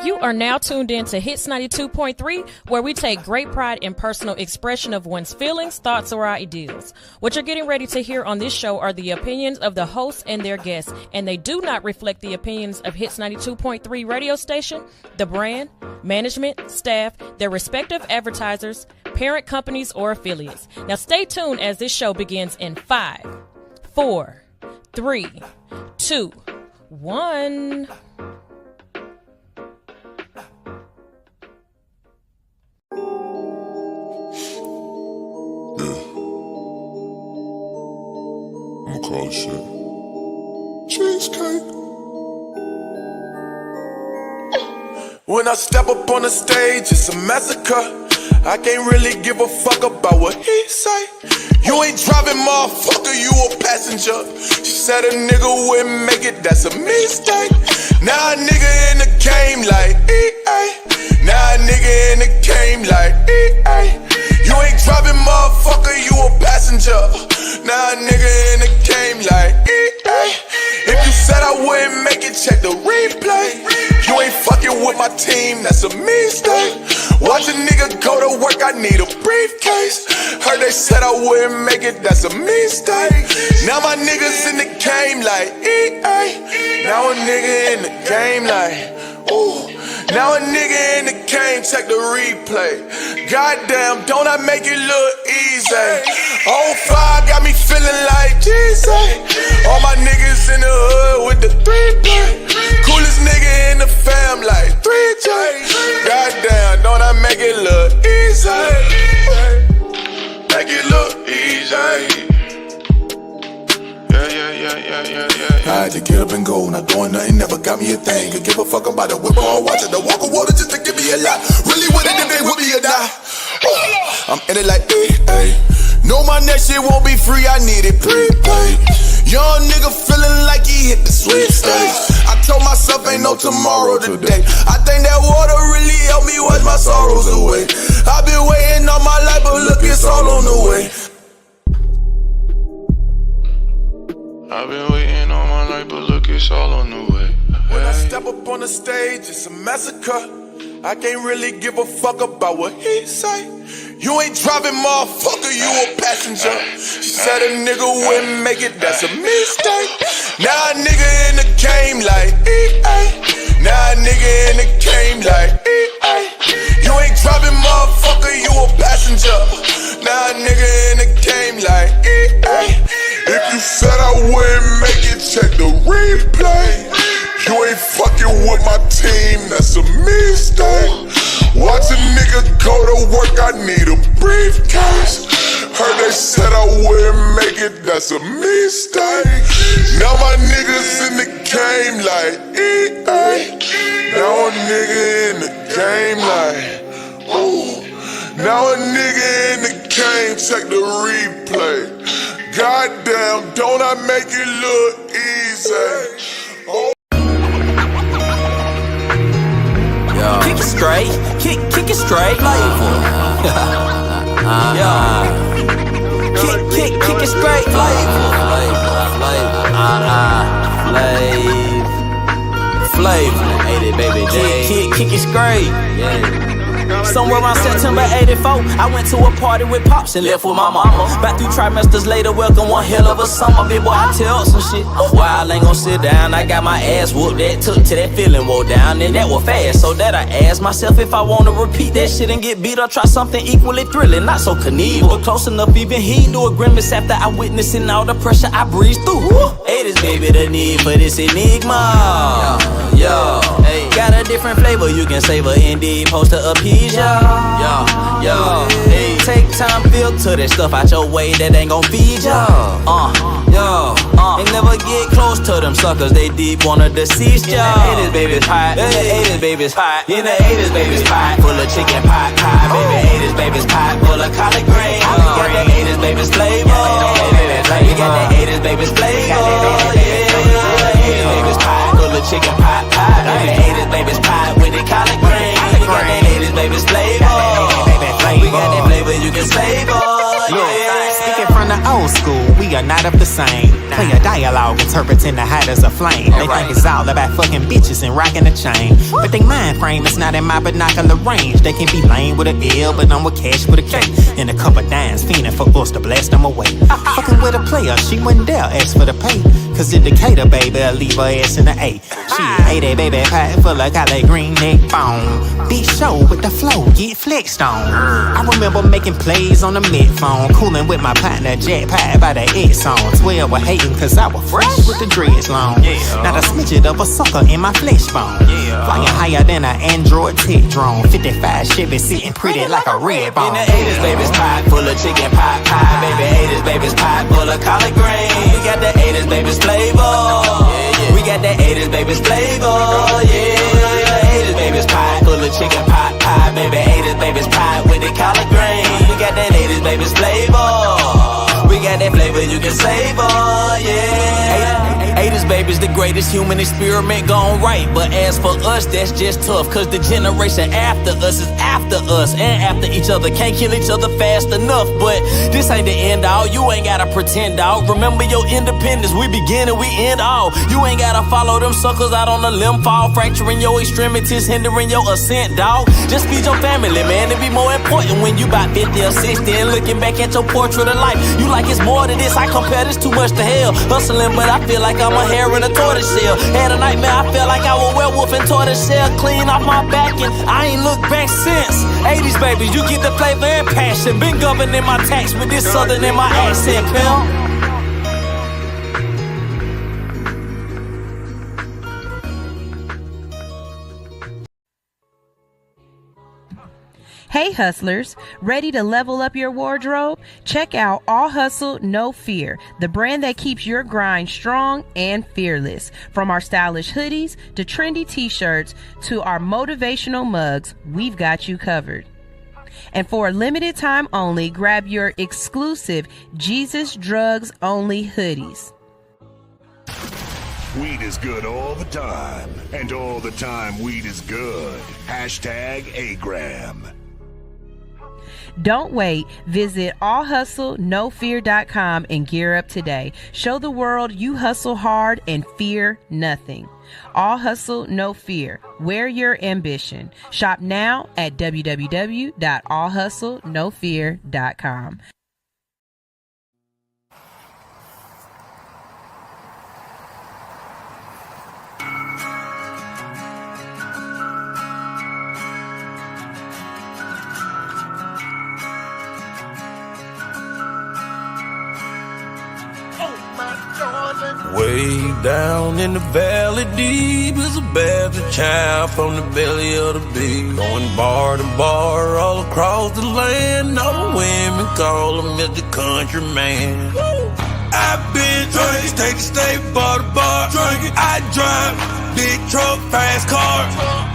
You are now tuned in to Hits 92.3, where we take great pride in personal expression of one's feelings, thoughts, or ideals. What you're getting ready to hear on this show are the opinions of the hosts and their guests, and they do not reflect the opinions of Hits 92.3 radio station, the brand, management, staff, their respective advertisers, parent companies, or affiliates. Now stay tuned as this show begins in 5, 4, 3, 2, 1. Call shit cheesecake. When I step up on the stage, it's a massacre. I can't really give a fuck about what he say. You ain't driving, motherfucker, you a passenger. She said a nigga wouldn't make it, that's a mistake. Now a nigga in the game like EA. Now a nigga in the game like EA. You ain't driving, motherfucker, you a passenger. Now a nigga in the game like EA. If you said I wouldn't make it, check the replay. You ain't fucking with my team, that's a mistake. Watch a nigga go to work, I need a briefcase. Heard they said I wouldn't make it, that's a mistake. Now my niggas in the game like EA. Now a nigga in the game like, ooh. Now a nigga in the game, check the replay. Goddamn, don't I make it look easy? On fire got me feeling like Jesus. All my niggas in the hood with the 3-play. Coolest nigga in the fam like 3J. Goddamn, don't I make it look easy? Make it look easy. I had to get up and go, not doing nothing, never got me a thing. Could give a fuck about a whip or watch it, the walk of water just to give me a lot. Really with it if they with me or die. I'm in it like, hey. Know my next shit won't be free, I need it prepaid. Young nigga feeling like he hit the sweepstakes. I told myself ain't no tomorrow today. I think that water really helped me wash my sorrows away. I've been waiting all my life, but look, it's all on the way. I've been waiting all my life, but look, it's all on the way. When I step up on the stage, it's a massacre. I can't really give a fuck about what he say. You ain't driving, motherfucker, you a passenger. She said a nigga wouldn't make it, that's a mistake. Now a nigga in the game like EA. Now a nigga in the game like EA. You ain't driving, motherfucker, you a passenger. Now a nigga in the game like EA. If you said I wouldn't make it, check the replay. You ain't fucking with my team, that's a mistake. Watch a nigga go to work, I need a briefcase. Heard they said I wouldn't make it, that's a mistake. Now my niggas in the game like EA. Now a nigga in the game like, ooh. Now a nigga in the game, check the replay. Goddamn, don't I make it look easy? Oh. Yo. Kick it straight, kick it straight, flavor. Yo. Kick it straight, flavor. Flavor. Ate it, baby. Kick it straight. Yeah. Somewhere around September 84, I went to a party with Pops and left with my mama. Back 3 trimesters later, welcome one hell of a summer. Big boy, I tell some shit. While I ain't gon' sit down, I got my ass whooped. That took till that feeling wore down, and that was fast. So that I asked myself if I wanna repeat that shit and get beat or try something equally thrilling. Not so Knievel, but close enough, even he do a grimace after I witnessing all the pressure I breeze through. Hey, this baby, the need for this enigma. Yo, hey, got a different flavor, you can savor indeed, post to appease ya. Yo, hey, take time, filter that stuff out your way that ain't gon' feed ya. Ain't never get close to them suckers, they deep wanna deceive ya. In the 80s, baby's hot. In the 80s, baby's hot. In the 80s, baby's hot. Full of chicken pot pie. Baby, 80s, baby's hot. Full of collard green. We got the 80s, baby's flavor. We got the 80s, baby's flavor. Yeah, baby's pie. Full of chicken pot pie. Baby, 80s, baby's pie with the collard green. We got the 80s, baby's flavor. We got that flavor you can savor. Speaking from the old school, we we are not of the same. Play a dialogue, interpreting the height as a flame. They think it's all about fucking bitches and rocking a chain. But they mind frame is not in my binocular range. They can be lame with a L, but I'm with cash with a K. And a couple dimes fiending for us to blast them away. Fucking with a player, she wouldn't dare ask for the pay. Cause the Decatur, baby, I'll leave her ass in the A. She 80, baby, pie full of collard green neck bone. Big show with the flow, get flexed on. I remember making plays on the mid-phone, cooling with my partner, Jack Pie by the X on. 12 were hating cause I was fresh with the dreads long. Not a smidget of a sucker in my flesh bone. Flying higher than an Android tech drone. 55 Chevy sitting pretty like a red bone. In the 80s, baby's pie full of chicken pot pie. Baby, 80s, baby's pie full of collard greens. We got the 80s, baby's flavor. We got the 80s, baby's flavor. Yeah, 80s, baby's pie full of chicken pot pie. Baby, 80s, baby's pie with the collard greens. We got that 80s, baby's flavor. We got that flavor you can savor. Yeah. 80s, baby's the greatest human experiment gone right. But as for us, that's just tough. Cause the generation after us is after us and after each other. Can't kill each other fast enough. But this ain't the end all. You ain't gotta pretend, dog. Remember your independence. We begin and we end all. You ain't gotta follow them suckers out on the limb fall, fracturing your extremities, hindering your ascent, dog. Just feed your family, man. It be more important when you about 50 or 60 and looking back at your portrait of life. You like it's more than this. I compare this too much to hell. Hustling, but I feel like I'm a hare in a tortoise shell. Had a nightmare, I felt like I was a werewolf in tortoise shell. Clean off my back and I ain't looked back since. 80s, baby, you get the flavor and passion. Been governing my tax with this southern in my accent, pimp. Hey hustlers, ready to level up your wardrobe? Check out All Hustle, No Fear, the brand that keeps your grind strong and fearless. From our stylish hoodies to trendy t-shirts to our motivational mugs, we've got you covered. And for a limited time only, grab your exclusive Jesus Drugs Only hoodies. Weed is good all the time, and all the time weed is good. Hashtag Agram. Don't wait. Visit allhustlenofear.com and gear up today. Show the world you hustle hard and fear nothing. All Hustle, No Fear. Wear your ambition. Shop now at www.allhustlenofear.com. Way down in the valley deep is a bastard child from the belly of the beast. Going bar to bar all across the land. All the women call him Mr. Country Man. I've been drinking, state to state, bar to bar. Drinking, I drive big truck, fast car.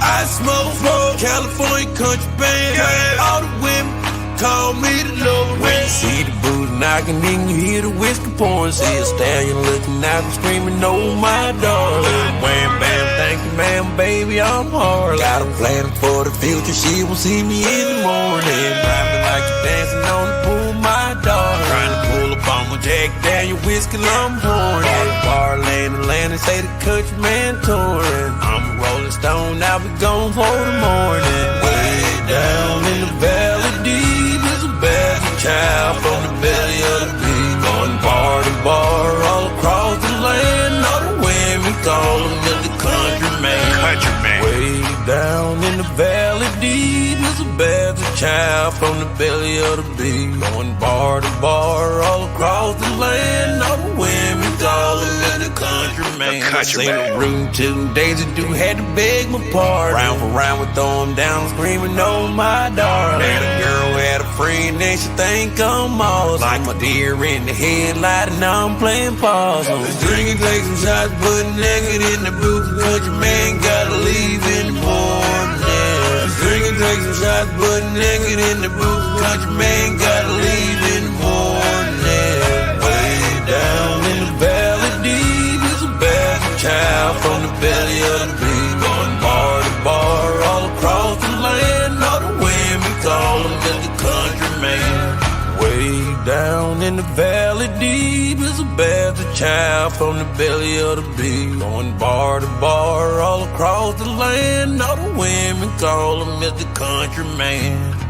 I smoke, California country band. All the women call me the Lord. When you see the booze knocking, then you hear the whiskey pouring. See a stallion looking out and screaming, "Oh my darling!" Wham bam, thank you, ma'am, baby, I'm hard. Got a plan for the future, she will see me in the morning. Driving like you're dancing on the pool, my darling. Trying to pull up on my Jack Daniel whiskey, I'm pouring. Bar land and land and say the country man touring. I'm a Rolling Stone, now we gone for the morning. Way down in the valley deep is a bastard child from the belly of the beast. Going bar to bar all across the land. All the women call him Mr. Country Man. Country Man. Way down in the valley deep is a bastard child from the belly of the beast. Going bar to bar all across the land. All the women call him Mr. Country Man. I seen a room 2 days ago, had to beg my pardon. Round for round, we throw him down, screaming, "Oh my darling." And a girl had a friend and she think I'm awesome. Like my deer in the headlight and I'm playing pause. Drinking, take some shots, put naked in the booth. Country man gotta leave in the morning. Drinking, take some shots, put naked in the booth. Country man gotta leave in the morning. Way down in the valley deep is a bastard child from the belly of the beast. Going bar to bar all across the land. All the women call him Mr. Country Man. Way down in the valley deep deep as a bastard child from the belly of the beast. Going bar to bar all across the land. All the women call him Mr. Country Man.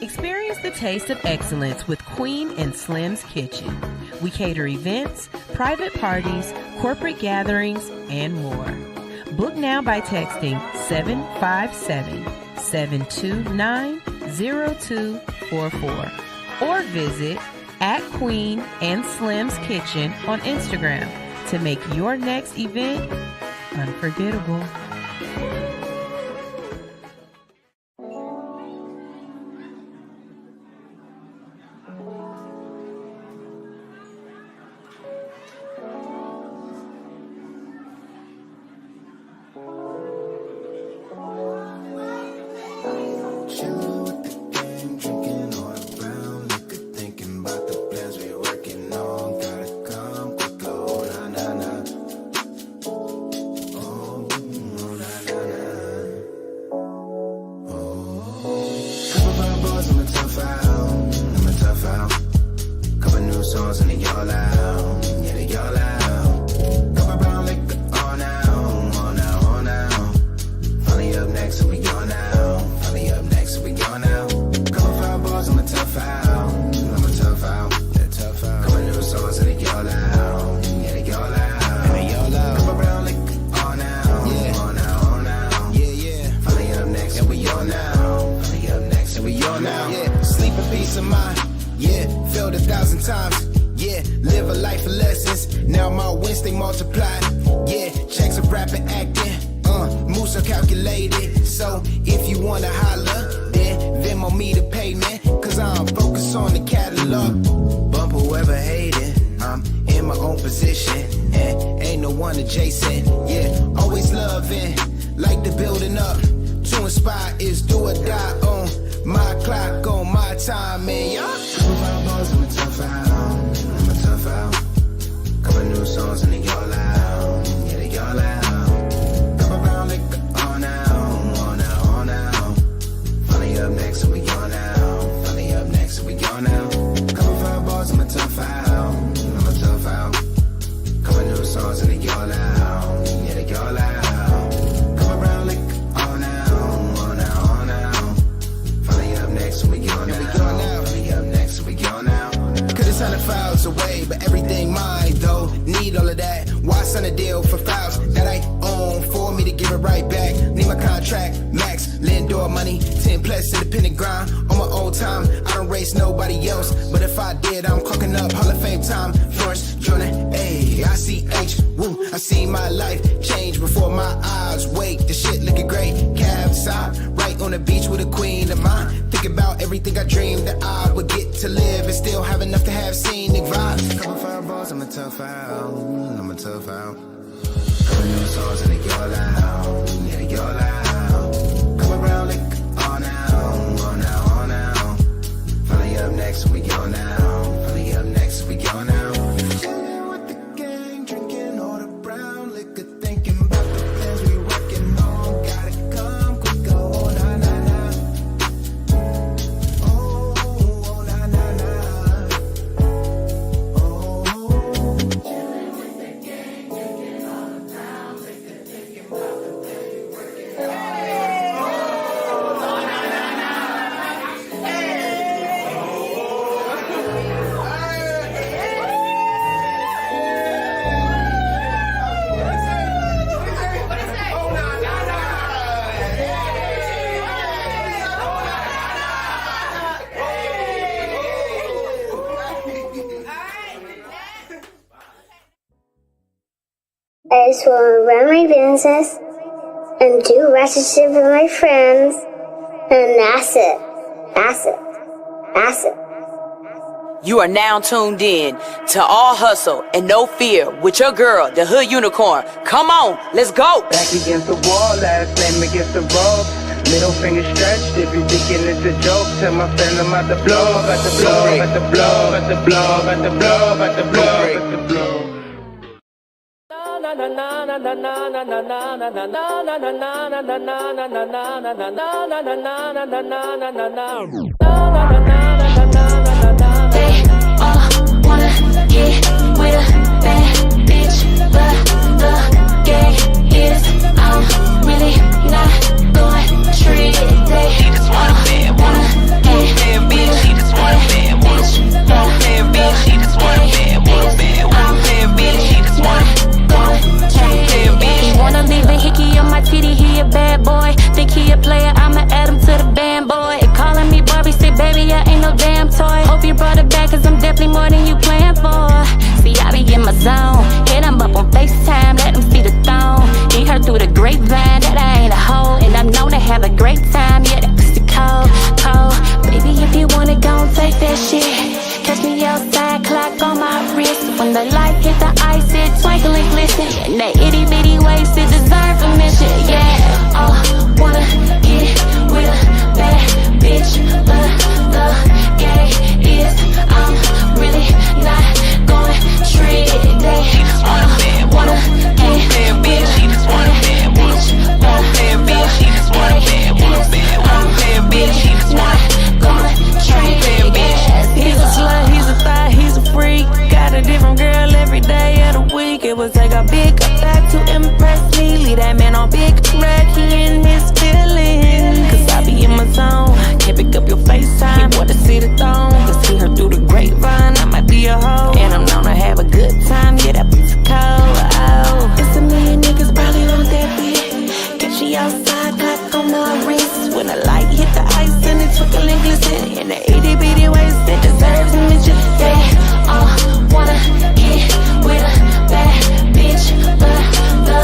Experience the taste of excellence with Queen and Slim's Kitchen. We cater events, private parties, corporate gatherings, and more. Book now by texting 757-729-0244 or visit at Queen and Slim's Kitchen on Instagram to make your next event unforgettable. I just want to run my business and do ratchet shit with my friends. And that's it. That's it. That's it. You are now tuned in to All Hustle and No Fear with your girl, the Hood Unicorn. Come on, let's go. Back against the wall, last name against the rope. Middle finger stretched, if you thinking it's a joke. Tell my friend I'm about to blow, about to blow, about to blow, about to blow, about to blow, about to blow, about to blow. Wanna get with a bad bitch, but the gay is I'm really not going to treat it. She just wanna get with a bad bitch. She just wanna get with a bad bitch. She just wanna get with a bad bitch. She just wanna go treat it. He wanna leave a hickey on my titty. He a bad boy. Think he a player? I'ma add him to the band, boy. Calling me Barbie, say baby I ain't no damn toy. Hope you brought it back, cause I'm definitely more than you planned for. See, I be in my zone. Hit him up on FaceTime, let him see the thong. He heard through the grapevine that I ain't a hoe, and I'm known to have a great time. Yeah, that pussy cold, cold. Baby, if you want it, gon' take that shit. Catch me outside, clock on my wrist. When the light hit the ice, it twinkle and glisten. And that itty bitty waist, it deserve permission. Yeah, wanna get with a bad bitch, but the gay is I'm really not going treat it. They wanna get bitch, she just wanna get bitch, but bitch, she just wanna get bitch, she just wanna go treat it. He's a slut, he's a thot, he's a freak. Got a different girl every day of the week. It would take a big effect to impress me. Leave that man on big red, he in his feelings. Cause I be in my zone, can't pick up your FaceTime. He wanna see the thong, cause he heard through the grapevine I might be a hoe, and I'm known to have a good time. Yeah, that pussy cold, oh. It's a million niggas probably want that bitch. Get you outside, clock on my wrist. When the light hit the ice and it twinkle and glisten. In the itty bitty waist, it deserves a mention. Yeah, wanna get with a bad bitch, but the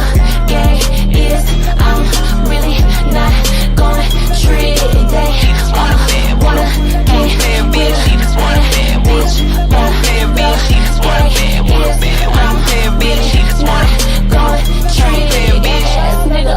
gay is I'm really not going treat it. They wanna get bitch, she just wanna get bitch, but bitch, she just wanna get bitch, she just wanna go treat it. Bitch ass nigga.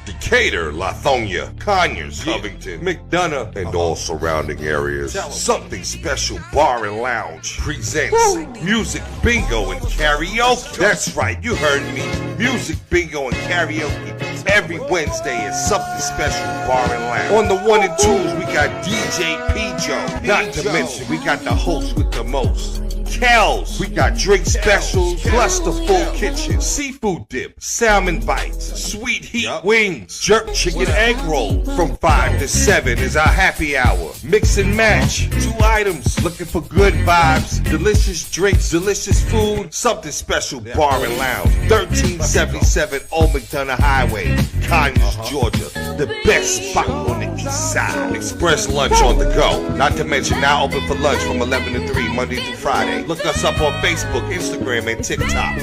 Decatur, Lithonia, Conyers, Covington, McDonough, and all surrounding areas. Something Special Bar and Lounge presents Music Bingo and Karaoke. That's right, you heard me. Music Bingo and Karaoke every Wednesday at Something Special Bar and Lounge. On the 1 and 2s, we got DJ P-Joe. Not to mention, we got the host with the most, Kells. We got drink specials, plus the full kitchen, seafood dip, salmon bites, sweet heat wings, jerk chicken egg roll. From 5 to 7 is our happy hour. Mix and match, 2 items. Looking for good vibes, delicious drinks, delicious food. Something Special Bar and Lounge, 1377 Old McDonough Highway, Conyers, Georgia. The best spot on the east side. Express lunch on the go. Not to mention now open for lunch from 11 to 3 Monday through Friday. Look us up on Facebook, Instagram, and TikTok.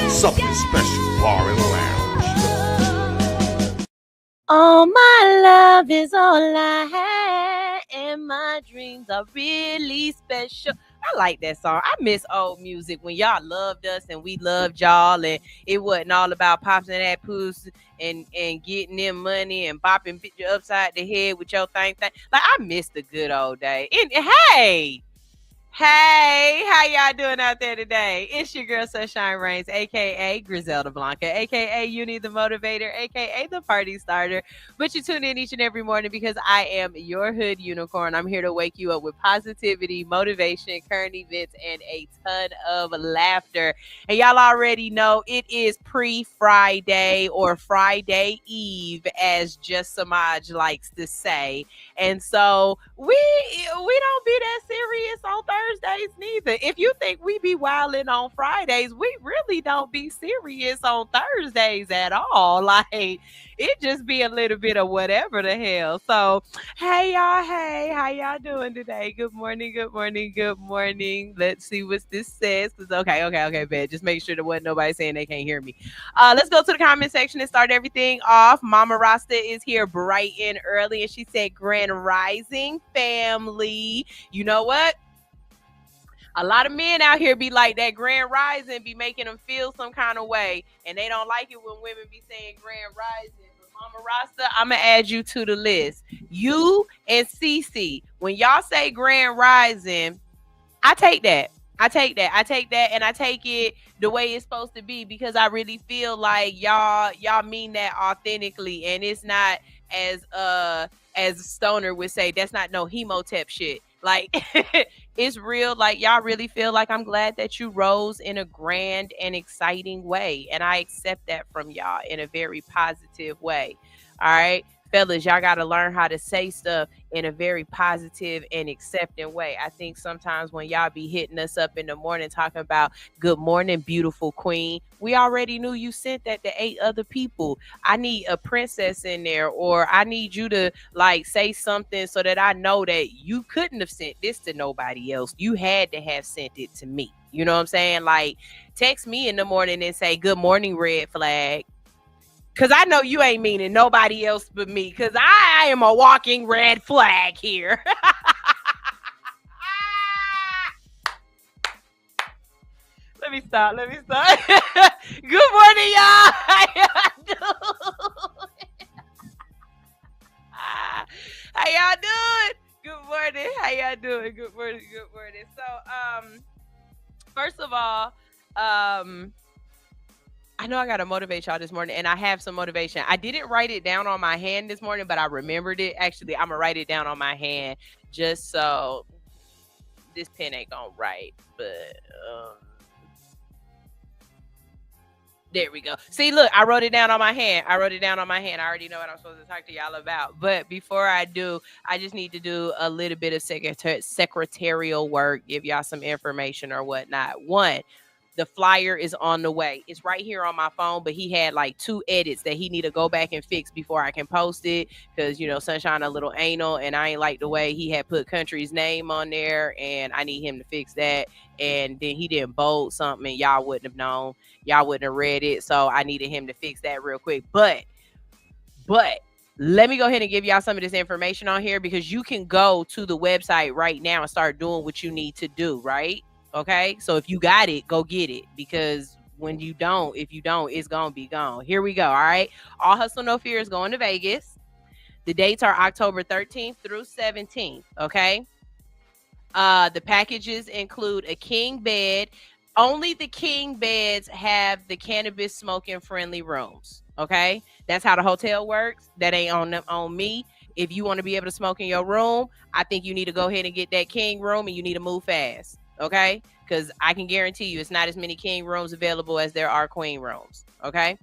Something Special Bar and Lounge. All my love is all I have, and my dreams are really special. I like that song. I miss old music when y'all loved us and we loved y'all, and it wasn't all about popping that pussy and getting them money and bopping you upside the head with your thing. Like, I miss the good old days. And Hey, how y'all doing out there today? It's your girl Sunshine Reigns, aka Griselda Blanca, aka Uni the Motivator, aka the Party Starter. But you tune in each and every morning because I am your hood unicorn. I'm here to wake you up with positivity, motivation, current events, and a ton of laughter. And y'all already know it is pre-Friday or Friday Eve, as Just Samaj likes to say. And so we don't be that serious on Thursday. Thursdays neither. If you think we be wilding on Fridays, we really don't be serious on Thursdays at all. Like, it just be a little bit of whatever the hell. So, hey y'all, hey, how y'all doing today? Good morning, good morning, good morning. Let's see what this says. Okay, bad. Just make sure there wasn't nobody saying they can't hear me. Let's go to the comment section and start everything off. Mama Rasta is here bright and early, and she said, Grand Rising family. You know what? A lot of men out here be like that Grand Rising be making them feel some kind of way, and they don't like it when women be saying Grand Rising. But Mama Rasta, I'm going to add you to the list. You and Cece, when y'all say Grand Rising, I take that. I take that, and I take it the way it's supposed to be, because I really feel like y'all mean that authentically, and it's not as Stnr would say, that's not no hemotep shit. Like, it's real. Like, y'all really feel like I'm glad that you rose in a grand and exciting way, and I accept that from y'all in a very positive way. All right, fellas, y'all got to learn how to say stuff in a very positive and accepting way. I think sometimes when y'all be hitting us up in the morning talking about good morning, beautiful queen, we already knew you sent that to 8 other people. I need a princess in there, or I need you to like say something so that I know that you couldn't have sent this to nobody else. You had to have sent it to me. You know what I'm saying? Like, text me in the morning and say, good morning, red flag. Because I know you ain't meaning nobody else but me, because I am a walking red flag here. Let me stop. Good morning, y'all. How y'all doing? How y'all doing? Good morning. How y'all doing? Good morning. So, first of all, I know I got to motivate y'all this morning, and I have some motivation. I didn't write it down on my hand this morning, but I remembered it. Actually, I'm going to write it down on my hand just so this pen ain't going to write. But there we go. See, look, I wrote it down on my hand. I already know what I'm supposed to talk to y'all about. But before I do, I just need to do a little bit of secretarial work, give y'all some information or whatnot. One, the flyer is on the way. It's right here on my phone, but he had like 2 edits that he need to go back and fix before I can post it, because, you know, Sunshine a little anal, and I ain't like the way he had put Country's name on there, and I need him to fix that. And then he didn't bold something, and y'all wouldn't have known. Y'all wouldn't have read it, so I needed him to fix that real quick. But let me go ahead and give y'all some of this information on here, because you can go to the website right now and start doing what you need to do, right? Okay, so if you got it, go get it, because if you don't, it's gonna be gone. Here we go. All right, All Hustle No Fear is going to Vegas. The dates are October 13th through 17th. Okay, the packages include a king bed. Only the king beds have the cannabis smoking friendly rooms. Okay, that's how the hotel works. That ain't on me. If you want to be able to smoke in your room, I think you need to go ahead and get that king room, and you need to move fast. Okay, because I can guarantee you it's not as many king rooms available as there are queen rooms. Okay,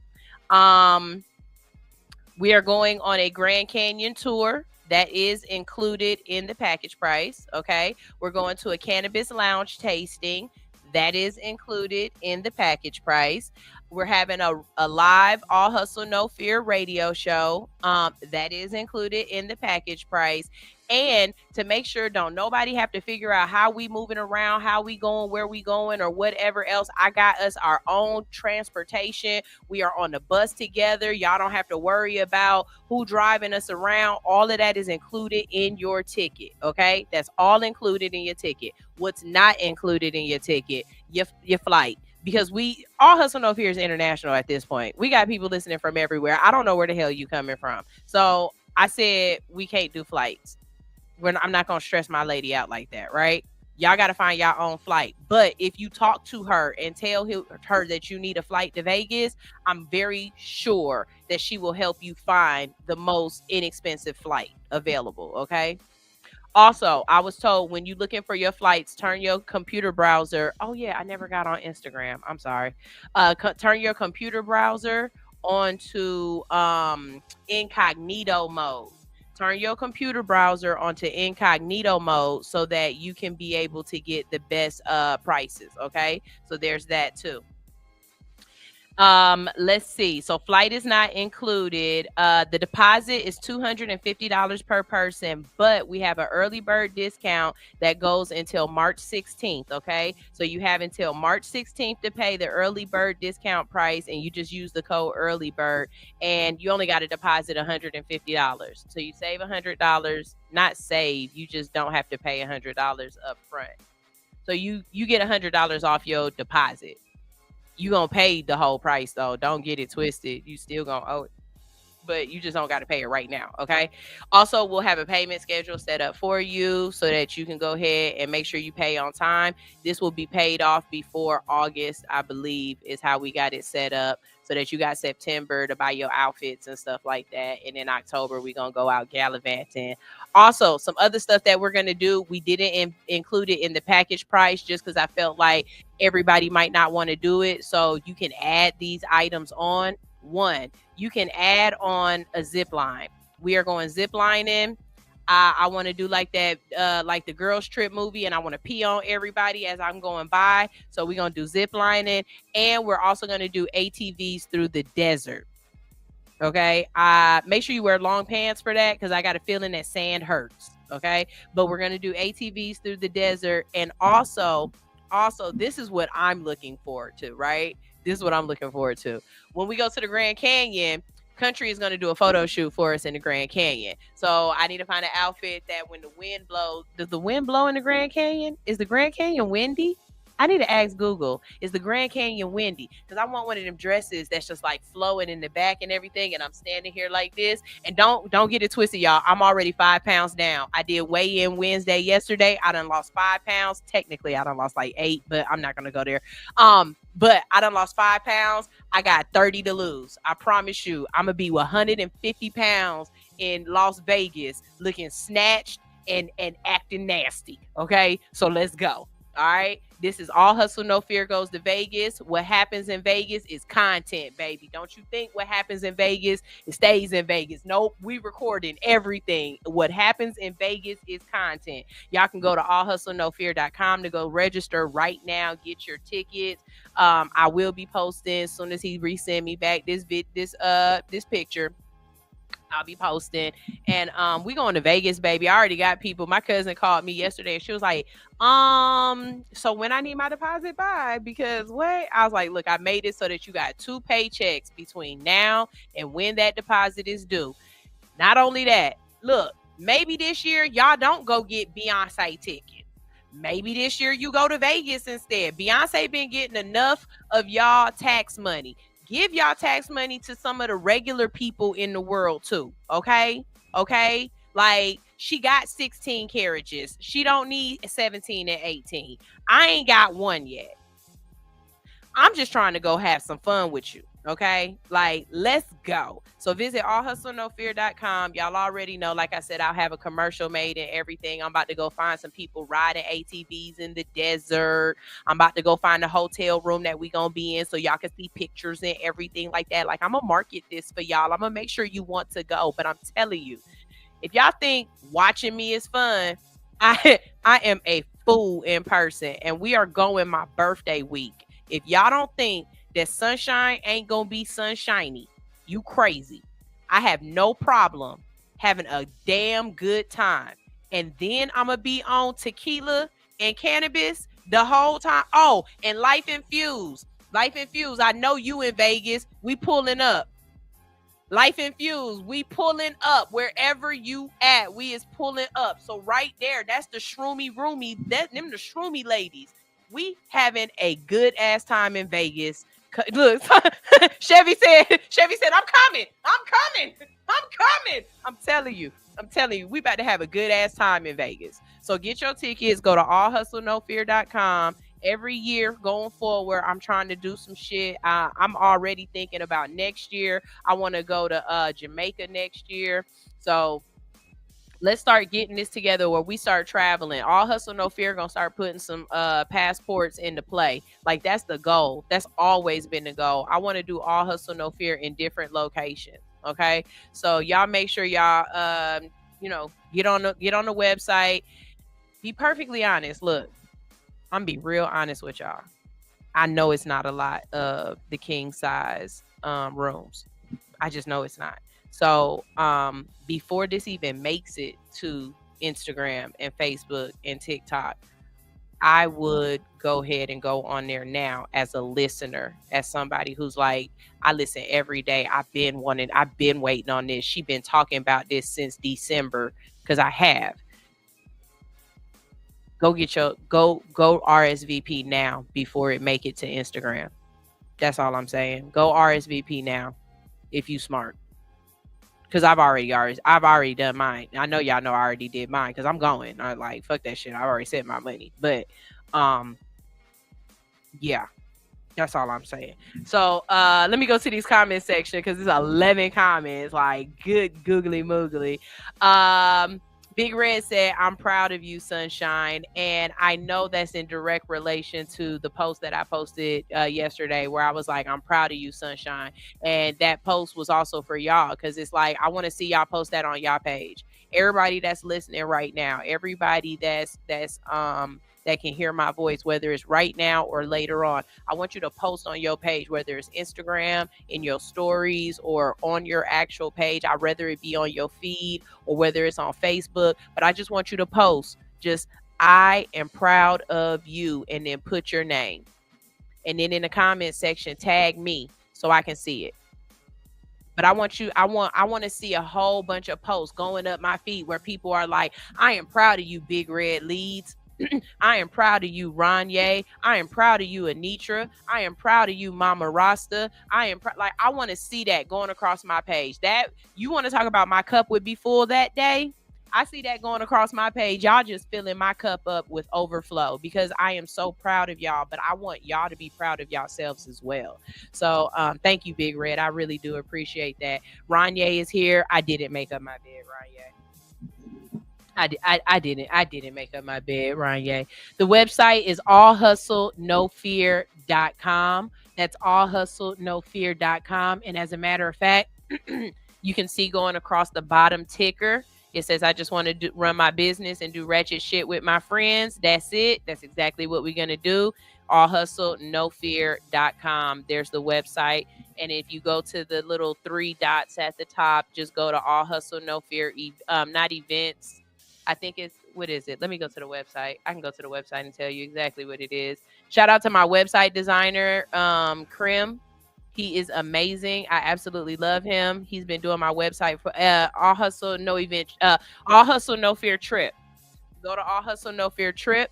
we are going on a Grand Canyon tour. That is included in the package price. Okay, we're going to a cannabis lounge tasting. That is included in the package price. We're having a live All Hustle No Fear radio show. That is included in the package price. And to make sure don't nobody have to figure out how we moving around, how we going, where we going, or whatever else, I got us our own transportation. We are on the bus together. Y'all don't have to worry about who driving us around. All of that is included in your ticket. Okay, that's all included in your ticket. What's not included in your ticket? Your flight. Because we All Hustle No Fear is international at this point. We got people listening from everywhere. I don't know where the hell you coming from. So I said we can't do flights. I'm not going to stress my lady out like that, right? Y'all got to find your own flight. But if you talk to her and tell her that you need a flight to Vegas, I'm very sure that she will help you find the most inexpensive flight available, okay? Also, I was told when you're looking for your flights, turn your computer browser. Oh, yeah, I never got on Instagram. I'm sorry. Turn your computer browser onto incognito mode. turn your computer browser onto incognito mode so that you can be able to get the best prices. Okay, so there's that too. Let's see. So flight is not included. The deposit is $250 per person, but we have an early bird discount that goes until March 16th. Okay, so you have until March 16th to pay the early bird discount price, and you just use the code early bird, and you only got to deposit $150. So you save $100. Not save, you just don't have to pay $100 up front. So you get $100 off your deposit. You gonna pay the whole price though. Don't get it twisted. You still gonna owe it, but you just don't got to pay it right now. Okay. Also, we'll have a payment schedule set up for you so that you can go ahead and make sure you pay on time. This will be paid off before August, I believe, is how we got it set up, so that you got September to buy your outfits and stuff like that. And in October, we're going to go out gallivanting. Also, some other stuff that we're going to do, we didn't include it in the package price just because I felt like everybody might not want to do it. So you can add these items on. One, you can add on a zip line. We are going zip lining. I want to do like that, like the girls trip movie, and I want to pee on everybody as I'm going by. So we're going to do zip lining, and we're also going to do ATVs through the desert. Okay. Make sure you wear long pants for that, because I got a feeling that sand hurts. Okay. But we're going to do ATVs through the desert. And also, this is what I'm looking forward to, right? This is what I'm looking forward to. When we go to the Grand Canyon, Country is going to do a photo shoot for us in the Grand Canyon. So I need to find an outfit that when the wind blows, does the wind blow in the Grand Canyon? Is the Grand Canyon windy? I need to ask Google, is the Grand Canyon windy? Because I want one of them dresses that's just like flowing in the back and everything, and I'm standing here like this. And don't get it twisted, y'all. I'm already 5 pounds down. I did weigh in Wednesday yesterday. I done lost 5 pounds. Technically, I done lost like 8, but I'm not gonna go there. But I done lost 5 pounds. I got 30 to lose. I promise you, I'm gonna be 150 pounds in Las Vegas, looking snatched and acting nasty. Okay, so let's go. All right. This is All Hustle, No Fear goes to Vegas. What happens in Vegas is content, baby. Don't you think what happens in Vegas, it stays in Vegas. Nope. We recording everything. What happens in Vegas is content. Y'all can go to allhustlenofear.com to go register right now. Get your tickets. I will be posting as soon as he resend me back this picture. I'll be posting, and we going to Vegas, baby. I already got people. My cousin called me yesterday, and she was like, so when I need my deposit by, because what? I was like, look, I made it so that you got 2 paychecks between now and when that deposit is due. Not only that, look, maybe this year y'all don't go get Beyonce tickets. Maybe this year you go to Vegas instead. Beyonce been getting enough of y'all tax money. Give y'all tax money to some of the regular people in the world too. Okay. Like, she got 16 carriages. She don't need 17 and 18. I ain't got one yet. I'm just trying to go have some fun with you. Okay. Like, let's go. So visit allhustlenofear.com. Y'all already know, like I said, I'll have a commercial made and everything. I'm about to go find some people riding ATVs in the desert. I'm about to go find a hotel room that we gonna be in so y'all can see pictures and everything like that. Like, I'm gonna market this for y'all. I'm gonna make sure you want to go. But I'm telling you, if y'all think watching me is fun, I am a fool in person, and we are going my birthday week. If y'all don't think that sunshine ain't gonna be sunshiny, you crazy. I have no problem having a damn good time. And then I'm gonna be on tequila and cannabis the whole time. Oh, and Life Infused. I know you in Vegas. We pulling up. Life Infused, we pulling up wherever you at. We is pulling up. So right there, that's the shroomy roomy. Them the shroomy ladies. We having a good ass time in Vegas. Look, Chevy said, I'm coming. I'm telling you, we about to have a good ass time in Vegas. So get your tickets. Go to allhustlenofear.com. Every year going forward, I'm trying to do some shit. I'm already thinking about next year. I want to go to Jamaica next year. So let's start getting this together where we start traveling. All Hustle, No Fear gonna start putting some passports into play. Like, that's the goal. That's always been the goal. I want to do All Hustle, No Fear in different locations. Okay, so y'all make sure y'all get on the website. Be perfectly honest. Look, I'm be real honest with y'all. I know it's not a lot of the king size rooms. I just know it's not. So before this even makes it to Instagram and Facebook and TikTok, I would go ahead and go on there now as a listener, as somebody who's like, I listen every day. I've been waiting on this. She been talking about this since December, because I have. Go RSVP now before it make it to Instagram. That's all I'm saying. Go RSVP now if you smart. Because I've already done mine. I know y'all know I already did mine, because I'm going. I like, fuck that shit. I already set my money. But yeah, that's all I'm saying. So let me go to these comment section, because there's 11 comments. Like, good googly moogly. Big Red said, I'm proud of you, Sunshine. And I know that's in direct relation to the post that I posted yesterday, where I was like, I'm proud of you, Sunshine. And that post was also for y'all, because it's like, I want to see y'all post that on y'all page. Everybody that's listening right now, everybody that can hear my voice, whether it's right now or later on, I want you to post on your page, whether it's Instagram, in your stories, or on your actual page. I'd rather it be on your feed, or whether it's on Facebook, but I just want you to post just, I am proud of you, and then put your name. And then in the comment section, tag me so I can see it. But I want to see a whole bunch of posts going up my feed where people are like, I am proud of you, Big Red Leads. I am proud of you, Ronye. I am proud of you, Anitra. I am proud of you, Mama Rasta. I want to see that going across my page. That, you want to talk about my cup would be full that day? I see that going across my page. Y'all just filling my cup up with overflow, because I am so proud of y'all, but I want y'all to be proud of yourselves as well. So thank you, Big Red. I really do appreciate that. Ronye is here. I didn't make up my bed, Ronye. I didn't make up my bed, Ronye. The website is allhustlenofear.com. That's allhustlenofear.com. And as a matter of fact, you can see going across the bottom ticker, it says, I just want to run my business and do ratchet shit with my friends. That's it. That's exactly what we're going to do. allhustlenofear.com. There's the website. And if you go to the little 3 dots at the top, just go to All Hustle No Fear, not events. I think it's, what is it? Let me go to the website. I can go to the website and tell you exactly what it is. Shout out to my website designer, Krim. He is amazing. I absolutely love him. He's been doing my website for All Hustle No Event, All Hustle No Fear Trip. Go to All Hustle No Fear Trip,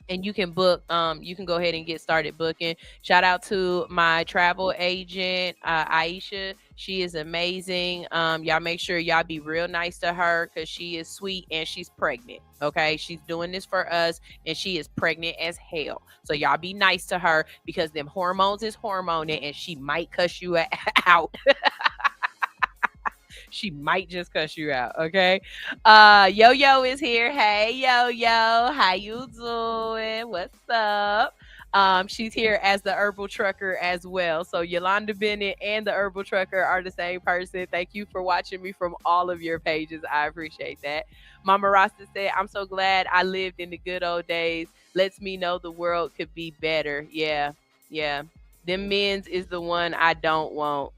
and you can book. You can go ahead and get started booking. Shout out to my travel agent, Aisha. She is amazing. Y'all make sure y'all be real nice to her, because she is sweet and she's pregnant. Okay, she's doing this for us, and she is pregnant as hell. So y'all be nice to her, because them hormones is hormoning, and she might cuss you out. She might just cuss you out. Okay. Yo-Yo is here. Hey, Yo-Yo. How you doing? What's up? She's here as the Herbal Trucker as well. So Yolanda Bennett and the Herbal Trucker are the same person. Thank you for watching me from all of your pages. I appreciate that. Mama Rasta said, I'm so glad I lived in the good old days. Lets me know the world could be better. Yeah. Them men's is the one I don't want.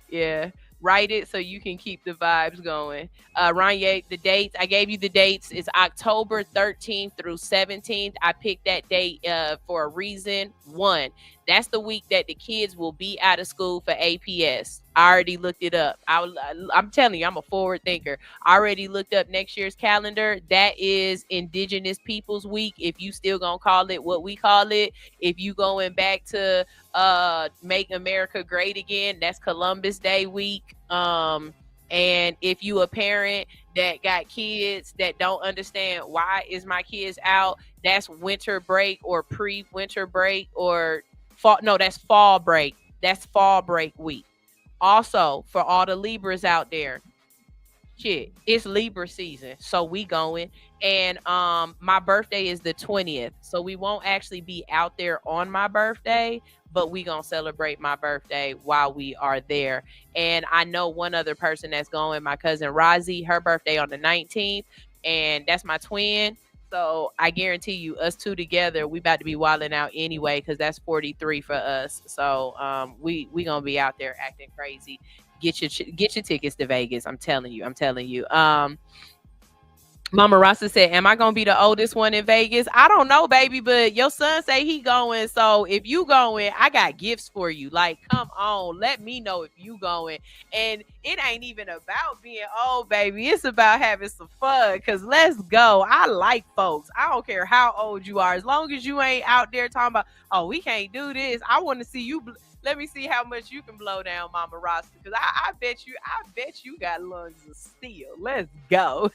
Yeah. Write it so you can keep the vibes going. Ronye, the dates, I gave you the dates. It's October 13th through 17th. I picked that date for a reason. One, that's the week that the kids will be out of school for APS. I already looked it up. I'm telling you, I'm a forward thinker. I already looked up next year's calendar. That is Indigenous Peoples Week, if you still gonna call it what we call it. If you going back to Make America Great Again, that's Columbus Day week. And if you a parent that got kids that don't understand why is my kids out, that's winter break or pre-winter break or fall. No, that's fall break. That's fall break week. Also, for all the Libras out there, shit, it's Libra season, so we going. And my birthday is the 20th, so we won't actually be out there on my birthday, but we gonna celebrate my birthday while we are there. And I know one other person that's going, my cousin Rozzy, her birthday on the 19th, and that's my twin. So I guarantee you, us two together, we about to be wilding out anyway, because that's 43 for us. So we gonna be out there acting crazy. Get your tickets to Vegas. I'm telling you. Mama Rasta said, am I gonna be the oldest one in Vegas? I don't know, baby, but your son say he going. So if you going, I got gifts for you. Like, come on, let me know if you going. And it ain't even about being old, baby. It's about having some fun. Cause let's go. I like folks. I don't care how old you are. As long as you ain't out there talking about, oh, we can't do this. I want to see you. Let me see how much you can blow down, Mama Rasta. Cause I bet you got lungs of steel. Let's go.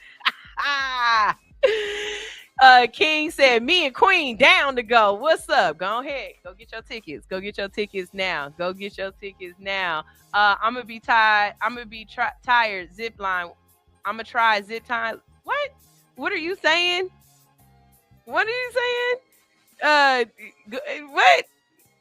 King said, me and Queen down to go. What's up? Go ahead. Go get your tickets. Go get your tickets now. Go get your tickets now. I'm gonna be tired. Tired. Zip line. I'm gonna try zip time. What are you saying? What are you saying? What?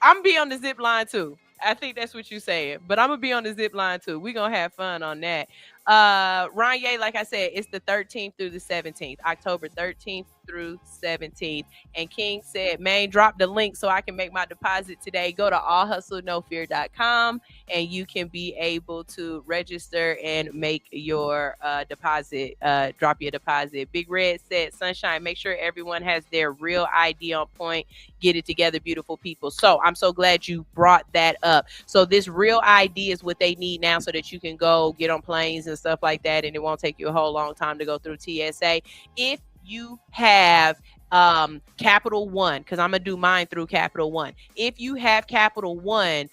I'm gonna be on the zip line too. I think that's what you're saying. But I'm gonna be on the zip line too. We're gonna have fun on that. Ranye, like I said, it's the 13th through the 17th, October 13th through 17th. And King said, man, drop the link so I can make my deposit today. Go to allhustlenofear.com and you can be able to register and make your deposit, drop your deposit. Big Red said, Sunshine, make sure everyone has their real ID on point. Get it together, beautiful people. So I'm so glad you brought that up. So this real ID is what they need now so that you can go get on planes and stuff like that, and it won't take you a whole long time to go through TSA. If you have Capital One, because I'm gonna do mine through Capital One. If you have Capital One,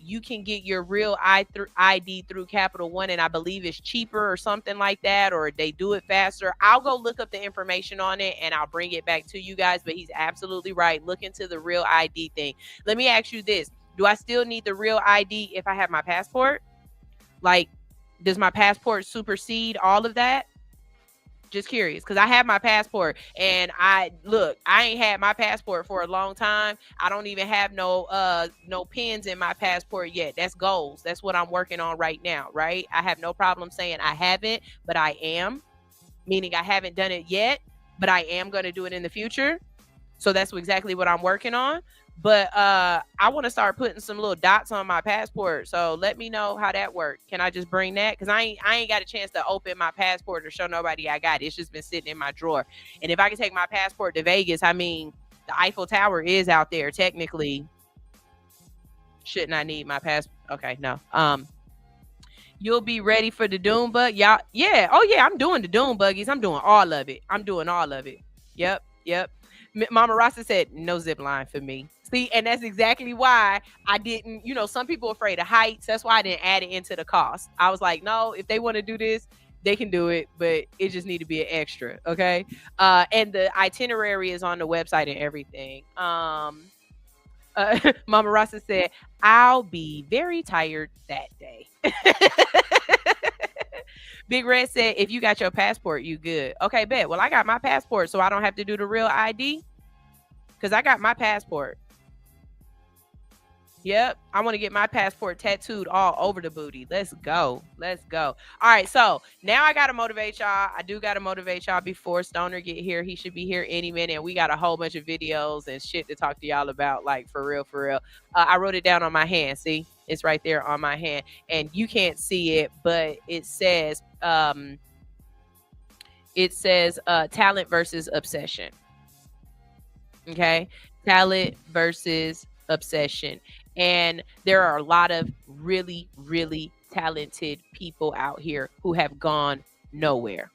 you can get your real ID through Capital One, and I believe it's cheaper or something like that, or they do it faster. I'll go look up the information on it and I'll bring it back to you guys. But he's absolutely right. Look into the real ID thing. Let me ask you this: do I still need the real ID if I have my passport? Like, does my passport supersede all of that? Just curious, because I have my passport, and I ain't had my passport for a long time. I don't even have no pins in my passport yet. That's goals. That's what I'm working on right now, right? I have no problem saying I haven't, but I am, meaning I haven't done it yet, but I am going to do it in the future. So that's exactly what I'm working on. But I want to start putting some little dots on my passport. So let me know how that works. Can I just bring that? Because I ain't got a chance to open my passport or show nobody I got it. It's just been sitting in my drawer. And if I can take my passport to Vegas, I mean, the Eiffel Tower is out there. Technically, shouldn't I need my passport? Okay, no. You'll be ready for the Doom bug? Y'all, yeah. Oh, yeah, I'm doing the Doom buggies. I'm doing all of it. Yep. Mama Rasta said, no zip line for me. See, and that's exactly why I didn't, some people are afraid of heights. That's why I didn't add it into the cost. I was like, no, if they want to do this, they can do it, but it just need to be an extra, okay? And the itinerary is on the website and everything. Mama Rasta said, I'll be very tired that day. Big Red said, if you got your passport, you good. Okay, bet. Well, I got my passport, so I don't have to do the real ID, because I got my passport. Yep, I want to get my passport tattooed all over the booty. Let's go. All right, so now I got to motivate y'all. I do got to motivate y'all before Stnr get here. He should be here any minute. And we got a whole bunch of videos and shit to talk to y'all about, like, for real. I wrote it down on my hand. See, it's right there on my hand. And you can't see it, but it says talent versus obsession. Okay, talent versus obsession. And there are a lot of really, really talented people out here who have gone nowhere.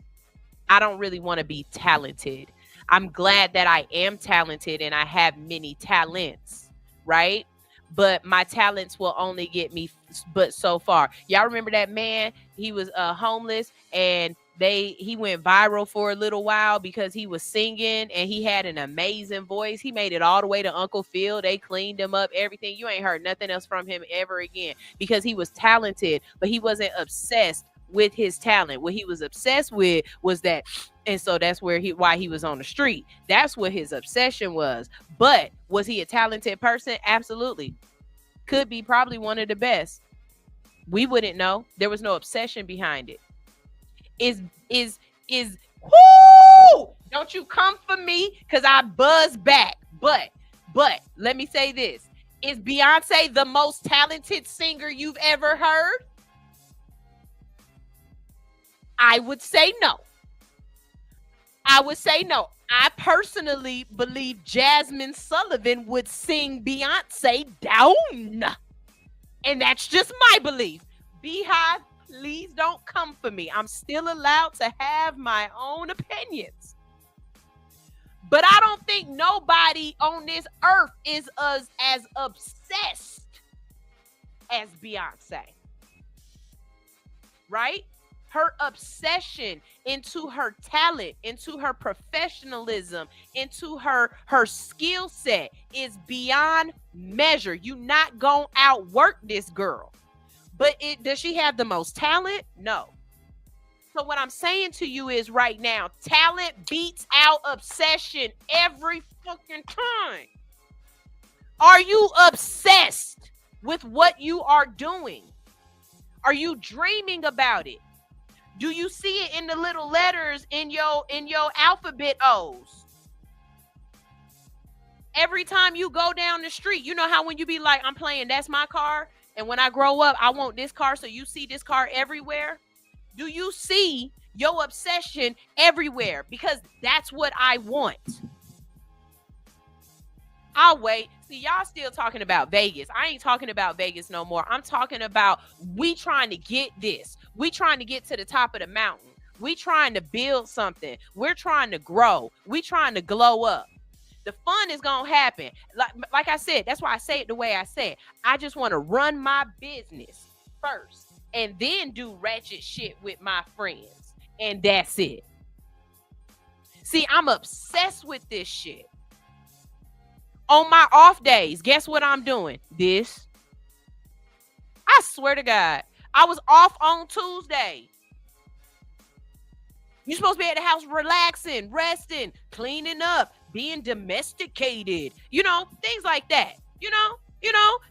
I don't really want to be talented. I'm glad that I am talented and I have many talents, right? But my talents will only get me but so far. Y'all remember that man? He was homeless, and he went viral for a little while because he was singing and he had an amazing voice. He made it all the way to Uncle Phil. They cleaned him up, everything. You ain't heard nothing else from him ever again because he was talented, but he wasn't obsessed with his talent. What he was obsessed with was that, and so that's why he was on the street. That's what his obsession was. But was he a talented person? Absolutely. Could be probably one of the best. We wouldn't know. There was no obsession behind it. Whoo! Don't you come for me because I buzz back. But let me say this. Is Beyonce the most talented singer you've ever heard? I would say no. I personally believe Jasmine Sullivan would sing Beyonce down. And that's just my belief. Beehive, please don't come for me. I'm still allowed to have my own opinions. But I don't think nobody on this earth is as obsessed as Beyonce. Right? Her obsession into her talent, into her professionalism, into her skill set is beyond measure. You not gonna outwork this girl. But does she have the most talent? No. So what I'm saying to you is right now, talent beats out obsession every fucking time. Are you obsessed with what you are doing? Are you dreaming about it? Do you see it in the little letters in your alphabet O's? Every time you go down the street, you know how when you be like, I'm playing, that's my car, and when I grow up, I want this car, so you see this car everywhere? Do you see your obsession everywhere? Because that's what I want. I'll wait. See, y'all still talking about Vegas. I ain't talking about Vegas no more. I'm talking about we trying to get this. We trying to get to the top of the mountain. We trying to build something. We're trying to grow. We trying to glow up. The fun is going to happen. Like I said, that's why I say it the way I say it. I just want to run my business first and then do ratchet shit with my friends. And that's it. See, I'm obsessed with this shit. On my off days, guess what I'm doing? This. I swear to God, I was off on Tuesday. You're supposed to be at the house relaxing, resting, cleaning up, being domesticated, things like that.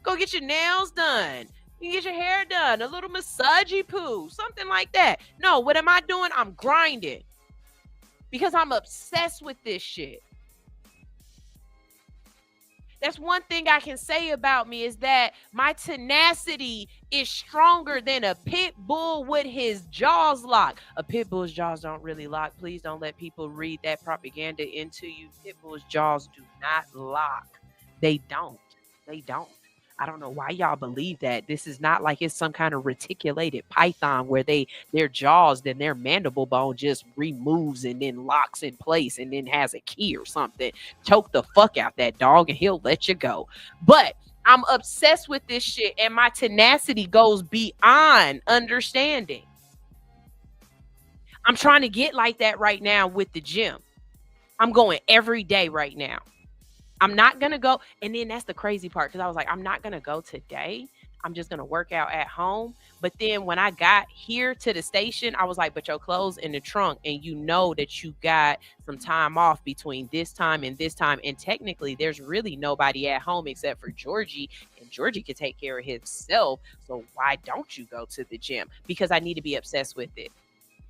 Go get your nails done. You get your hair done, a little massagey poo, something like that. No, what am I doing? I'm grinding because I'm obsessed with this shit. That's one thing I can say about me is that my tenacity is stronger than a pit bull with his jaws locked. A pit bull's jaws don't really lock. Please don't let people read that propaganda into you. Pit bull's jaws do not lock. They don't. I don't know why y'all believe that. This is not like it's some kind of reticulated python where their jaws, then their mandible bone just removes and then locks in place and then has a key or something. Choke the fuck out that dog and he'll let you go. But I'm obsessed with this shit and my tenacity goes beyond understanding. I'm trying to get like that right now with the gym. I'm going every day right now. I'm not going to go. And then that's the crazy part because I was like, I'm not going to go today. I'm just going to work out at home. But then when I got here to the station, I was like, but your clothes in the trunk and you know that you got some time off between this time and this time. And technically there's really nobody at home except for Georgie, and Georgie can take care of himself. So why don't you go to the gym? Because I need to be obsessed with it.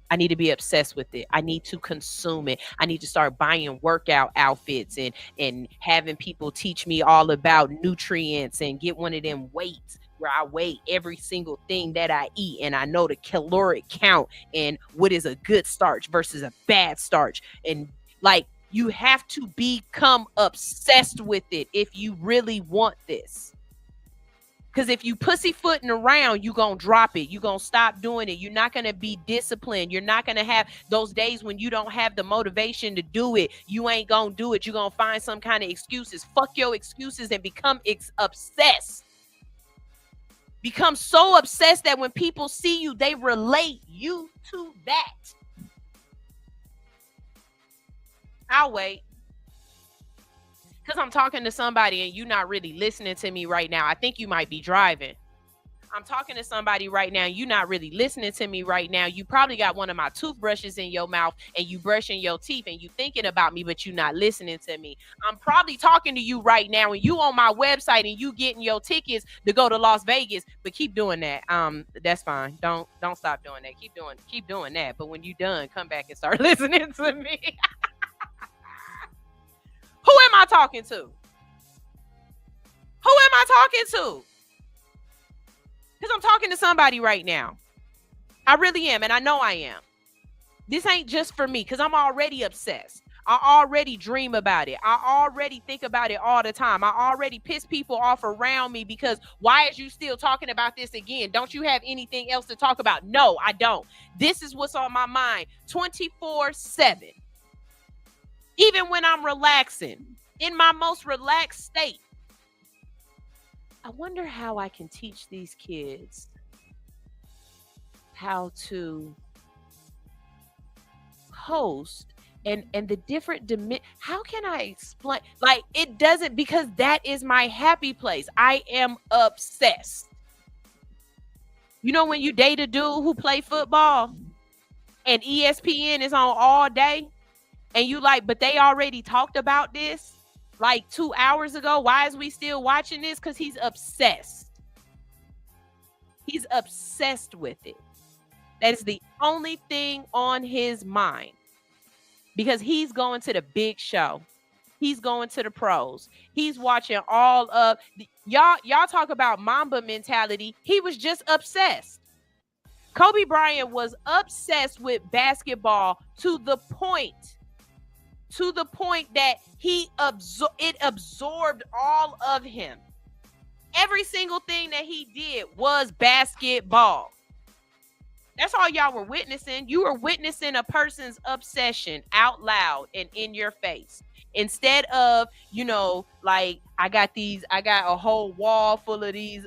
I need to be obsessed with it. I need to consume it. I need to start buying workout outfits and having people teach me all about nutrients and get one of them weights where I weigh every single thing that I eat and I know the caloric count and what is a good starch versus a bad starch. And like, you have to become obsessed with it if you really want this. Because if you pussyfooting around, you're going to drop it. You're going to stop doing it. You're not going to be disciplined. You're not going to have those days when you don't have the motivation to do it. You ain't going to do it. You're going to find some kind of excuses. Fuck your excuses and become obsessed. Become so obsessed that when people see you, they relate you to that. I'll wait. Because I'm talking to somebody and you're not really listening to me right now. I think you might be driving. I'm talking to somebody right now. You're not really listening to me right now. You probably got one of my toothbrushes in your mouth and you brushing your teeth and you thinking about me, but you're not listening to me. I'm probably talking to you right now and you on my website and you getting your tickets to go to Las Vegas, but keep doing that. That's fine. Don't stop doing that. Keep doing that. But when you done, come back and start listening to me. Who am I talking to? Who am I talking to? Because I'm talking to somebody right now. I really am, and I know I am. This ain't just for me, because I'm already obsessed. I already dream about it. I already think about it all the time. I already piss people off around me because why is you still talking about this again? Don't you have anything else to talk about? No, I don't. This is what's on my mind 24/7. Even when I'm relaxing, in my most relaxed state. I wonder how I can teach these kids how to post and the different how can I explain? Like, it doesn't, because that is my happy place. I am obsessed. You know, when you date a dude who play football and ESPN is on all day and you like, but they already talked about this like 2 hours ago. Why is we still watching this? Because he's obsessed. He's obsessed with it. That is the only thing on his mind. Because he's going to the big show. He's going to the pros. He's watching all of y'all talk about Mamba mentality. He was just obsessed. Kobe Bryant was obsessed with basketball to the point that it absorbed all of him. Every single thing that he did was basketball. That's all y'all were witnessing. You were witnessing a person's obsession out loud and in your face. Instead of, like, I got a whole wall full of these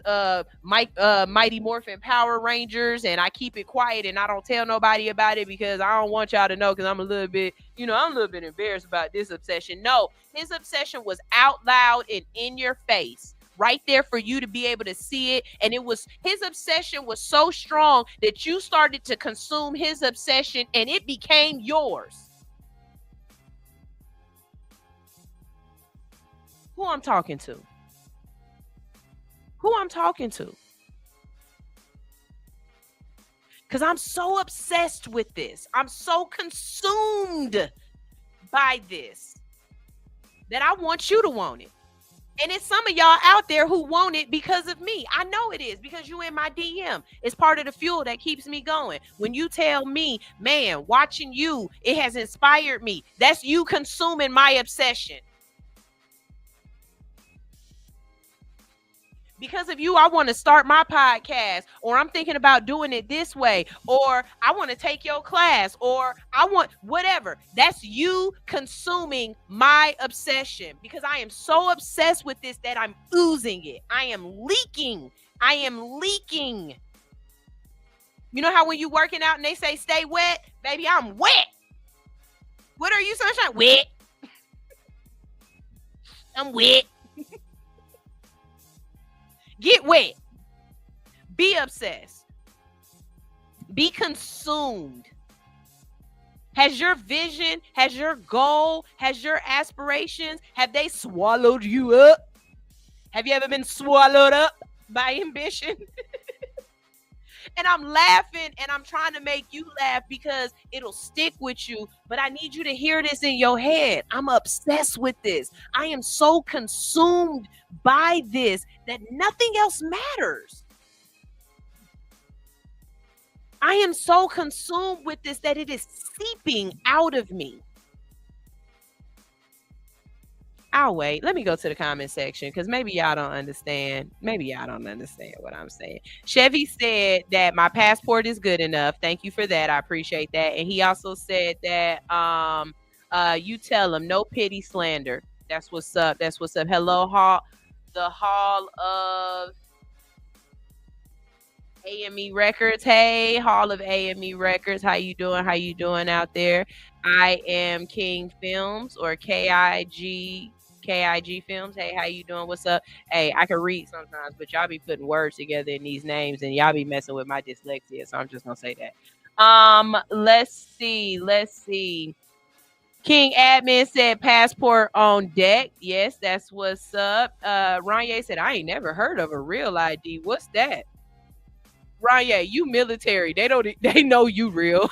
Mighty Morphin Power Rangers, and I keep it quiet and I don't tell nobody about it because I don't want y'all to know, because I'm a little bit embarrassed about this obsession. No, his obsession was out loud and in your face, right there for you to be able to see it. And his obsession was so strong that you started to consume his obsession and it became yours. Who I'm talking to? Because I'm so obsessed with this. I'm so consumed by this that I want you to want it. And it's some of y'all out there who want it because of me. I know it is, because you in my DM. It's part of the fuel that keeps me going. When you tell me, man, watching you, it has inspired me. That's you consuming my obsession. Because of you, I want to start my podcast, or I'm thinking about doing it this way, or I want to take your class, or I want whatever. That's you consuming my obsession, because I am so obsessed with this that I'm oozing it. I am leaking. You know how when you working out and they say stay wet? Baby, I'm wet. What are you, Sunshine? Wet. I'm wet. Get wet. Be obsessed. Be consumed. Has your vision, has your goal, has your aspirations, have they swallowed you up? Have you ever been swallowed up by ambition? And I'm laughing and I'm trying to make you laugh because it'll stick with you. But I need you to hear this in your head. I'm obsessed with this. I am so consumed by this that nothing else matters. I am so consumed with this that it is seeping out of me. I'll wait. Let me go to the comment section because maybe y'all don't understand. Maybe y'all don't understand what I'm saying. Chevy said that my passport is good enough. Thank you for that. I appreciate that. And he also said that you tell him no pity slander. That's what's up. That's what's up. Hello, the Hall of AME Records. Hey, Hall of AME Records. How you doing? How you doing out there? I am King Films, or KIG KIG Films. Hey, how you doing? What's up? Hey, I can read sometimes, but y'all be putting words together in these names, and y'all be messing with my dyslexia. So I'm just gonna say that. Let's see. King Admin said passport on deck. Yes, that's what's up. Ranye said, I ain't never heard of a real ID. What's that? Ranye, you military. They know you real.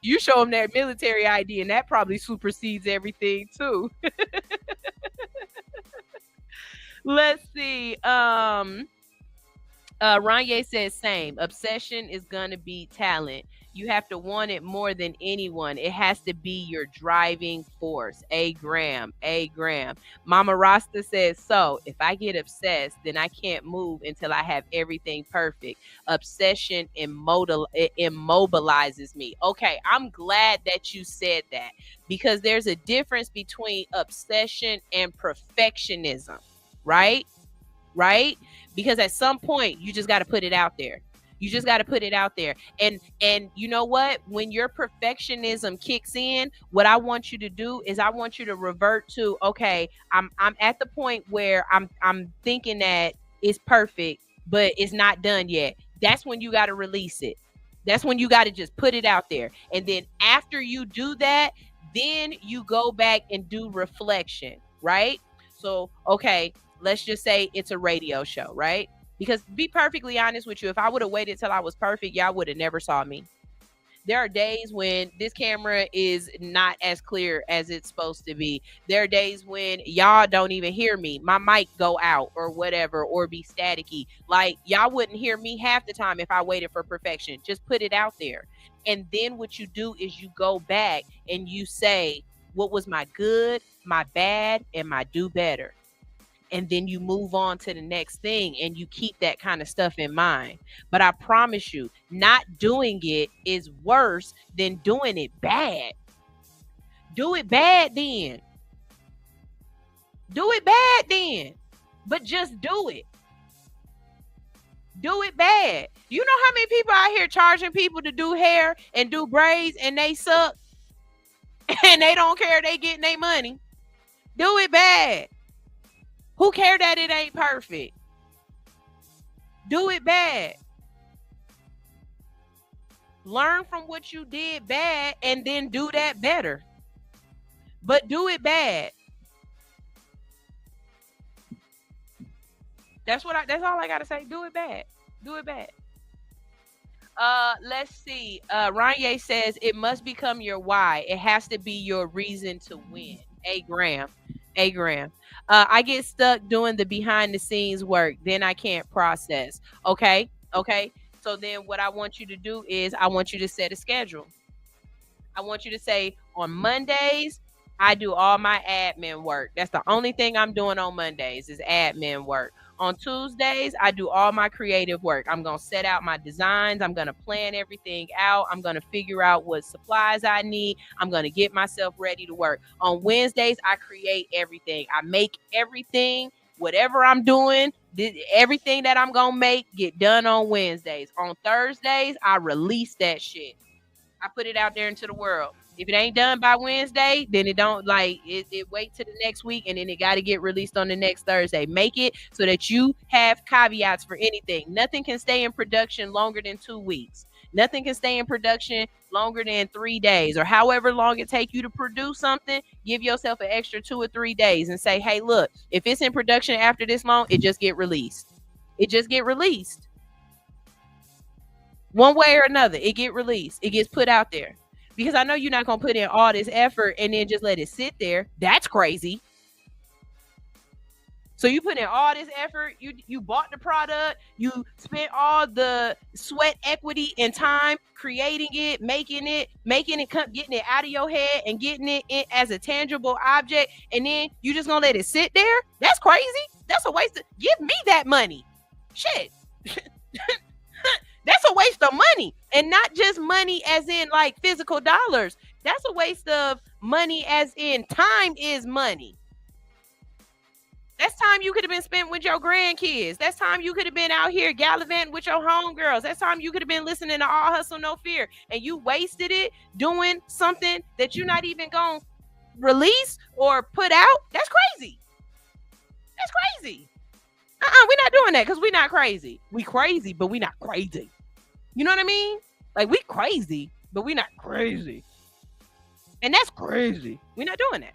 You show them that military ID, and that probably supersedes everything too. Let's see. Ranye says same. Obsession is gonna be talent. You have to want it more than anyone. It has to be your driving force. A Graham. Mama Rasta says, so if I get obsessed, then I can't move until I have everything perfect. Obsession immobilizes me. Okay, I'm glad that you said that, because there's a difference between obsession and perfectionism, right? Because at some point you just got to put it out there. And you know what, when your perfectionism kicks in, what I want you to do is I want you to revert to, okay, I'm at the point where I'm thinking that it's perfect, but it's not done yet. That's when you got to release it. That's when you got to just put it out there. And then after you do that, then you go back and do reflection, right? So, okay, let's just say it's a radio show, right? Because be perfectly honest with you, if I would have waited till I was perfect, y'all would have never saw me. There are days when this camera is not as clear as it's supposed to be. There are days when y'all don't even hear me. My mic go out or whatever, or be staticky. Like, y'all wouldn't hear me half the time if I waited for perfection. Just put it out there. And then what you do is you go back and you say, what was my good, my bad, and my do better? And then you move on to the next thing, and you keep that kind of stuff in mind. But I promise you, not doing it is worse than doing it bad. Do it bad then. But just do it. Do it bad. You know how many people out here charging people to do hair and do braids, and they suck and they don't care, they getting their money? Do it bad. Who care that it ain't perfect? Do it bad. Learn from what you did bad and then do that better. But do it bad. That's all I gotta say. Do it bad. Let's see. Ranye says it must become your why. It has to be your reason to win. A Graham. I get stuck doing the behind the scenes work. Then I can't process. Okay. So then what I want you to do is I want you to set a schedule. I want you to say, on Mondays, I do all my admin work. That's the only thing I'm doing on Mondays is admin work. On Tuesdays, I do all my creative work. I'm going to set out my designs. I'm going to plan everything out. I'm going to figure out what supplies I need. I'm going to get myself ready to work. On Wednesdays, I create everything. I make everything, whatever I'm doing, everything that I'm going to make get done on Wednesdays. On Thursdays, I release that shit. I put it out there into the world. If it ain't done by Wednesday, then it don't, like, it wait till the next week, and then it got to get released on the next Thursday. Make it so that you have caveats for anything. Nothing can stay in production longer than 2 weeks. Nothing can stay in production longer than 3 days, or however long it take you to produce something. Give yourself an extra 2 or 3 days and say, hey, look, if it's in production after this long, it just get released. One way or another, it get released. It gets put out there. Because I know you're not going to put in all this effort and then just let it sit there. That's crazy. So you put in all this effort. You bought the product. You spent all the sweat, equity, and time creating it, making it, getting it out of your head and getting it in as a tangible object. And then you just going to let it sit there? That's crazy. That's a waste. Give me that money. Shit. That's a waste of money, and not just money as in like physical dollars. That's a waste of money as in time is money. That's time you could have been spent with your grandkids. That's time you could have been out here gallivanting with your homegirls. That's time you could have been listening to All Hustle, No Fear, and you wasted it doing something that you're not even going to release or put out. That's crazy. That's crazy. We're not doing that because we're not crazy. We crazy, but we not crazy. You know what I mean? Like, we crazy, but we not crazy. And that's crazy. We're not doing that.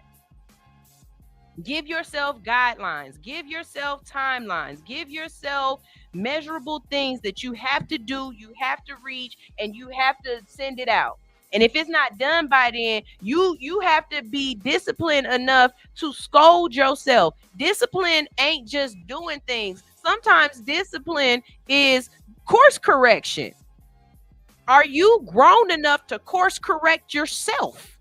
Give yourself guidelines. Give yourself timelines. Give yourself measurable things that you have to do, you have to reach, and you have to send it out. And if it's not done by then, you have to be disciplined enough to scold yourself. Discipline ain't just doing things. Sometimes discipline is course correction. Are you grown enough to course correct yourself?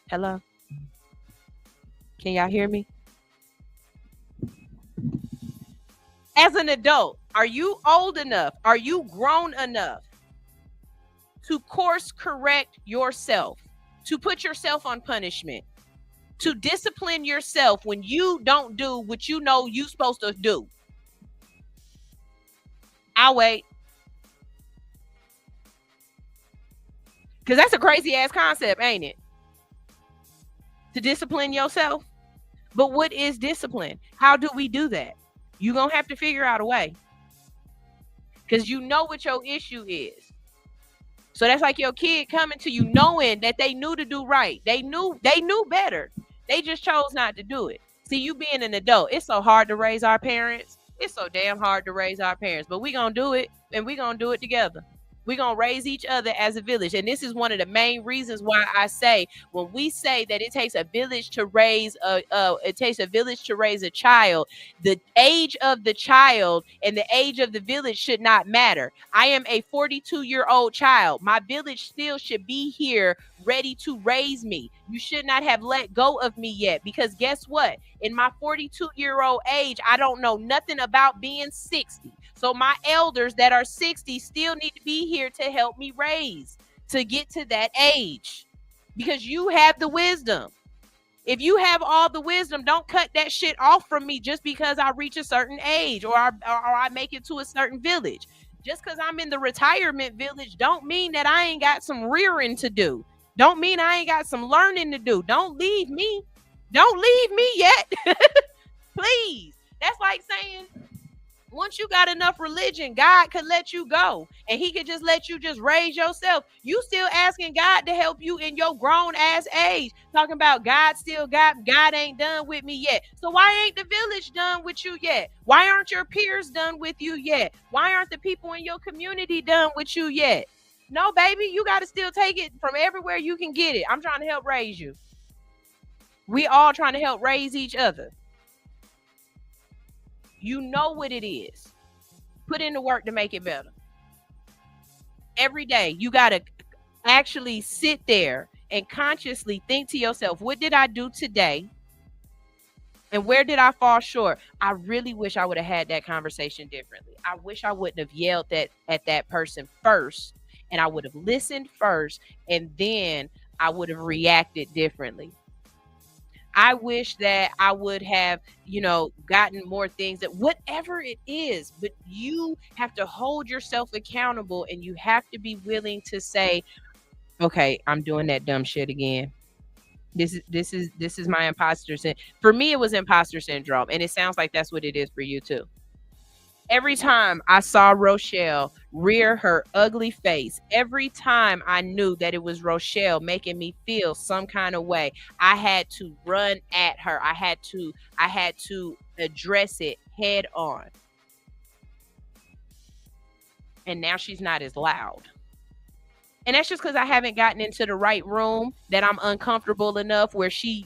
Hello? Can y'all hear me? As an adult, are you old enough? Are you grown enough to course correct yourself? To put yourself on punishment? To discipline yourself when you don't do what you know you're supposed to do? I'll wait. Because that's a crazy ass concept, ain't it? To discipline yourself. But what is discipline? How do we do that? You're going to have to figure out a way. Because you know what your issue is. So that's like your kid coming to you knowing that they knew to do right. They knew better. They just chose not to do it. See, you being an adult, it's so hard to raise our parents. It's so damn hard to raise our parents. But we're going to do it, and we're going to do it together. We're going to raise each other as a village. And this is one of the main reasons why I say, when we say that it takes a village to raise a child, the age of the child and the age of the village should not matter. I am a 42-year-old child. My village still should be here ready to raise me. You should not have let go of me yet, because guess what? In my 42-year-old age, I don't know nothing about being 60. So my elders that are 60 still need to be here to help me raise to get to that age, because you have the wisdom. If you have all the wisdom, don't cut that shit off from me just because I reach a certain age or I make it to a certain village. Just because I'm in the retirement village don't mean that I ain't got some rearing to do. Don't mean I ain't got some learning to do. Don't leave me. Don't leave me yet. Please. That's like saying, once you got enough religion, God could let you go and he could just let you just raise yourself. You still asking God to help you in your grown ass age. Talking about God ain't done with me yet. So why ain't the village done with you yet? Why aren't your peers done with you yet? Why aren't the people in your community done with you yet? No, baby, you got to still take it from everywhere you can get it. I'm trying to help raise you. We all trying to help raise each other. You know what it is. Put in the work to make it better. Every day, you got to actually sit there and consciously think to yourself, what did I do today? And where did I fall short? I really wish I would have had that conversation differently. I wish I wouldn't have yelled at that person first, and I would have listened first, and then I would have reacted differently. I wish that I would have, gotten more things, that whatever it is, but you have to hold yourself accountable, and you have to be willing to say, okay, I'm doing that dumb shit again. This is my imposter syndrome. For me, it was imposter syndrome, and it sounds like that's what it is for you too. Every time I saw Rochelle rear her ugly face, every time I knew that it was Rochelle making me feel some kind of way, I had to run at her. I had to address it head on. And now she's not as loud. And that's just because I haven't gotten into the right room, that I'm uncomfortable enough where she,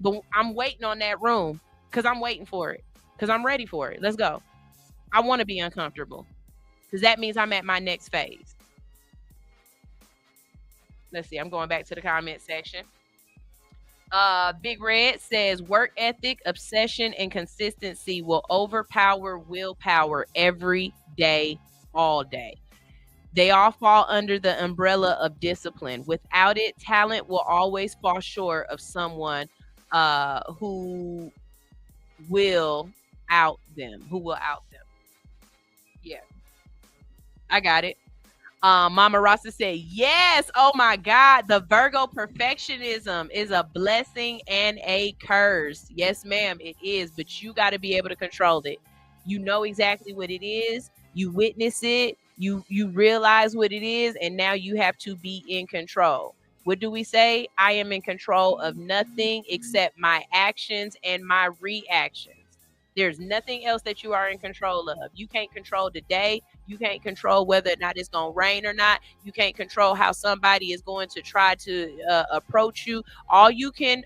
but I'm waiting on that room because I'm waiting for it. Because I'm ready for it. Let's go. I want to be uncomfortable, because that means I'm at my next phase. Let's see. I'm going back to the comment section. Big Red says, work ethic, obsession, and consistency will overpower willpower every day, all day. They all fall under the umbrella of discipline. Without it, talent will always fall short of someone who will out them. Yeah. I got it. Mama Rasta said, yes. Oh my God. The Virgo perfectionism is a blessing and a curse. Yes, ma'am, it is. But you got to be able to control it. You know exactly what it is. You witness it. You realize what it is. And now you have to be in control. What do we say? I am in control of nothing except my actions and my reactions. There's nothing else that you are in control of. You can't control the day. You can't control whether or not it's going to rain or not. You can't control how somebody is going to try to approach you. All you can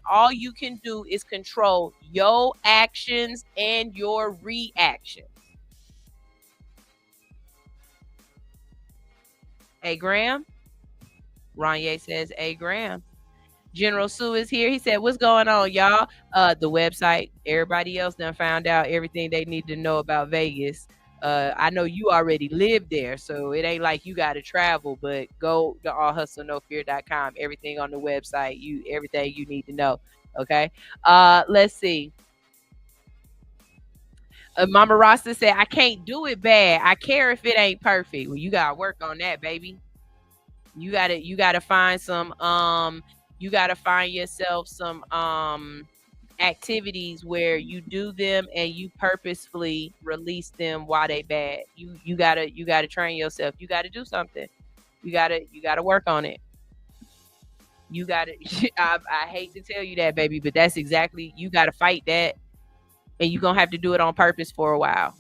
do is control your actions and your reactions. Hey, Graham. Ronye says, hey, Graham. General Sue is here. He said, what's going on, y'all? The website. Everybody else done found out everything they need to know about Vegas. I know you already live there, so it ain't like you got to travel, but go to allhustlenofear.com. Everything on the website, everything you need to know. Okay. Let's see. Mama Rasta said, I can't do it bad. I care if it ain't perfect. Well, you got to work on that, baby. You gotta find some you gotta find yourself some activities where you do them and you purposefully release them while they bad. You gotta train yourself. You gotta do something. You gotta work on it. You gotta I hate to tell you that, baby, but that's exactly, you gotta fight that, and you're gonna have to do it on purpose for a while.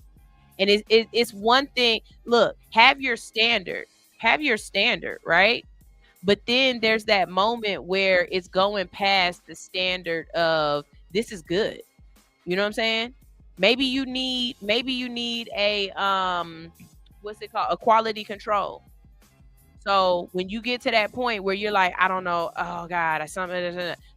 And it's one thing. Look, have your standard, right? But then there's that moment where it's going past the standard of this is good. You know what I'm saying? Maybe you need a what's it called? A quality control. So when you get to that point where you're like, I don't know, oh God,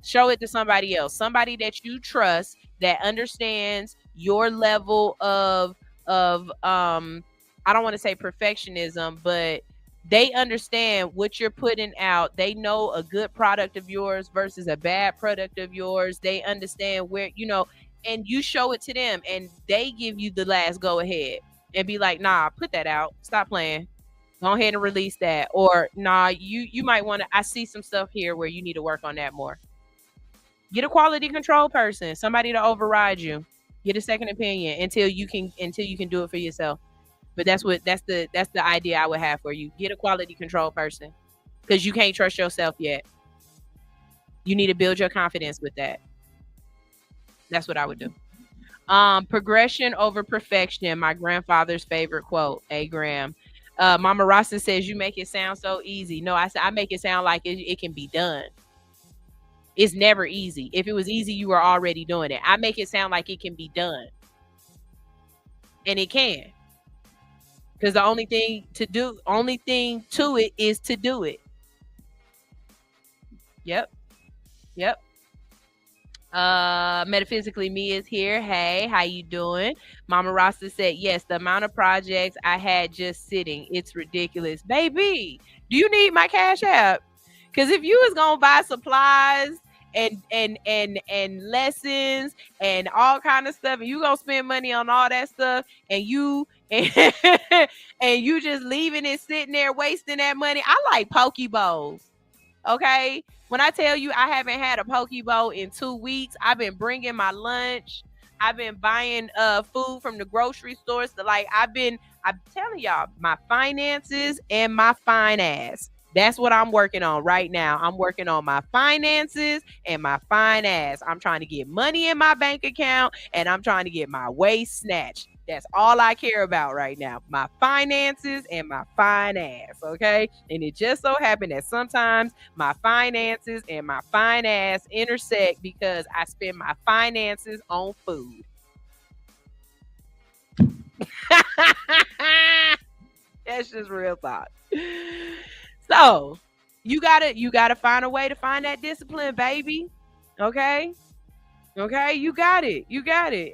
show it to somebody else, somebody that you trust, that understands your level of I don't want to say perfectionism, but they understand what you're putting out. They know a good product of yours versus a bad product of yours. They understand where, and you show it to them and they give you the last go ahead and be like, nah, put that out. Stop playing. Go ahead and release that. Or nah, you might want to, I see some stuff here where you need to work on that more. Get a quality control person, somebody to override you. Get a second opinion until you can do it for yourself. But that's the idea I would have for you. Get a quality control person, because you can't trust yourself yet. You need to build your confidence with that. That's what I would do. Progression over perfection, my grandfather's favorite quote. Hey, Graham. Mama Rasta says, you make it sound so easy. No, I make it sound like it can be done. It's never easy. If it was easy, you were already doing it. I make it sound like it can be done. And it can. Because the only thing to it is to do it. Yep. Metaphysically Me is here. Hey, how you doing? Mama Rasta said, yes, the amount of projects I had just sitting, it's ridiculous. Baby, do you need my Cash App? Because if you was gonna buy supplies and lessons and all kind of stuff, and you gonna spend money on all that stuff, and you and you just leaving it sitting there wasting that money. I like poke bowls. Okay, when I tell you I haven't had a poke bowl in 2 weeks, I've been bringing my lunch. I've been buying food from the grocery stores. I'm telling y'all, my finances and my fine ass. That's what I'm working on right now. I'm working on my finances and my fine ass. I'm trying to get money in my bank account, and I'm trying to get my waist snatched. That's all I care about right now. My finances and my fine ass, okay? And it just so happened that sometimes my finances and my fine ass intersect because I spend my finances on food. That's just real thought. So you gotta find a way to find that discipline, baby. Okay, you got it.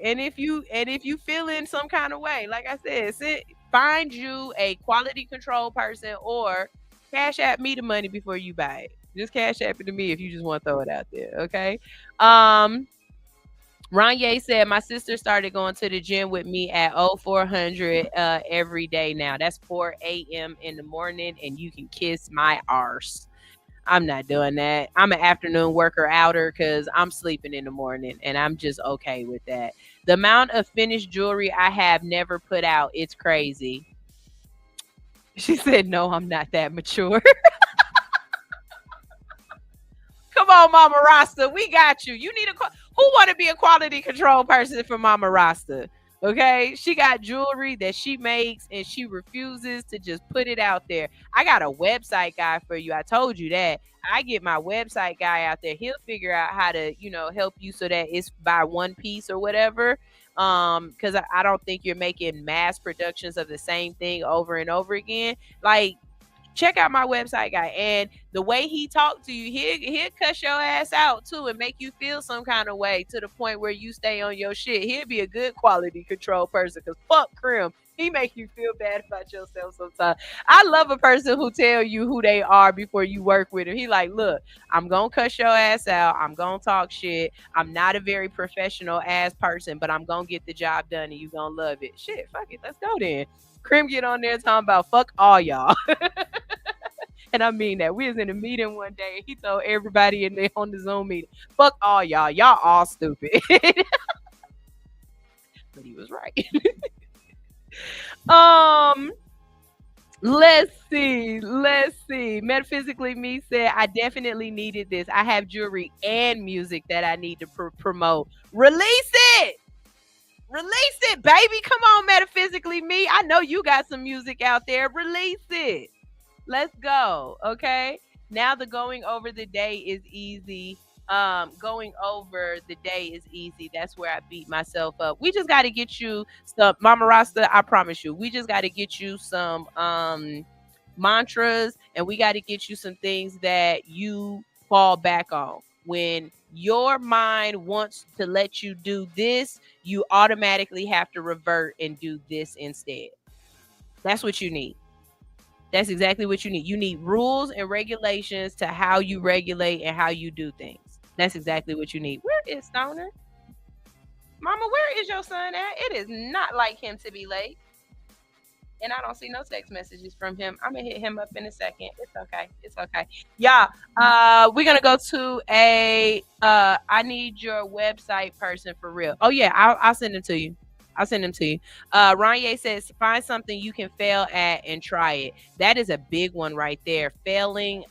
And if you feel in some kind of way, like I said, find you a quality control person, or Cash App me the money before you buy it. Just Cash App it to me if you just want to throw it out there. Okay. Ronye said, my sister started going to the gym with me at 0400 every day now. That's 4 a.m. in the morning, and you can kiss my arse. I'm not doing that. I'm an afternoon worker outer because I'm sleeping in the morning, and I'm just okay with that. The amount of finished jewelry I have never put out, it's crazy. She said, no, I'm not that mature. Come on, Mama Rasta. We got you. You need who want to be a quality control person for Mama Rasta? Okay. She got jewelry that she makes and she refuses to just put it out there. I got a website guy for you. I told you that. I get my website guy out there. He'll figure out how to, help you so that it's by one piece or whatever. Because I don't think you're making mass productions of the same thing over and over again. Like, check out my website guy, and the way he talk to you, he'll cuss your ass out too and make you feel some kind of way to the point where you stay on your shit. He'll be a good quality control person, because fuck Krim, he make you feel bad about yourself sometimes. I love a person who tell you who they are before you work with him. He like, look, I'm gonna cuss your ass out, I'm gonna talk shit, I'm not a very professional ass person, but I'm gonna get the job done and you gonna love it. Shit, fuck it, let's go then. Krim get on there talking about fuck all y'all. And I mean that. We was in a meeting one day. He told everybody in there on the Zoom meeting, fuck all y'all. Y'all all stupid. But he was right. Let's see. Metaphysically Me said, I definitely needed this. I have jewelry and music that I need to promote. Release it, baby. Come on, Metaphysically Me. I know you got some music out there. Release it. Let's go. Okay. Now the going over the day is easy. Going over the day is easy. That's where I beat myself up. We just got to get you some, Mama Rasta. I promise you, we just got to get you some mantras, and we got to get you some things that you fall back on. When your mind wants to let you do this, you automatically have to revert and do this instead. That's what you need. That's exactly what you need. You need rules and regulations to how you regulate and how you do things. That's exactly what you need. Where is Stnr? Mama, where is your son at? It is not like him to be late. And I don't see no text messages from him. I'm going to hit him up in a second. It's okay. Yeah. We're going to go to I need your website person for real. Oh, yeah. I'll send it to you. Ronye says, find something you can fail at and try it. That is a big one right there. Failing.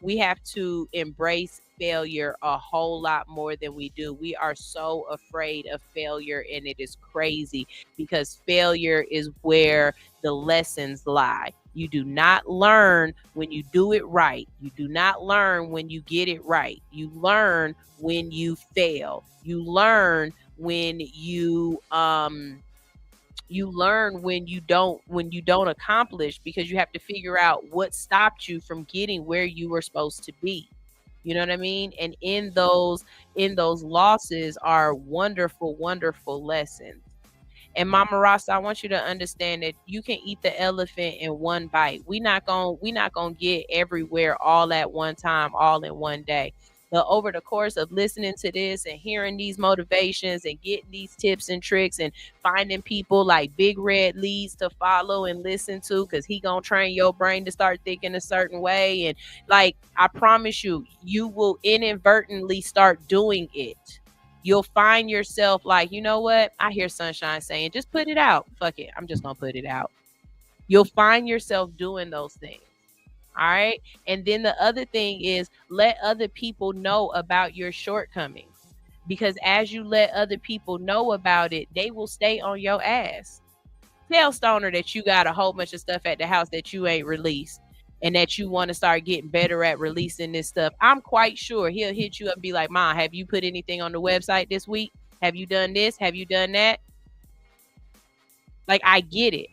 We have to embrace failure a whole lot more than we do. We are so afraid of failure, and it is crazy, because failure is where the lessons lie. You do not learn when you do it right. You do not learn when you get it right. You learn when you fail. You learn when you learn when you don't accomplish, because you have to figure out what stopped you from getting where you were supposed to be. You know what I mean? And in those losses are wonderful, wonderful lessons. And Mama Rasta, I want you to understand that you can eat the elephant in one bite. We not gonna get everywhere all at one time, all in one day. But over the course of listening to this and hearing these motivations and getting these tips and tricks and finding people like Big Red Leads to follow and listen to, because he gonna train your brain to start thinking a certain way. And like, I promise you, you will inadvertently start doing it. You'll find yourself like, you know what? I hear Sunshine saying, just put it out. Fuck it. I'm just gonna put it out. You'll find yourself doing those things. All right. And then the other thing is, let other people know about your shortcomings, because as you let other people know about it, they will stay on your ass. Tell Stnr that you got a whole bunch of stuff at the house that you ain't released, and that you want to start getting better at releasing this stuff. I'm quite sure he'll hit you up and be like, Mom, have you put anything on the website this week? Have you done this? Have you done that? Like, I get it.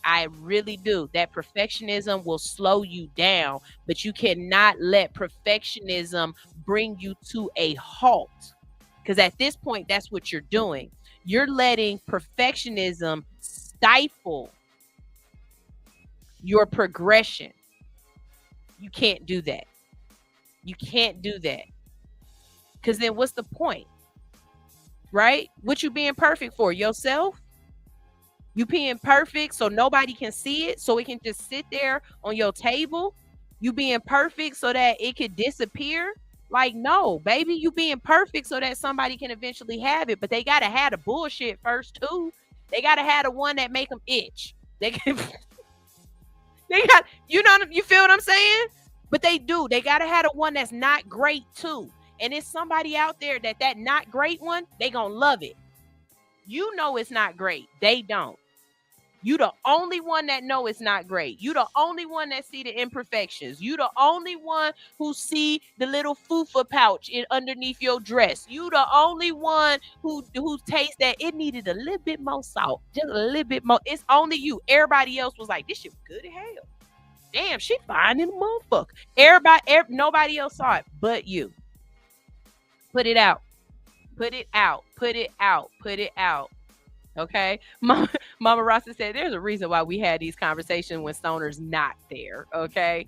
I really do. That perfectionism will slow you down, but you cannot let perfectionism bring you to a halt. Because at this point, that's what you're doing. You're letting perfectionism stifle your progression. You can't do that. Because then what's the point? right? What you being perfect for? Yourself? You being perfect so nobody can see it, so it can just sit there on your table? You being perfect so that it could disappear? Like, no, baby, you being perfect so that somebody can eventually have it, but they gotta have the bullshit first too. They gotta have the one that make them itch. They can, they got, you feel what I'm saying? But they do. They gotta have the one that's not great too. And it's somebody out there that not great one, they gonna love it. You know it's not great. They don't. You the only one that know it's not great. You the only one that see the imperfections. You the only one who see the little fufa pouch underneath your dress. You the only one who taste that it needed a little bit more salt. Just a little bit more. It's only you. Everybody else was like, this shit good as hell. Damn, she fine in the motherfucker. Nobody else saw it but you. Put it out. Put it out. Put it out. Put it out. Okay, Mama Rasta said there's a reason why we had these conversations when Stoner's not there. Okay.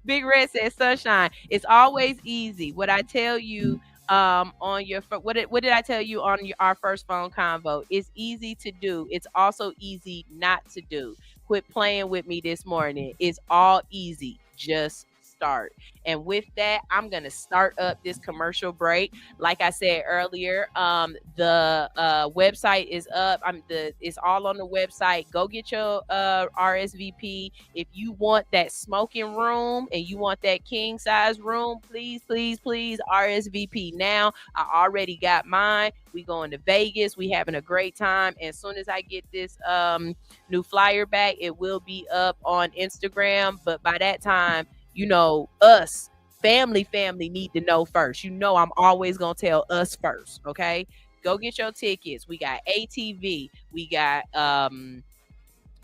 Big Red says, Sunshine, it's always easy. What I tell you on your what did I tell you on our first phone convo? It's easy to do. It's also easy not to do. Quit playing with me this morning. It's all easy. Just start. And with that, I'm gonna start up this commercial break. Like I said earlier, the website is up. It's all on the website. Go get your RSVP. If you want that smoking room and you want that king size room, please RSVP now. I already got mine. We going to Vegas. We having a great time. And as soon as I get this new flyer back, it will be up on Instagram. But by that time, us family need to know first. I'm always gonna tell us first. Okay, go get your tickets. We got ATV. We got hold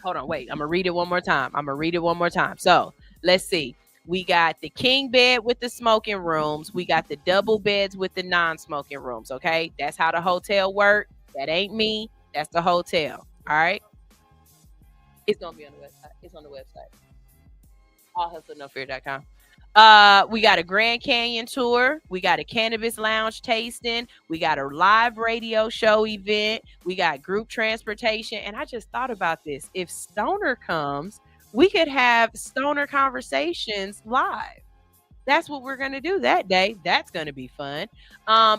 on, wait, I'm gonna read it one more time. So let's see. We got the king bed with the smoking rooms. We got the double beds with the non-smoking rooms. Okay, that's how the hotel work. That ain't me. That's the hotel. All right, it's gonna be on the website. It's on the website. allhustlenofear.com. We got a Grand Canyon tour. We got a cannabis lounge tasting. We got a live radio show event. We got group transportation. And I just thought about this. If Stoner comes, we could have Stoner Conversations live. That's what we're going to do that day. That's going to be fun.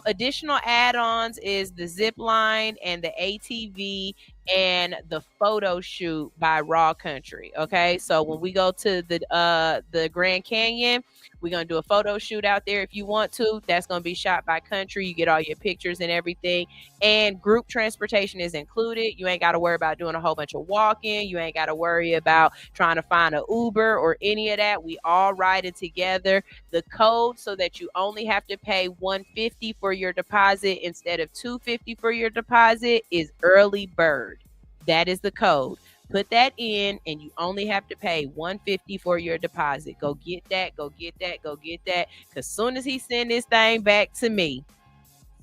Additional add-ons is the zip line and the ATV and the photo shoot by Raw Country. Okay, so when we go to the Grand Canyon, we're going to do a photo shoot out there if you want to. That's going to be shot by Country. You get all your pictures and everything. And group transportation is included. You ain't got to worry about doing a whole bunch of walking. You ain't got to worry about trying to find an Uber or any of that. We all ride it together. The code so that you only have to pay $150 for your deposit instead of $250 for your deposit is early bird. That is the code. Put that in and you only have to pay $150 for your deposit. Go get that. Because soon as he send this thing back to me,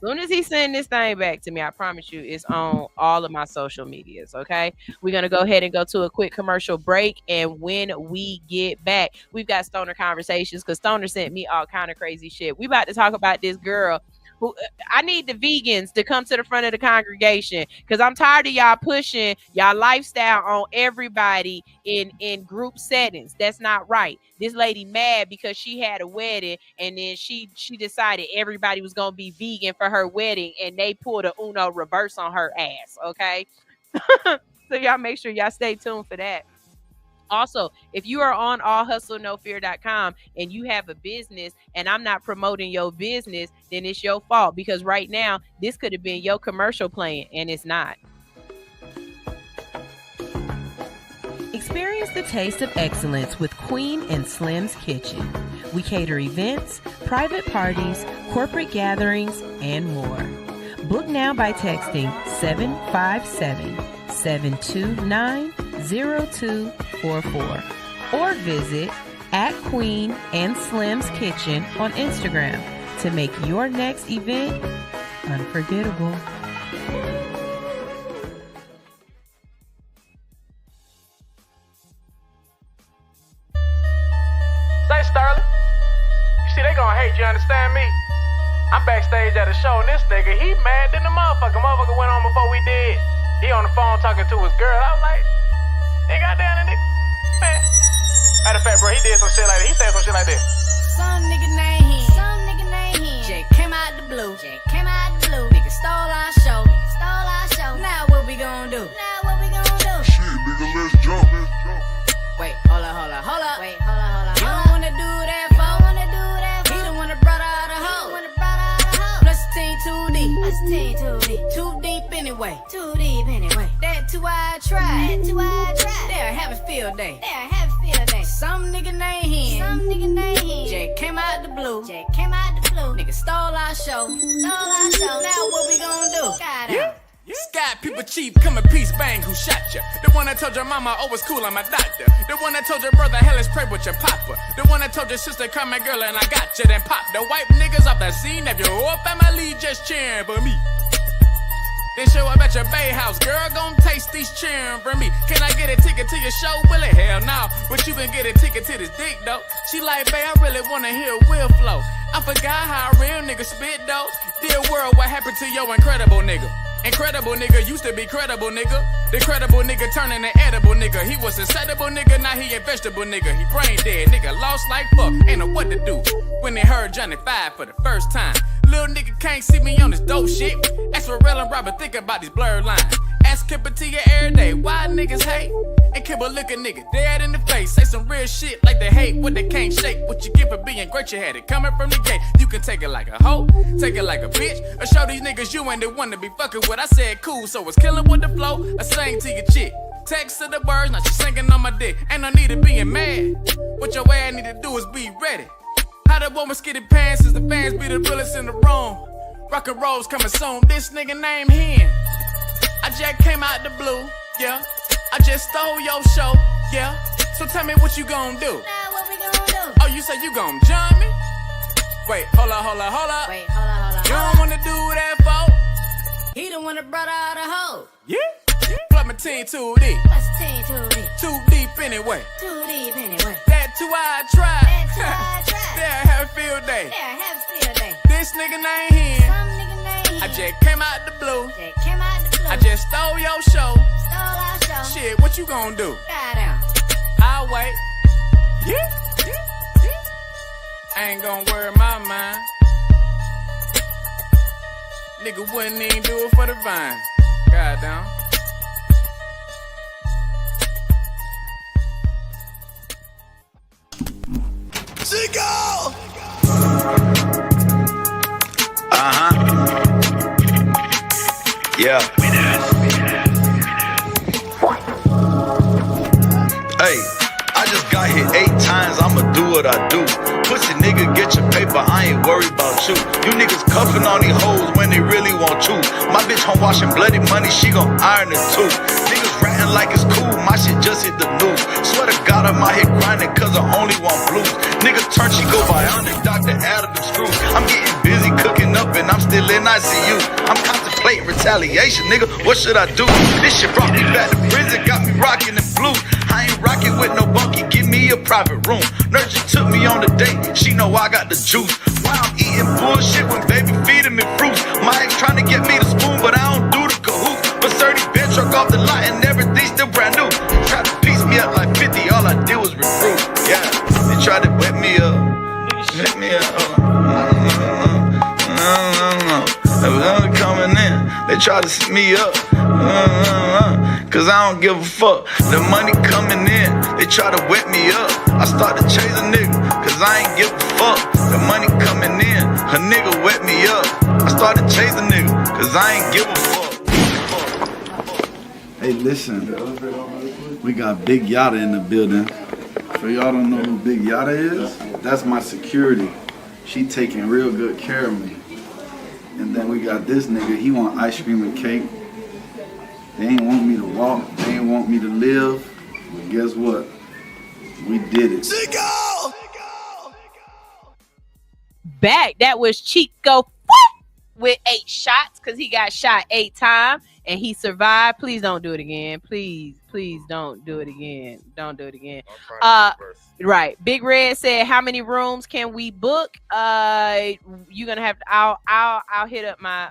I promise you it's on all of my social medias. Okay, we're gonna go ahead and go to a quick commercial break, and when we get back, we've got Stoner Conversations because Stoner sent me all kind of crazy shit. We about to talk about this girl who I need the vegans to come to the front of the congregation because I'm tired of y'all pushing y'all lifestyle on everybody in group settings. That's not right. This lady mad because she had a wedding and then she decided everybody was gonna be vegan for her wedding and they pulled a Uno reverse on her ass. Okay, so y'all make sure y'all stay tuned for that. Also, if you are on allhustlenofear.com and you have a business and I'm not promoting your business, then it's your fault because right now this could have been your commercial playing and it's not. Experience the taste of excellence with Queen and Slim's Kitchen. We cater events, private parties, corporate gatherings, and more. Book now by texting 757-729-0244 or visit @Queen and Slim's Kitchen on Instagram to make your next event unforgettable. Say, Sterling, you see they gonna hate you, understand me? I'm back backstage at a show, and this nigga, he mad than the motherfucker. Motherfucker went on before we did. He on the phone talking to his girl. I was like, hey, goddamn, that nigga, man. Matter of fact, bro, he did some shit like that. He said some shit like this. Some nigga named him. Some nigga named him. Jay came out the blue. Jay came out the blue. Nigga stole our show. Stole our show. Now what we gonna do? Now what we gonna do? Shit, nigga, let's jump. Wait, hold up. Wait, hold up. You don't wanna do that, fo. He the one that brought out the hoe. Plus the team too deep. Too deep anyway. That too I tried. They're having field day. Some nigga named him. Jay came out the blue. Nigga stole our show. Now what we gonna do? Goddamn. Sky people cheap, come in peace, bang, who shot ya? The one that told your mama, oh, it's cool, I'm a doctor. The one that told your brother, hell is pray with your papa. The one that told your sister, come here, girl, and I got you, then pop. The white niggas off the scene, if your whole family just cheering for me. Then show up at your bay house, girl, gon' taste these cheering for me. Can I get a ticket to your show? Will it? Hell no. But you can get a ticket to this dick, though. She like, babe, I really wanna hear Will flow. I forgot how a real nigga spit, though. Dear world, what happened to your incredible nigga? Incredible nigga used to be credible nigga. The credible nigga turning an edible nigga. He was a edible nigga, now he a vegetable nigga. He brain dead, nigga lost like fuck. Ain't know what to do when they heard Johnny 5 for the first time. Little nigga can't see me on this dope shit. Ask Pharrell and Robert, think about these blurred lines. Ask Kipper to you every day, why niggas hate? And Kipper look a nigga dead in the face. Say some real shit like they hate what they can't shake. What you get for being great, you had it coming from the gate. You can take it like a hoe, take it like a bitch, or show these niggas you ain't the one to be fucking with. I said cool, so it's killing with the flow. I sang to your chick. Text to the words, now she singing on my dick. Ain't no need of being mad. What your ass need to do is be ready. How the woman skitty pants is the fans be the realest in the room. Rock and roll's coming soon. This nigga named Hen. I just came out the blue, yeah. I just stole your show, yeah. So tell me what you gon' do. Now what we gonna do? Oh, you say you gon' join me? Wait, hold up. Wait, hold up. You don't wanna do that, folks? He the one that brought out the hoe. Yeah. Plug my team too deep. Too deep anyway. That too I tried. They'll have a field day. This nigga named him. I just came out the blue. I just stole your show. Shit, what you gonna do? I'll wait. Yeah. I ain't gonna worry my mind. Nigga wouldn't even do it for the vine. Goddamn. Chico! Yeah. Hey, I just got hit 8 times, I'ma do what I do. Pussy nigga, get your paper, I ain't worried about you. You niggas cuffing on these hoes when they really want to. My bitch home washing bloody money, she gon' iron it too. Niggas ratting like it's cool, my shit just hit the news. Swear to God I'm out here grinding cause I only want blues. Niggas turn, she go bionic, doctor added them screws. I'm getting busy cooking up and I'm still in ICU. I'm contemplating retaliation, nigga, what should I do? This shit brought me back to prison, got me rocking the blues. I ain't rocking with no bunkie, give me a private room. Nurse just took me on a date, she know I got the juice. Why I'm eating bullshit when baby feeding me fruits. My ex trying to get me the spoon, but I don't do the cahoot. But 30 bench truck off the lot and everything still brand new. Tried to piece me up like 50, all I did was recruit. Yeah, they tried to wet me up. Wet me up. They was only coming in, they tried to set me up. Cause I don't give a fuck. The money coming in, they try to wet me up. I start to chase a nigga, cause I ain't give a fuck. The money coming in, a nigga wet me up. I start to chase a nigga, cause I ain't give a fuck. Hey, listen, we got Big Yada in the building. For y'all don't know who Big Yada is, that's my security. She taking real good care of me. And then we got this nigga, he want ice cream and cake. They ain't want me to walk, they ain't want me to live. But guess what? We did it. Chico! Back, that was Chico with 8 shots because he got shot 8 times. and he survived, please don't do it again. Please don't do it again. Don't do it again. Right. Big Red said, how many rooms can we book? You're gonna have to, I'll hit up my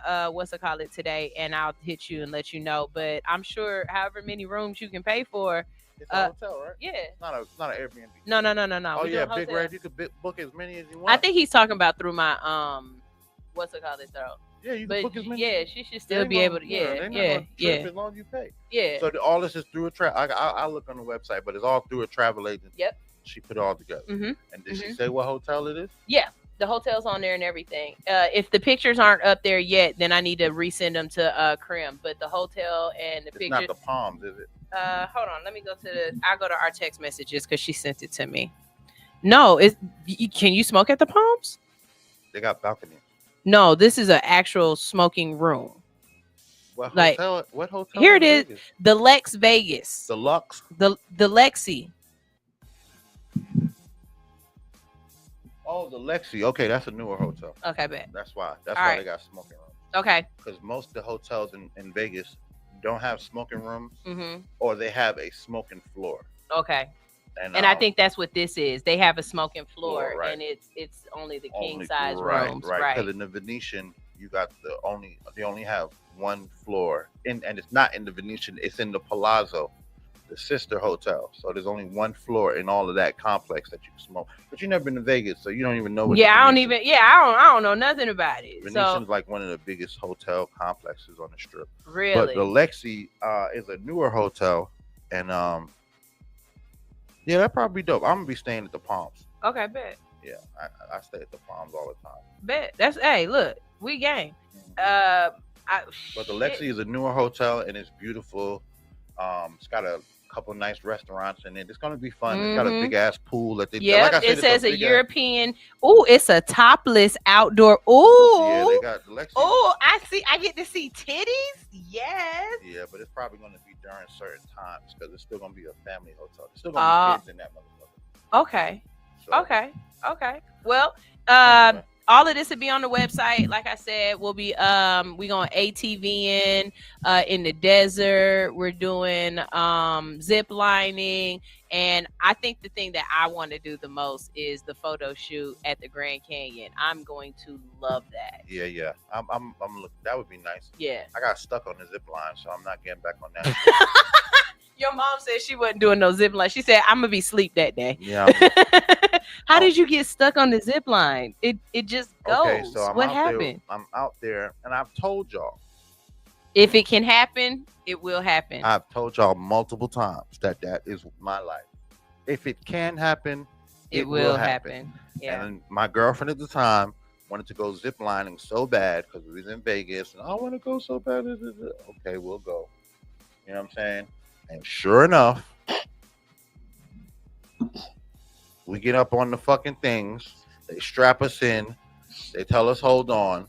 today, and I'll hit you and let you know. But I'm sure however many rooms you can pay for. It's a hotel, right? Yeah. It's not an Airbnb. No. Oh We're yeah, doing Big hotel. Red. You could book as many as you want. I think he's talking about through my though. Yeah, you can book as many. Yeah, she should still be able to. Yeah. As long as you pay. Yeah. So all this is through a travel. I look on the website, but it's all through a travel agent. Yep. She put it all together. Mm-hmm. And did she say what hotel it is? Yeah, the hotel's on there and everything. If the pictures aren't up there yet, then I need to resend them to Krim. But the hotel and the It's pictures. not the Palms, is it? Hold on. Let me go to I'll go to our text messages because she sent it to me. No, can you smoke at the Palms? They got balcony. No, this is an actual smoking room. What hotel? What hotel? Here it is. Vegas? The Lex Vegas. The Lux. The Lexi. Oh, the Lexi. Okay, that's a newer hotel. Okay, bet. That's why. That's All why right. they got smoking rooms. Okay. Because most of the hotels in Vegas don't have smoking rooms, Mm-hmm. or they have a smoking floor. Okay. And I think that's what this is. They have a smoking floor, right. and it's only the king Only- size right, rooms, right? right? Because in the Venetian, you got they only have one floor, and it's not in the Venetian. It's in the Palazzo, the sister hotel. So there's only one floor in all of that complex that you can smoke. But you've never been to Vegas, so you don't even know what. Yeah, the I don't Venetian- even. Yeah, I don't know nothing about it. Venetian's So like one of the biggest hotel complexes on the strip. Really? But the Lexi is a newer hotel, and yeah, that'd probably be dope. I'm gonna be staying at the Palms. okay, bet. Yeah, I stay at the Palms all the time. Bet. That's look, we gang. But the Lexi is a newer hotel, and it's beautiful. It's got a couple nice restaurants in it. It's gonna be fun. It's got a Mhm. big ass pool that they. Yeah, like I said, it it's says a big-ass- European. Oh, it's a topless outdoor. Oh, Yeah, they got the Lexi. oh, I see. I get to see titties. Yes. Yeah, but it's probably gonna be during certain times because it's still gonna be a family hotel. There's still gonna be kids in that motherfucker. Okay. So, Okay. Well, all of this will be on the website. Like I said, we'll be we going ATVing in the desert. We're doing zip lining, and I think the thing that I want to do the most is the photo shoot at the Grand Canyon. I'm going to love that. yeah. I'm looking. That would be nice. Yeah. I got stuck on the zip line, so I'm not getting back on that. Your mom said she wasn't doing no zip line. She said I'm gonna be asleep that day. Yeah. How did you get stuck on the zip line? It just goes. Okay, so I'm what out happened? There, I'm out there, and I've told y'all. If it can happen, it will happen. I've told y'all multiple times that is my life. If it can happen, it will happen. Yeah. And my girlfriend at the time wanted to go zip lining so bad because we was in Vegas, and I want to go so bad. Okay, we'll go. You know what I'm saying? And sure enough, we get up on the fucking things. They strap us in. They tell us, hold on.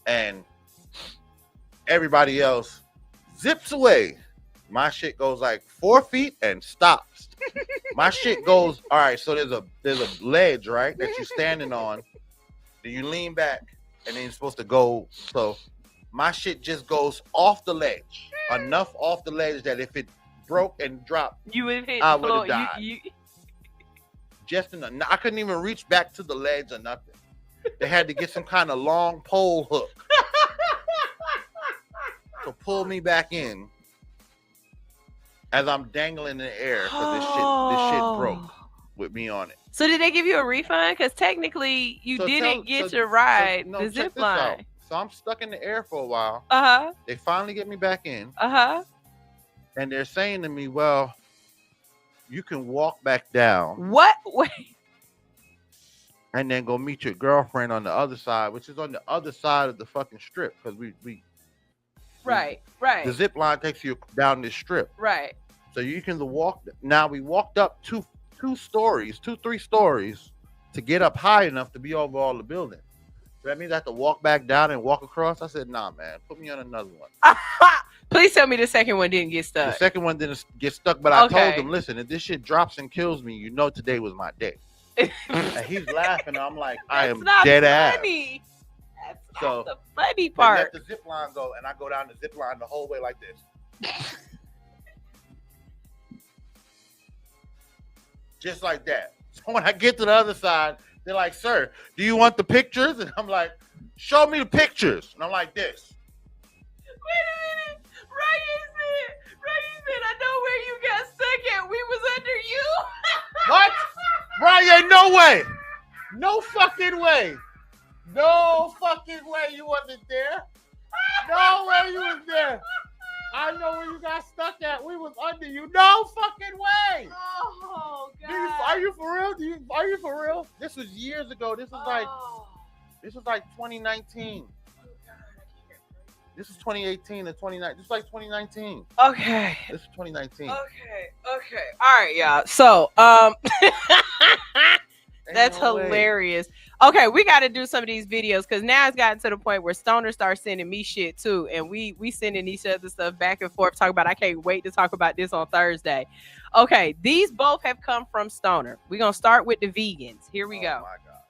And everybody else zips away. My shit goes like 4 feet and stops. My shit goes, all right, so there's a ledge, right, that you're standing on. Then you lean back, and then you're supposed to go. So my shit just goes off the ledge. Enough off the ledge that if it broke and dropped, You would have hit I the floor. would have died. Just enough. I couldn't even reach back to the ledge or nothing. They had to get some kind of long pole hook to pull me back in as I'm dangling in the air because this shit broke with me on it. So did they give you a refund? Because technically you didn't get your ride, no, the check zip this out. line. So I'm stuck in the air for a while. Uh-huh. They finally get me back in. Uh-huh. And they're saying to me, well, you can walk back down. What? Wait. And then go meet your girlfriend on the other side, which is on the other side of the fucking strip. Because Right. the zip line takes you down this strip. Right. So you can walk. Now we walked up two, 3 stories to get up high enough to be over all the buildings. So that means I have to walk back down and walk across. I said, nah, man, put me on another one. Please tell me the second one didn't get The stuck. second one didn't get stuck, but I Okay. told him, listen, if this shit drops and kills me, you know today was my day. And he's laughing. I'm like, I am Not dead ass. funny. So the funny they part. let the zip line go, and I go down the zip line the whole way like this. Just like that. So when I get to the other side, they're like, "Sir, do you want the pictures?" And I'm like, "Show me the pictures." And I'm like this. Wait a minute. Ryan said, I know where you got stuck at. We was under you. What? Ryan, no way. No fucking way. No fucking way you wasn't there. No way you was there. I know where you got stuck at. We was under you. No fucking way. Oh, God. Are you for real? Are you for real? This was years ago. This was like 2019. This is 2018 and 2019. This is like 2019. Okay. This is 2019. Okay. All right, y'all. So, that's hilarious. Okay, we got to do some of these videos because now it's gotten to the point where Stoner starts sending me shit too, and we sending each other stuff back and forth. Talk about. I can't wait to talk about this on Thursday. Okay, these both have come from Stoner. We're gonna start with the vegans. Here we go.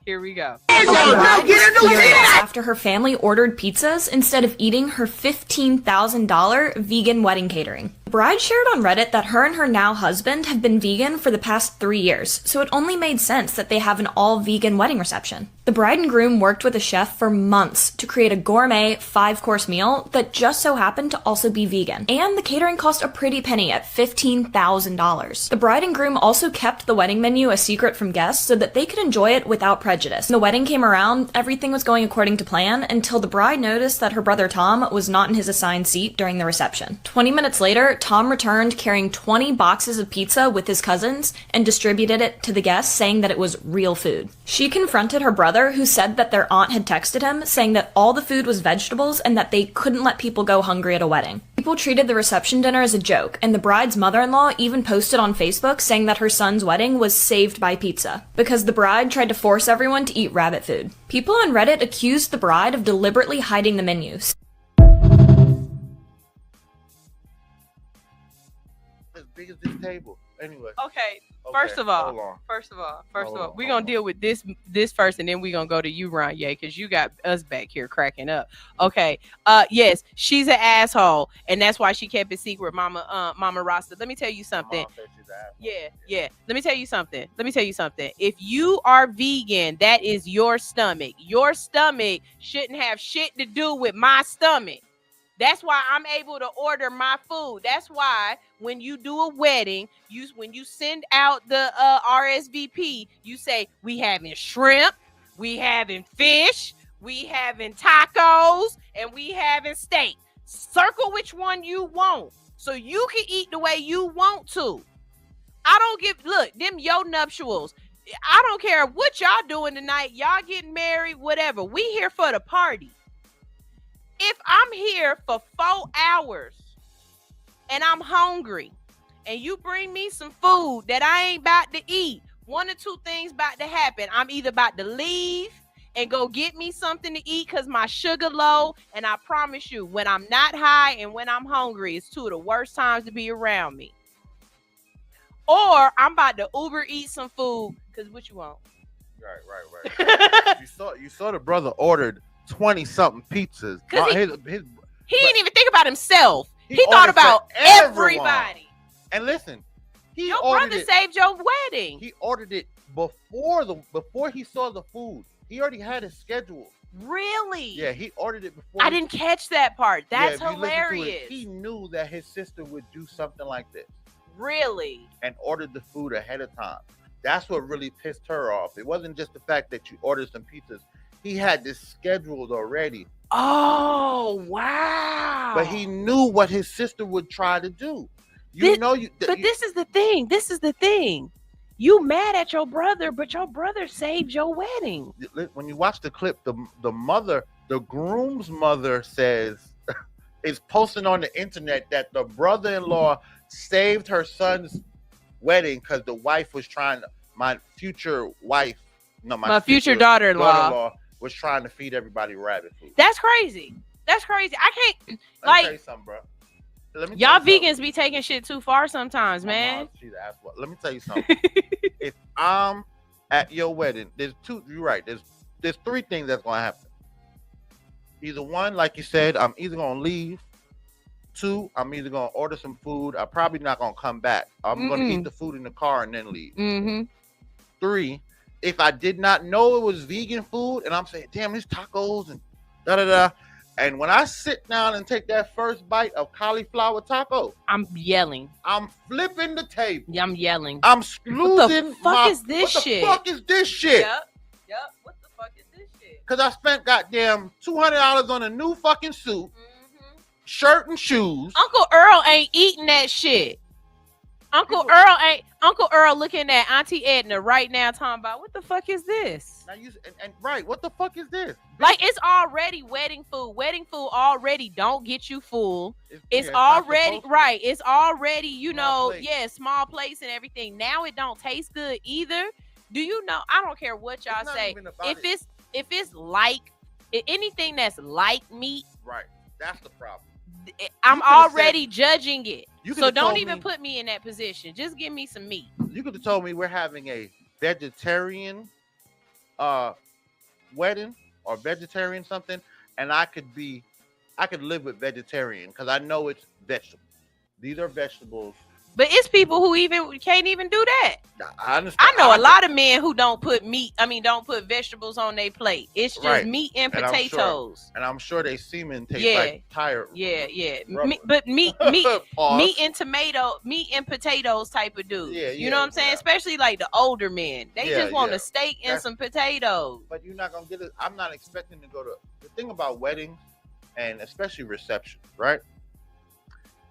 Here we go. After her family ordered pizzas instead of eating her $15,000 vegan wedding catering. The bride shared on Reddit that her and her now husband have been vegan for the past 3 years, so it only made sense that they have an all-vegan wedding reception. The bride and groom worked with a chef for months to create a gourmet 5-course meal that just so happened to also be vegan. And the catering cost a pretty penny at $15,000. The bride and groom also kept the wedding menu a secret from guests so that they could enjoy it without prejudice. When the wedding came around, everything was going according to plan until the bride noticed that her brother Tom was not in his assigned seat during the reception. 20 minutes later, Tom returned carrying 20 boxes of pizza with his cousins and distributed it to the guests, saying that it was real food. She confronted her brother, who said that their aunt had texted him, saying that all the food was vegetables and that they couldn't let people go hungry at a wedding. People treated the reception dinner as a joke, and the bride's mother-in-law even posted on Facebook saying that her son's wedding was saved by pizza, because the bride tried to force everyone to eat rabbit food. People on Reddit accused the bride of deliberately hiding the menus. As big as this table. Anyway. Okay. First of all, we're gonna deal with this first, and then we're gonna go to you, Ron, because you got us back here cracking up. Okay. Yes, she's an asshole, and that's why she kept it secret, Mama Rasta. Let me tell you something. Yeah. Let me tell you something. If you are vegan, that is your stomach. Your stomach shouldn't have shit to do with my stomach. That's why I'm able to order my food. That's why when you do a wedding, when you send out the RSVP, you say, we having shrimp, we having fish, we having tacos, and we having steak. Circle which one you want so you can eat the way you want to. Them yo nuptials. I don't care what y'all doing tonight. Y'all getting married, whatever. We here for the party. If I'm here for 4 hours and I'm hungry and you bring me some food that I ain't about to eat, one or two things about to happen. I'm either about to leave and go get me something to eat because my sugar low. And I promise you, when I'm not high and when I'm hungry, it's two of the worst times to be around me. Or I'm about to Uber eat some food because what you want? Right. You saw the brother ordered 20-something pizzas. He didn't even think about himself. He thought about everybody. And listen, your brother saved your wedding. He ordered it before he saw the food. He already had it scheduled. Really? Yeah, he ordered it before. I didn't catch that part. That's hilarious. He knew that his sister would do something like this. Really? And ordered the food ahead of time. That's what really pissed her off. It wasn't just the fact that you ordered some pizzas. He had this scheduled already. Oh, wow. But he knew what his sister would try to do. This is the thing. You mad at your brother, but your brother saved your wedding. When you watch the clip, the groom's mother says, is posting on the internet that the brother-in-law saved her son's wedding because the wife was trying to, my future future daughter-in-law was trying to feed everybody rabbit food. That's crazy. I can't, Let me tell you something, bro. Y'all vegans be taking shit too far sometimes, man. Let me tell you something. If I'm at your wedding, you're right. There's 3 things that's gonna happen. either one, like you said, I'm either gonna leave. Two, I'm either gonna order some food. I'm probably not gonna come back. I'm gonna eat the food in the car and then leave. Mm-hmm. Three, if I did not know it was vegan food, and I'm saying, damn, these tacos and da da da. And when I sit down and take that first bite of cauliflower taco, I'm yelling. I'm flipping the table. I'm yelling. I'm What losing the fuck is this shit? What the fuck is this shit? Yep. What the fuck is this shit? Because I spent goddamn $200 on a new fucking suit, shirt and shoes. Uncle Earl ain't eating that shit. Uncle Earl looking at Auntie Edna right now talking about what the fuck is this? Now right, what the fuck is this? Like, it's already wedding food. Wedding food already don't get you full. It's it's already not supposed right. It's already, you know, plate. small plates and everything. Now it don't taste good either. Do you know? I don't care what y'all say. If it's like anything that's like meat, right? That's the problem. I'm already judging it. So don't told even me- put me in that position. Just give me some meat. You could have told me we're having a vegetarian wedding or vegetarian something, and I could live with vegetarian because I know it's vegetables. These are vegetables. But it's people who even can't even do that. I understand. I know a lot of men who don't put vegetables on their plate. It's just Right. meat and And potatoes. I'm sure they semen taste Yeah. like tire. Yeah. rubber. But meat Pause. meat and potatoes type of dudes. Yeah, You know what I'm saying? Especially like the older men. They Yeah, just want yeah. a steak and That's- some potatoes. But you're not gonna get it. I'm not expecting to go to the thing about weddings and especially receptions, right?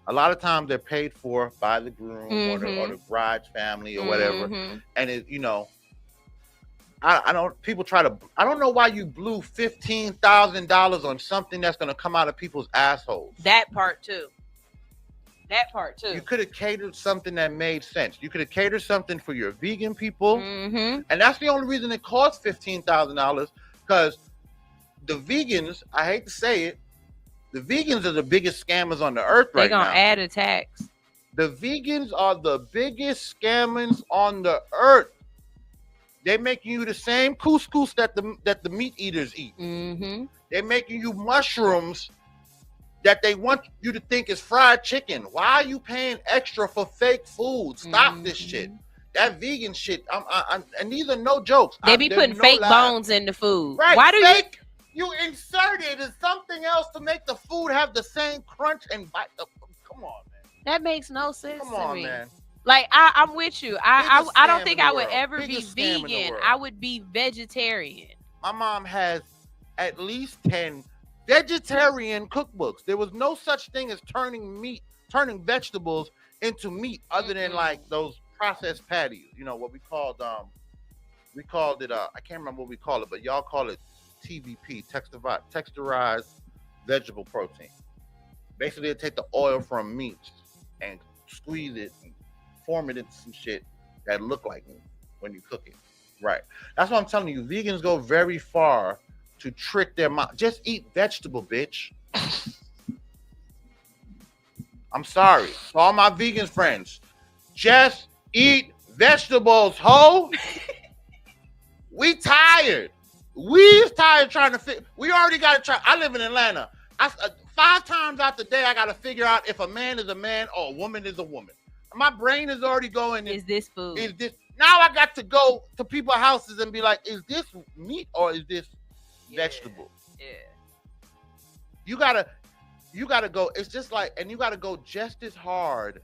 A lot of times they're paid for by the groom or the bride's family or whatever, and it, you know, I don't know why you blew $15,000 on something that's gonna come out of people's assholes. That part too. You could have catered something that made sense. You could have catered something for your vegan people, and that's the only reason it cost $15,000 because the vegans, I hate to say it, the vegans are the biggest scammers on the earth right now. They're gonna add a tax. The vegans are the biggest scammers on the earth. They're making you the same couscous that the meat eaters eat. They're making you mushrooms that they want you to think is fried chicken. Why are you paying extra for fake food? Stop this shit. That vegan shit. And these are no jokes. They be putting fake bones in the food. Right? Why do fake, you inserted something else to make the food have the same crunch and bite. Come on, man. That makes no sense Come to on, me. man. Like I'm with you. I don't scam think in the I would world. ever be Biggest scam in the vegan. world. I would be vegetarian. My mom has at least 10 vegetarian cookbooks. There was no such thing as turning vegetables into meat other than like those processed patties. You know what we called it I can't remember what we call it, but y'all call it TVP, texturized vegetable protein. Basically, they take the oil from meats and squeeze it and form it into some shit that look like meat when you cook it. Right. That's what I'm telling you. Vegans go very far to trick their mind. Just eat vegetable, bitch. I'm sorry. To all my vegan friends, just eat vegetables, ho. We tired. We's tired trying to fit. We already got to try. I live in Atlanta. 5 times out the day, I got to figure out if a man is a man or a woman is a woman. My brain is already going. Is this food? Is this? Now I got to go to people's houses and be like, is this meat or is this vegetable? Yeah. You gotta go. It's just like, and you gotta go just as hard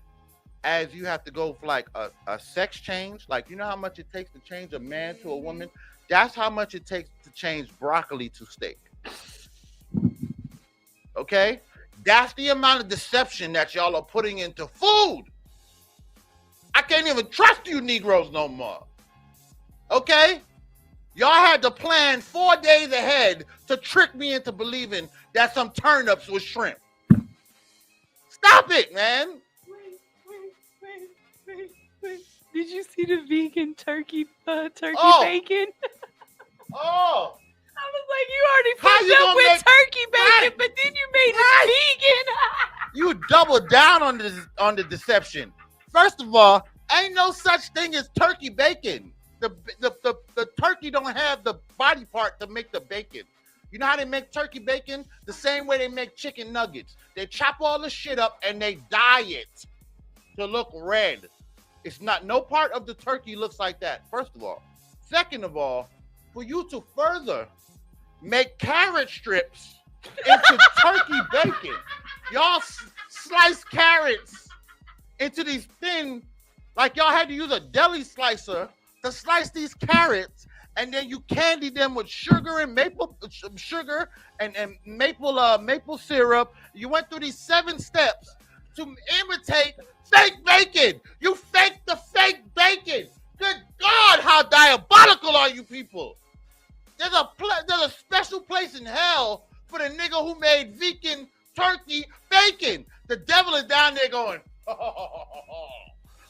as you have to go for like a sex change. Like, you know how much it takes to change a man to a woman? That's how much it takes to change broccoli to steak. Okay? That's the amount of deception that y'all are putting into food. I can't even trust you Negroes no more. Okay? Y'all had to plan 4 days ahead to trick me into believing that some turnips was shrimp. Stop it, man. Wait. Did you see the vegan turkey bacon? Oh. I was like, you already fucked up with turkey bacon, but then you made it vegan. You doubled down on the deception. First of all, ain't no such thing as turkey bacon. The turkey don't have the body part to make the bacon. You know how they make turkey bacon? The same way they make chicken nuggets. They chop all the shit up and they dye it to look red. It's not, no part of the turkey looks like that, first of all. Second of all, for you to further make carrot strips into turkey bacon, y'all slice carrots into these thin, like y'all had to use a deli slicer to slice these carrots, and then you candy them with sugar and maple maple syrup. You went through these 7 steps to imitate fake bacon. You faked the fake bacon. Good God, how diabolical are you people? There's a special place in hell for the nigga who made vegan turkey bacon. The devil is down there going,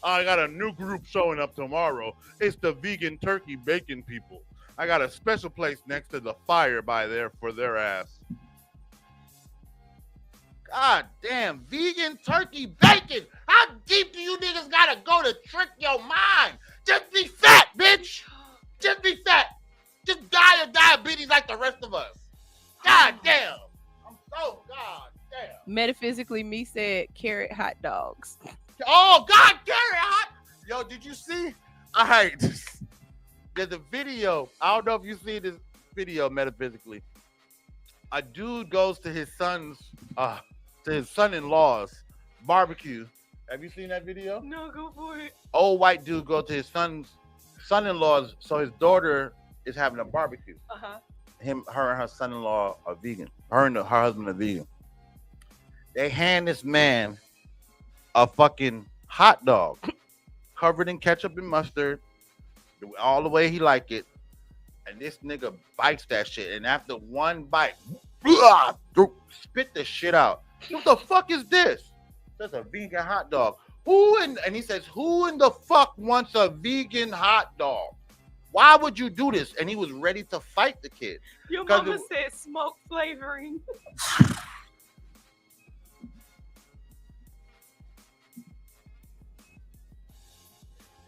I got a new group showing up tomorrow. It's the vegan turkey bacon people. I got a special place next to the fire by there for their ass. God damn, vegan turkey bacon. How deep do you niggas gotta go to trick your mind? Just be fat, bitch. Just be fat. Just die of diabetes like the rest of us. God damn. I'm so god damn. Metaphysically, me said carrot hot dogs. Oh God, carrot hot. Yo, did you see? All right. There's a video. I don't know if you see this video metaphysically. A dude goes to his son-in-law's barbecue. Have you seen that video? No, go for it. Old white dude go to his son-in-law's, so his daughter is having a barbecue. Uh-huh. Her and her son-in-law are vegan. Her and her husband are vegan. They hand this man a fucking hot dog covered in ketchup and mustard, all the way he like it. And this nigga bites that shit. And after one bite, spit the shit out. What the fuck is this? That's a vegan hot dog. And he says, who in the fuck wants a vegan hot dog? Why would you do this? And he was ready to fight the kid. Your mama said smoke flavoring.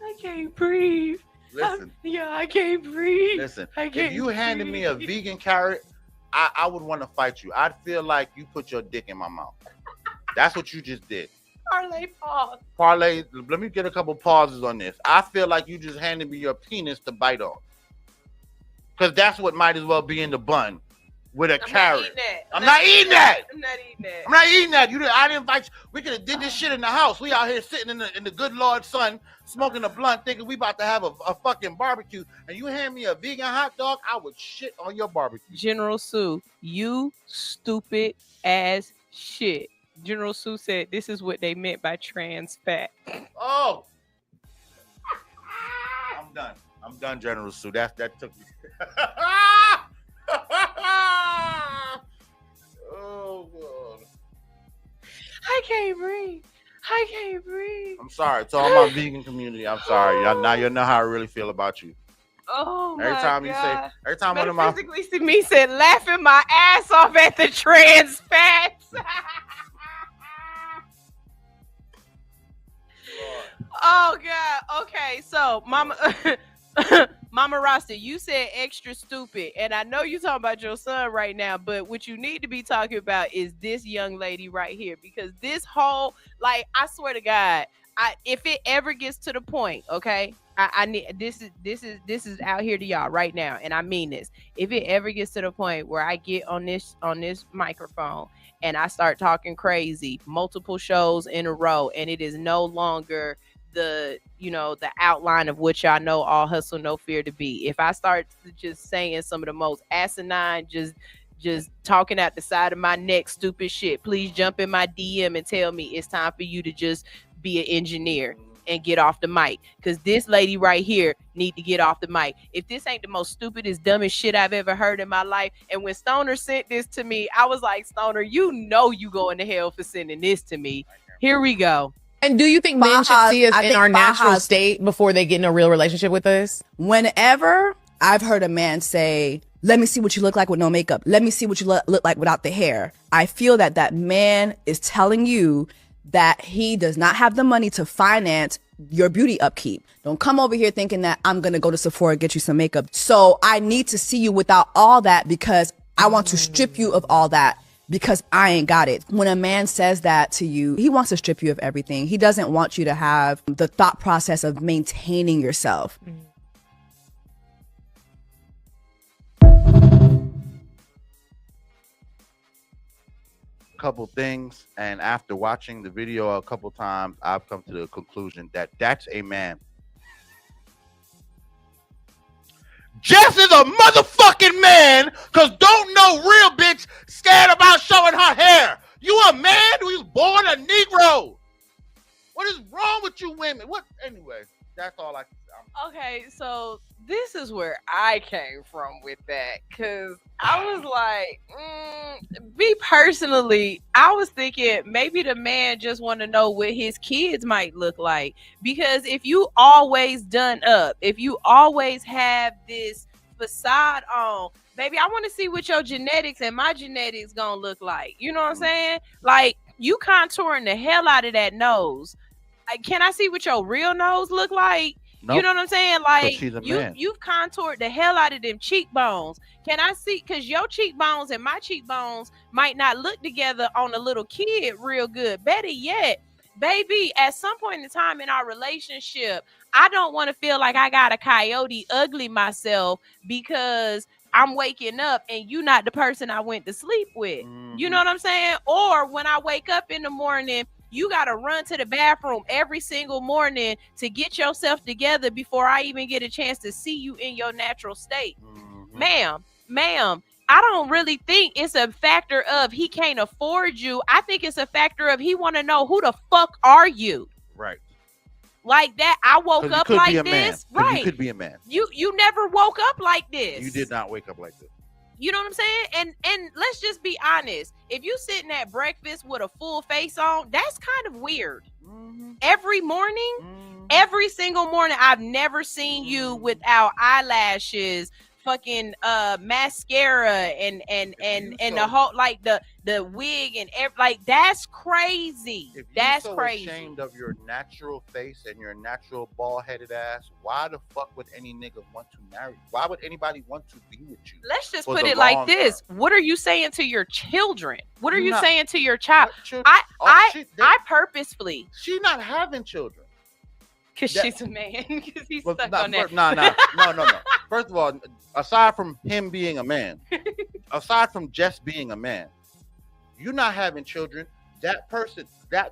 I can't breathe. Listen. I can't breathe. Listen, if you handed me a vegan carrot, I would want to fight you. I'd feel like you put your dick in my mouth. That's what you just did. Parlay, let me get a couple pauses on this. I feel like you just handed me your penis to bite on. Because that's what might as well be in the bun with a carrot. I'm not eating that. I'm not eating that. I didn't invite you. We could have did this shit in the house. We out here sitting in the good Lord's sun, smoking a blunt, thinking we about to have a fucking barbecue. And you hand me a vegan hot dog, I would shit on your barbecue. General Sue, you stupid ass shit. General Sue said this is what they meant by trans fat. Oh. I'm done, General Sue. That took me. Oh God. I can't breathe. I'm sorry to all my vegan community. I'm sorry. Y'all know how I really feel about you. Oh every my time God. You say, every time one of my basically me said laughing my ass off at the trans fats. Oh God. Okay, so Mama Rasta, you said extra stupid, and I know you're talking about your son right now, but what you need to be talking about is this young lady right here, because this whole, like, I swear to God, if it ever gets to the point, okay, I need this is out here to y'all right now, and I mean this. If it ever gets to the point where I get on this microphone and I start talking crazy multiple shows in a row, and it is no longer the outline of what y'all know All Hustle No Fear to be. If I start just saying some of the most asinine, just talking out the side of my neck stupid shit, please jump in my DM and tell me it's time for you to just be an engineer and get off the mic, because this lady right here need to get off the mic. If this ain't the most stupidest, dumbest shit I've ever heard in my life, and when Stoner sent this to me, I was like, Stoner, you know you going to hell for sending this to me. Here we go. And do you think men should see us in our natural state before they get in a real relationship with us? Whenever I've heard a man say, let me see what you look like with no makeup, let me see what you look like without the hair, I feel that man is telling you that he does not have the money to finance your beauty upkeep. Don't come over here thinking that I'm going to go to Sephora and get you some makeup. So I need to see you without all that, because I want to strip you of all that because I ain't got it. When a man says that to you, he wants to strip you of everything. He doesn't want you to have the thought process of maintaining yourself. Couple things, and after watching the video a couple times, I've come to the conclusion that that's a man. Jess is a motherfucking man, cause don't know real bitch scared about showing her hair. You a man who's born a Negro. What is wrong with you women? What? Anyway, that's all I can say. Okay, so this is where I came from with that, because I was like, me personally, I was thinking maybe the man just want to know what his kids might look like, because if you always done up, if you always have this facade on, baby, I want to see what your genetics and my genetics gonna look like. You know what I'm saying? Like, you contouring the hell out of that nose. Can I see what your real nose look like? Nope. You know what I'm saying? Like, She's a man. you've contoured the hell out of them cheekbones. Can I see? Because your cheekbones and my cheekbones might not look together on a little kid real good. Better yet, baby, at some point in time in our relationship, I don't want to feel like I got a coyote ugly myself because I'm waking up and you not the person I went to sleep with. You know what I'm saying? Or when I wake up in the morning, you got to run to the bathroom every single morning to get yourself together before I even get a chance to see you in your natural state. Ma'am, I don't really think it's a factor of he can't afford you. I think it's a factor of he want to know who the fuck are you? Right. Like that, I woke up like this. Right. You could be a man. You never woke up like this. You did not wake up like this. You know what I'm saying? And let's just be honest. If you sitting at breakfast with a full face on, that's kind of weird. Every morning, every single morning, I've never seen you without eyelashes, fucking mascara and the whole, like the wig and like, that's crazy. If that's so crazy. Ashamed of your natural face and your natural bald-headed ass, why the fuck would any nigga want to marry you? Why would anybody want to be with you? Let's just put it like this. What are you saying to your children? What are you saying to your child? I purposefully. She's not having children. Because she's a man. Because he's stuck on that. No. First of all, aside from him being a man, aside from just being a man, you're not having children. That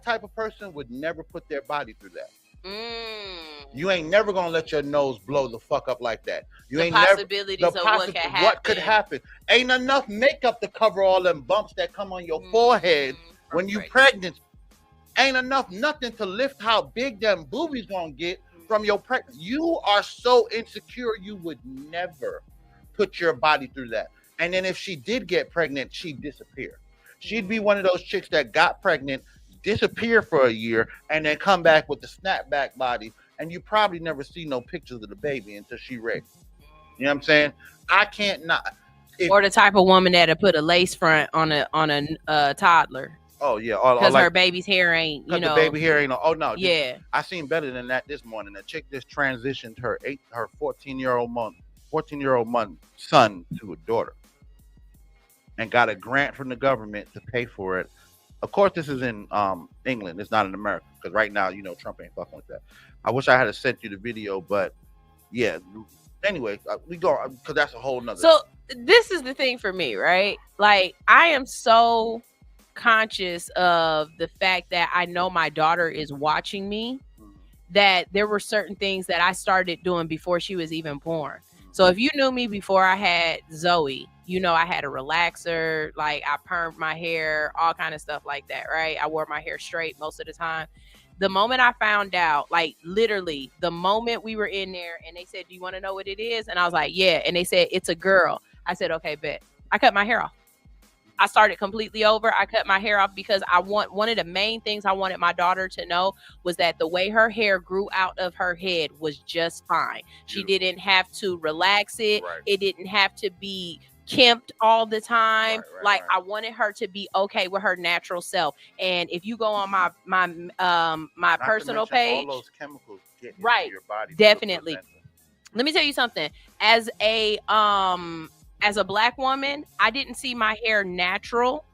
type of person would never put their body through that. You ain't never gonna let your nose blow the fuck up like that. What could happen. Ain't enough makeup to cover all them bumps that come on your forehead when you pregnant. Ain't enough nothing to lift how big them boobies gonna get from your pregnant. You are so insecure, you would never put your body through that. And then if she did get pregnant, she'd disappear. She'd be one of those chicks that got pregnant, disappear for a year, and then come back with the snapback body. And you probably never see no pictures of the baby until she ready. You know what I'm saying? I can't not. Or the type of woman that'll put a lace front on a toddler. Oh yeah, because her baby's hair ain't, you know. The baby hair ain't. Oh no. Yeah. I seen better than that this morning. A chick just transitioned her 14-year-old son to a daughter, and got a grant from the government to pay for it. Of course, this is in England. It's not in America because right now, you know, Trump ain't fucking with that. I wish I had sent you the video, but yeah. Anyway, we go because that's a whole nother. So this is the thing for me, right? Like, I am so conscious of the fact that I know my daughter is watching me, that there were certain things that I started doing before she was even born. So if you knew me before I had Zoe, you know, I had a relaxer, like I permed my hair, all kind of stuff like that, right? I wore my hair straight most of the time. The moment I found out, like literally the moment we were in there and they said, do you want to know what it is? And I was like, yeah. And they said, it's a girl. I said, okay, bet. I cut my hair off. I started completely over. I cut my hair off because one of the main things I wanted my daughter to know was that the way her hair grew out of her head was just fine. She didn't have to relax it. Right. It didn't have to be kempt all the time. Right. I wanted her to be okay with her natural self. And if you go on my personal page, all those chemicals get into right, your body. Definitely. Let me tell you something. As as a black woman, I didn't see my hair natural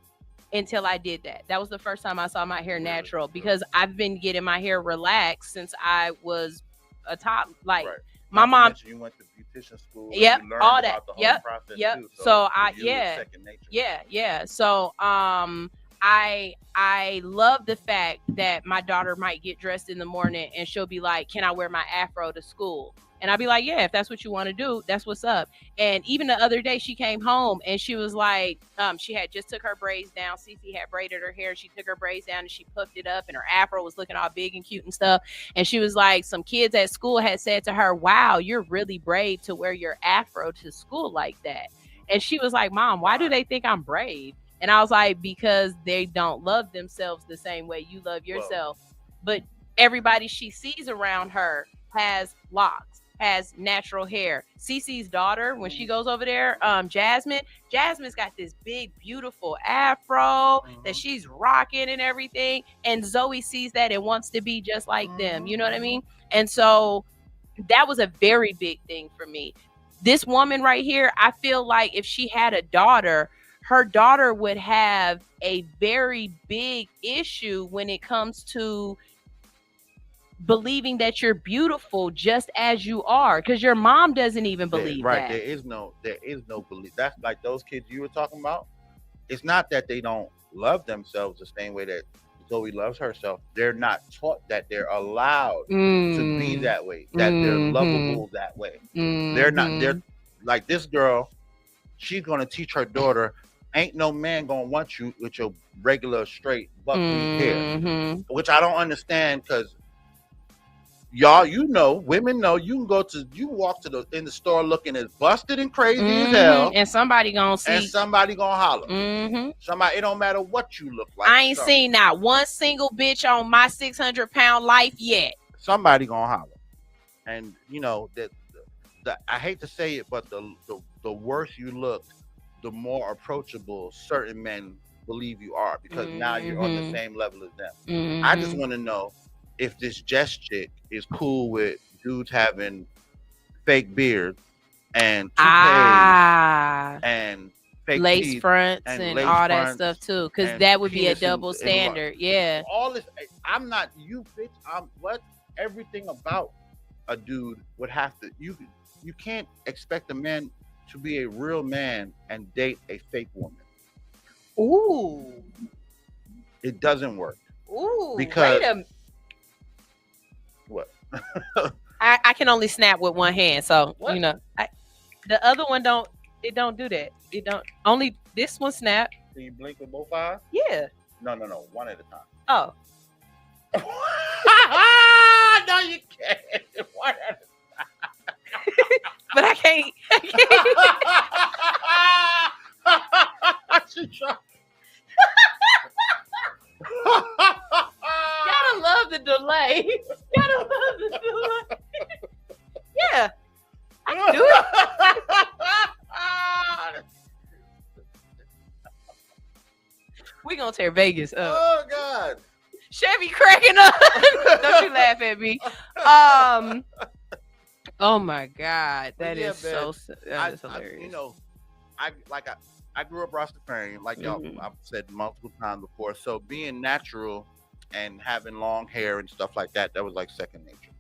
until I did that. That was the first time I saw my hair natural, because I've been getting my hair relaxed since I was a top. Like my mom, You went to beautician school. yep, And you learned all that, about the whole yep, process yep. Too, So for I, you, it's yeah, second nature. yeah. So I love the fact that my daughter might get dressed in the morning and she'll be like, "Can I wear my afro to school?" And I'll be like, "Yeah, if that's what you want to do, that's what's up." And even the other day, she came home and she was like, she had just took her braids down. Cece had braided her hair. She took her braids down and she puffed it up, and her afro was looking all big and cute and stuff. And she was like, some kids at school had said to her, "Wow, you're really brave to wear your afro to school like that." And she was like, "Mom, why do they think I'm brave?" And I was like, "Because they don't love themselves the same way you love yourself." But everybody she sees around her has locks, has natural hair. Cece's daughter, when she goes over there, Jasmine's got this big, beautiful afro that she's rocking and everything. And Zoe sees that and wants to be just like them. You know what I mean? And so that was a very big thing for me. This woman right here, I feel like if she had a daughter, her daughter would have a very big issue when it comes to believing that you're beautiful just as you are, because your mom doesn't even believe that. There is no belief. That's like those kids you were talking about. It's not that they don't love themselves the same way that Zoe loves herself. They're not taught that they're allowed to be that way, that they're lovable that way. They're not. They're like this girl. She's gonna teach her daughter, ain't no man gonna want you with your regular straight buckwheat hair, which I don't understand, because y'all, women know you can walk in the store looking as busted and crazy as hell, and somebody gonna see, and somebody gonna holler. Somebody, it don't matter what you look like. I ain't seen not one single bitch on my 600-pound life yet. Somebody gonna holler, and that I hate to say it, but the worse you look, the more approachable certain men believe you are, because now you're on the same level as them. I just want to know if this Jess chick is cool with dudes having fake beards and toupees and fake lace teeth fronts and lace all that fronts stuff too, because and that would be a penises double and standard. Yeah, all this. I'm not you, bitch. Everything about a dude would have to. You can't expect a man to be a real man and date a fake woman. Ooh, it doesn't work. Ooh, because wait a what? I can only snap with one hand, so the other one don't do that. It don't. Only this one snap. Can you blink with both eyes? Yeah. No, one at a time. Oh. No, you can't. One at a time. But I can't. Gotta love the delay. Gotta love the delay. Yeah, I can do it. We gonna tear Vegas up. Oh God. Chevy cracking up. Don't you laugh at me. Oh my God, that is so hilarious. I grew up Rastafarian, like y'all I've said multiple times before. So being natural and having long hair and stuff like that was like second nature.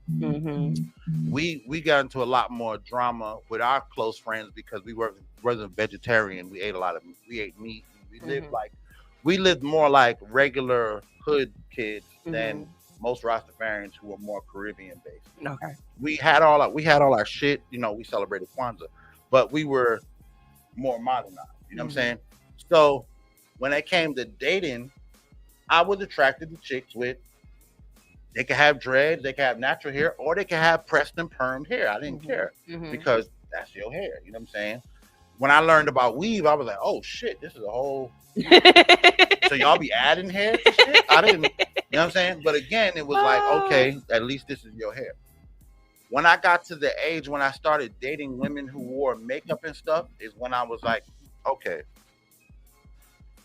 We got into a lot more drama with our close friends because we wasn't vegetarian. We ate meat. We lived more like regular hood kids than most Rastafarians who were more Caribbean based. Okay. We had all our shit, we celebrated Kwanzaa, but we were more modernized, you know what I'm saying? So when it came to dating, I was attracted to chicks they could have dreads, they could have natural hair, or they could have pressed and permed hair. I didn't care because that's your hair, you know what I'm saying? When I learned about weave, I was like, oh shit, this is a whole so y'all be adding hair to shit? I didn't, you know what I'm saying? But again, it was like, okay, at least this is your hair. When I got to the age when I started dating women who wore makeup and stuff is when I was like, okay,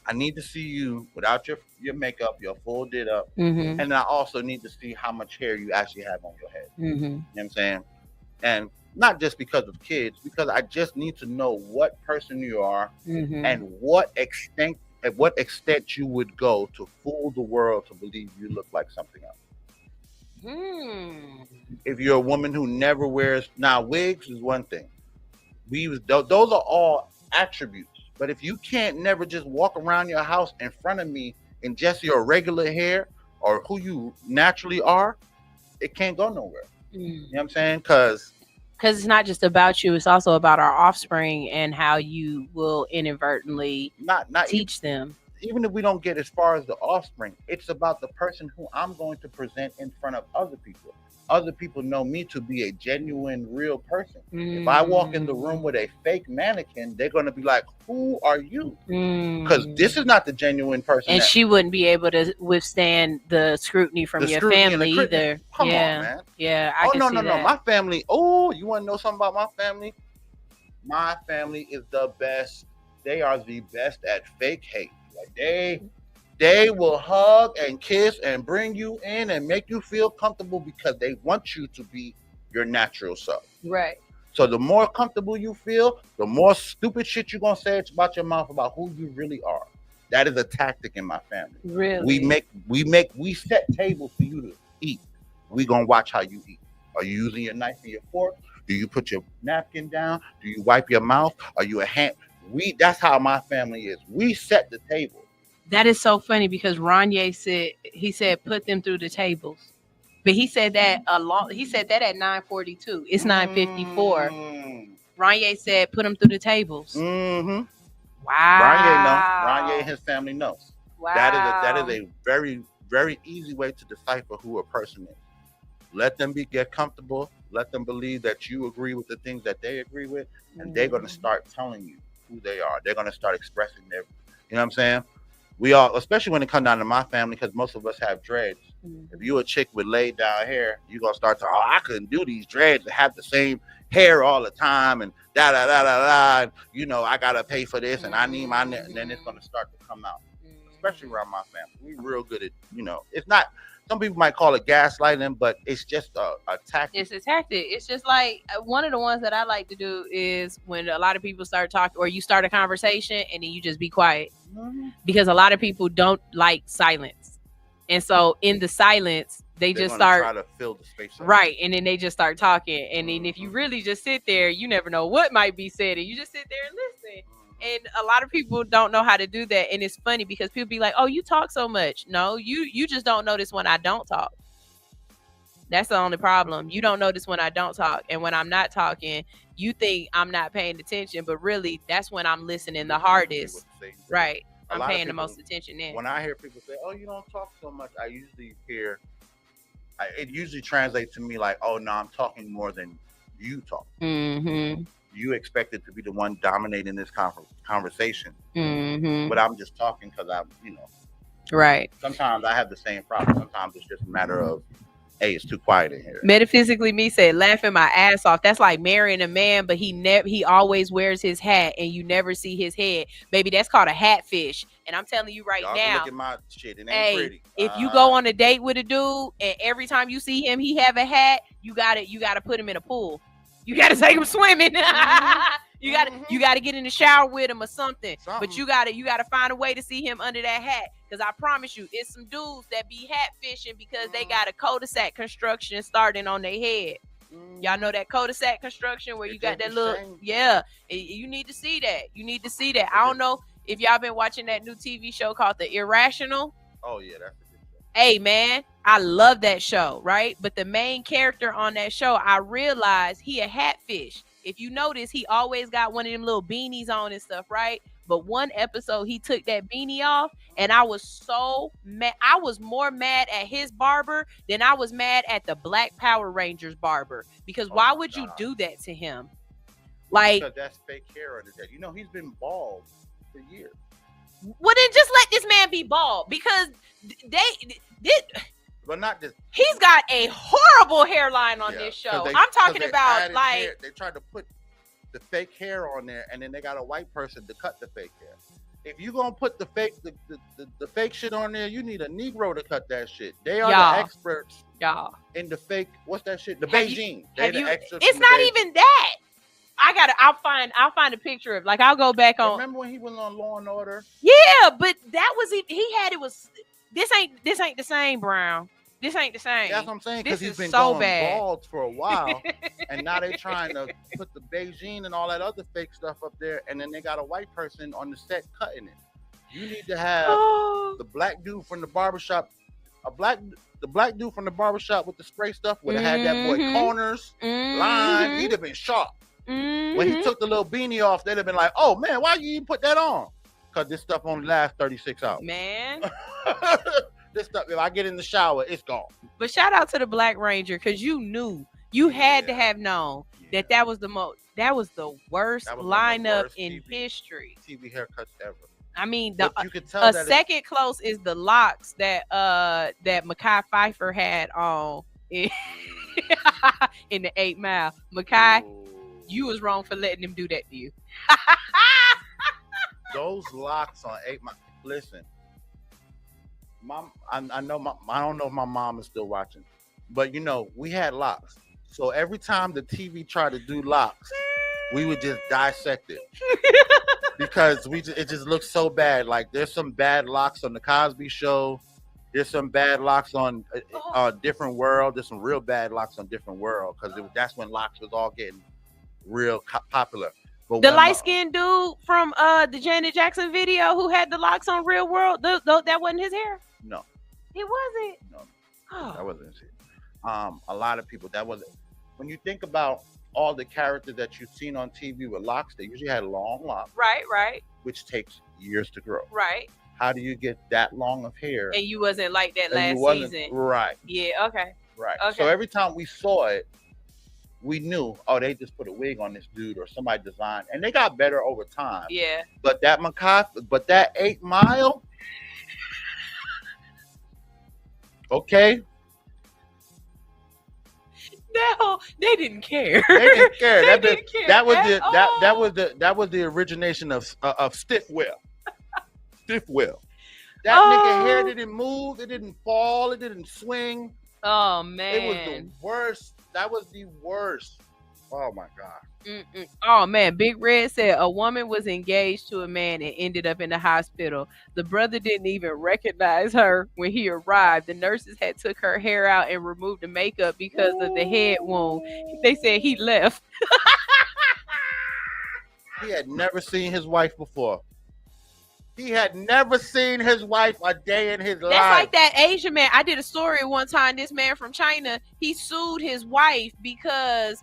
I need to see you without your makeup, your full did up. And I also need to see how much hair you actually have on your head. You know what I'm saying? And not just because of kids, because I just need to know what person you are and what extent you would go to fool the world to believe you look like something else. If you're a woman who never wears, now wigs is one thing. Those are all attributes. But if you can't never just walk around your house in front of me in just your regular hair or who you naturally are, it can't go nowhere. You know what I'm saying? Because it's not just about you, it's also about our offspring and how you will inadvertently not teach them. Even if we don't get as far as the offspring, it's about the person who I'm going to present in front of other people. Other people know me to be a genuine, real person. If I walk in the room with a fake mannequin, they're going to be like, who are you? Because this is not the genuine person. And she wouldn't be able to withstand the scrutiny from your family either. Come on, man. Yeah, No. My family, you want to know something about my family? My family is the best. They are the best at fake hate. Like they will hug and kiss and bring you in and make you feel comfortable because they want you to be your natural self. Right. So the more comfortable you feel, the more stupid shit you're gonna say about your mouth about who you really are. That is a tactic in my family. Really? We set tables for you to eat. We gonna watch how you eat. Are you using your knife and your fork? Do you put your napkin down? Do you wipe your mouth? Are you a hand? That's how my family is. We set the table. That is so funny because Ronye said put them through the tables. But he said that at 9:42. It's 9:54. Ronye said put them through the tables. Wow. Ronye and his family knows. Wow. That is a very, very easy way to decipher who a person is. Let them get comfortable. Let them believe that you agree with the things that they agree with, and they're going to start telling you who they are. They're going to start expressing their, you know what I'm saying? We all, especially when it comes down to my family, because most of us have dreads. If you a chick with laid down hair, you're going to start to, I couldn't do these dreads to have the same hair all the time and and, you know, I got to pay for this and I need my, and then it's going to start to come out, especially around my family. We real good at, you know, it's not, some people might call it gaslighting, but it's just a tactic. It's a tactic. It's just like one of the ones that I like to do is when a lot of people start talking or you start a conversation and then you just be quiet. Because a lot of people don't like silence. And so in the silence, they're just start try to fill the space up. Right. And then they just start talking. And then if you really just sit there, you never know what might be said. And you just sit there and listen. And a lot of people don't know how to do that. And it's funny because people be like, oh, you talk so much. No, you just don't notice when I don't talk. That's the only problem. You don't notice when I don't talk. And when I'm not talking, you think I'm not paying attention. But really, that's when I'm listening the hardest. Right. I'm paying the most attention then. When I hear people say, oh, you don't talk so much, I usually hear, it usually translates to me like, oh, no, I'm talking more than you talk. You expected to be the one dominating this conversation. But I'm just talking because I'm, you know. Right. Sometimes I have the same problem. Sometimes it's just a matter of, hey, it's too quiet in here. Metaphysically, me said laughing my ass off. That's like marrying a man, but he always wears his hat and you never see his head. Baby, that's called a hatfish. And I'm telling you right now, look at my shit. It ain't pretty. If you go on a date with a dude and every time you see him, he have a hat, you gotta put him in a pool. You gotta take him swimming. You gotta get in the shower with him or something. But you gotta find a way to see him under that hat. Because I promise you, it's some dudes that be hat fishing because they got a cul-de-sac construction starting on their head. Y'all know that cul-de-sac construction where you got that little, you need to see that. I don't know if y'all been watching that new TV show called The Irrational. Oh yeah, that's a good show. Hey man, I love that show, right? But the main character on that show, I realized he a hatfish. If you notice, he always got one of them little beanies on and stuff, right? But one episode, he took that beanie off, and I was so mad. I was more mad at his barber than I was mad at the Black Power Rangers barber. Because why would you do that to him? Like, because that's fake hair under that. You know, he's been bald for years. Well, then just let this man be bald. Because but not just. He's got a horrible hairline on this show. I'm talking about like hair. They tried to put the fake hair on there, and then they got a white person to cut the fake hair. if you gonna put the fake shit on there, you need a Negro to cut that shit. They are Y'all. the experts Y'all. in the fake. What's that shit? The Have you- Beijing. have They you- the experts It's in the not Beijing. even that. I'll find a picture of, like, I'll go back on. Remember when he was on Law and Order? Yeah, but that was he had it was this ain't the same, Brown. This ain't the same. That's what I'm saying, because This he's is been so going bad. bald for a while, and now they're trying to put the Beijing and all that other fake stuff up there, and then they got a white person on the set cutting it. You need to have the black dude from the barbershop, the black dude from the barbershop with the spray stuff would have had that boy corners, line. He'd have been sharp. When he took the little beanie off, they'd have been like, "Oh man, why you even put that on?" Because this stuff only lasts 36 hours. Man. This stuff, if I get in the shower, it's gone. But shout out to the Black Ranger, because you knew, you had to have known that was the worst lineup in history. TV haircuts ever. I mean, But you could tell that second close is the locks that Mekhi Phifer had on in, in the 8 Mile. Mekhi, you was wrong for letting him do that to you. Those locks on 8 Mile. Listen, I don't know if my mom is still watching, but you know, we had locks. So every time the TV tried to do locks, we would just dissect it. Because it just looks so bad. Like, there's some bad locks on the Cosby Show. There's some bad locks on Different World. There's some real bad locks on Different World, because that's when locks was all getting real popular. But The light-skinned dude from the Janet Jackson video who had the locks on Real World, that wasn't his hair? No. It wasn't? No. Oh. That wasn't it. A lot of people, that wasn't. When you think about all the characters that you've seen on TV with locks, they usually had long locks. Right. Which takes years to grow. Right. How do you get that long of hair? And you wasn't like that And you last wasn't- season. right. Yeah, okay. Right. Okay. So every time we saw it, we knew, oh, they just put a wig on this dude, or somebody designed, and they got better over time. Yeah. But that 8 Mile, okay. No, they didn't care. They didn't care. They didn't care at all. That was the origination of Stiffwell. Stiffwell. That nigga hair didn't move. It didn't fall. It didn't swing. Oh man, it was the worst. That was the worst. Oh my god. Oh man, Big Red said a woman was engaged to a man and ended up in the hospital. The brother didn't even recognize her when he arrived. The nurses had took her hair out and removed the makeup because of the head wound. They said he left. He had never seen his wife before. He had never seen his wife a day in his life. That's like that Asian man. I did a story one time. This man from China, he sued his wife because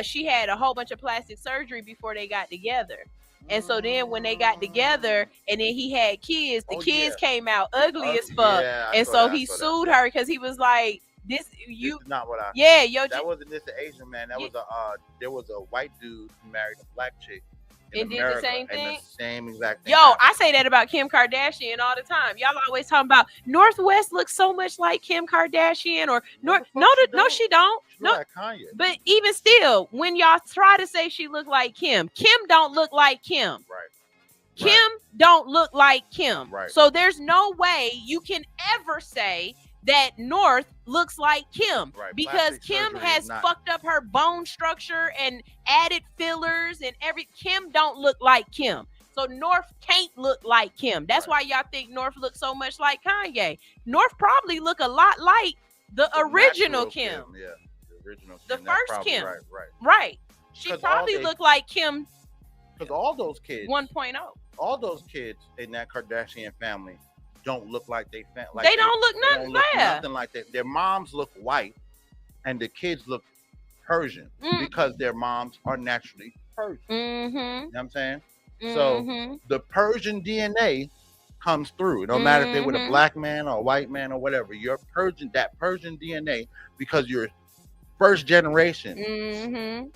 she had a whole bunch of plastic surgery before they got together. And so then when they got together and then he had kids, the kids came out ugly as fuck. Yeah, and so he sued her because he was like, this is not what I that wasn't just an Asian man. That was there was a white dude who married a black chick in and did America, the same thing. and the same exact thing. Yo, I say that about Kim Kardashian all the time. Y'all always talking about Northwest looks so much like Kim Kardashian, or no, she don't. No, like Kanye. But even still, when y'all try to say she look like Kim, Kim don't look like Kim. Right. Kim don't look like Kim. Right. So there's no way you can ever say that North looks like Kim, Right. because Plastic Kim surgery has is not- fucked up her bone structure and added fillers and Kim don't look like Kim. So North can't look like Kim. That's why y'all think North looks so much like Kanye. North probably look a lot like the original natural Kim. Yeah, the original The Kim. That's first probably Kim. Right. Right. She 'Cause probably all they- looked like Kim Because all those kids, 1.0. all those kids in that Kardashian family don't look like they They don't look nothing like that. nothing like that. Their moms look white, and the kids look Persian because their moms are naturally Persian. Mm-hmm. You know what I'm saying? Mhm. So the Persian DNA comes through. It don't matter if they're with a black man or a white man or whatever. You're Persian, that Persian DNA, because you're first generation. Mm-hmm.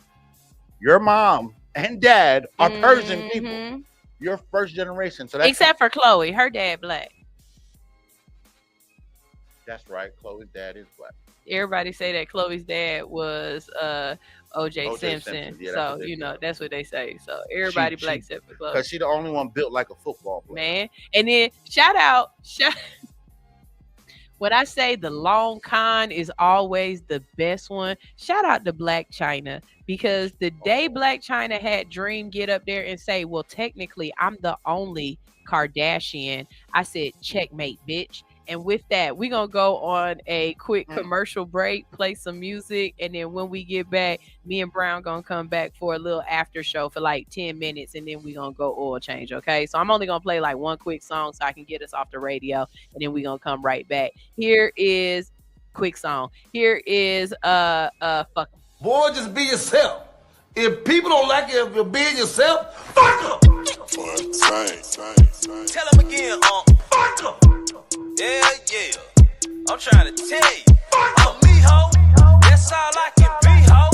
Your mom and dad are Persian people. You're first generation. So that's Except for Chloe, her dad black. That's right. Chloe's dad is black. Everybody say that Chloe's dad was OJ Simpson. Yeah, So, that's what they say. So, everybody black except for Chloe. Because she the only one built like a football player. Man. And then, shout out. When I say the long con is always the best one, shout out to Black China. Because the day Black China had Dream get up there and say, well, technically, I'm the only Kardashian, I said, checkmate, bitch. And with that, we're going to go on a quick commercial break, play some music. And then when we get back, me and Brown going to come back for a little after show for like 10 minutes. And then we're going to go oil change. Okay. So I'm only going to play like one quick song so I can get us off the radio. And then we're going to come right back. Here is quick song. Here is fuck. Boy, just be yourself. If people don't like it, if you're being yourself, fuck them. Tell him again, fuck them. Yeah. I'm trying to tell you. I'm me, ho. That's all I can be, ho.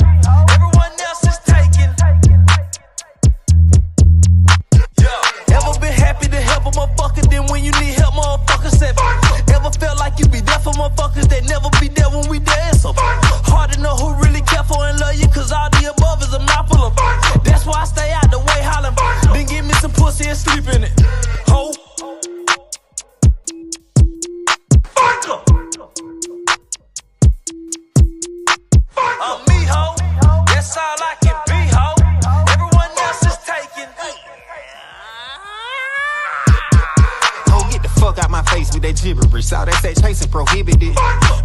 Everyone else is taken. Yeah. Ever been happy to help a motherfucker? Then when you need help, motherfucker said, ever felt like you be there for motherfuckers that never be there when we dance? So hard to know who really care for and love you, cause all the above is a monopoly. That's why I stay out the way hollering. Then give me some pussy and sleep in it. Ho. I'm me, ho. That's all I can be, ho. Everyone else is taken. Oh, get the fuck out my face with that gibberish. All that sex chasing prohibited.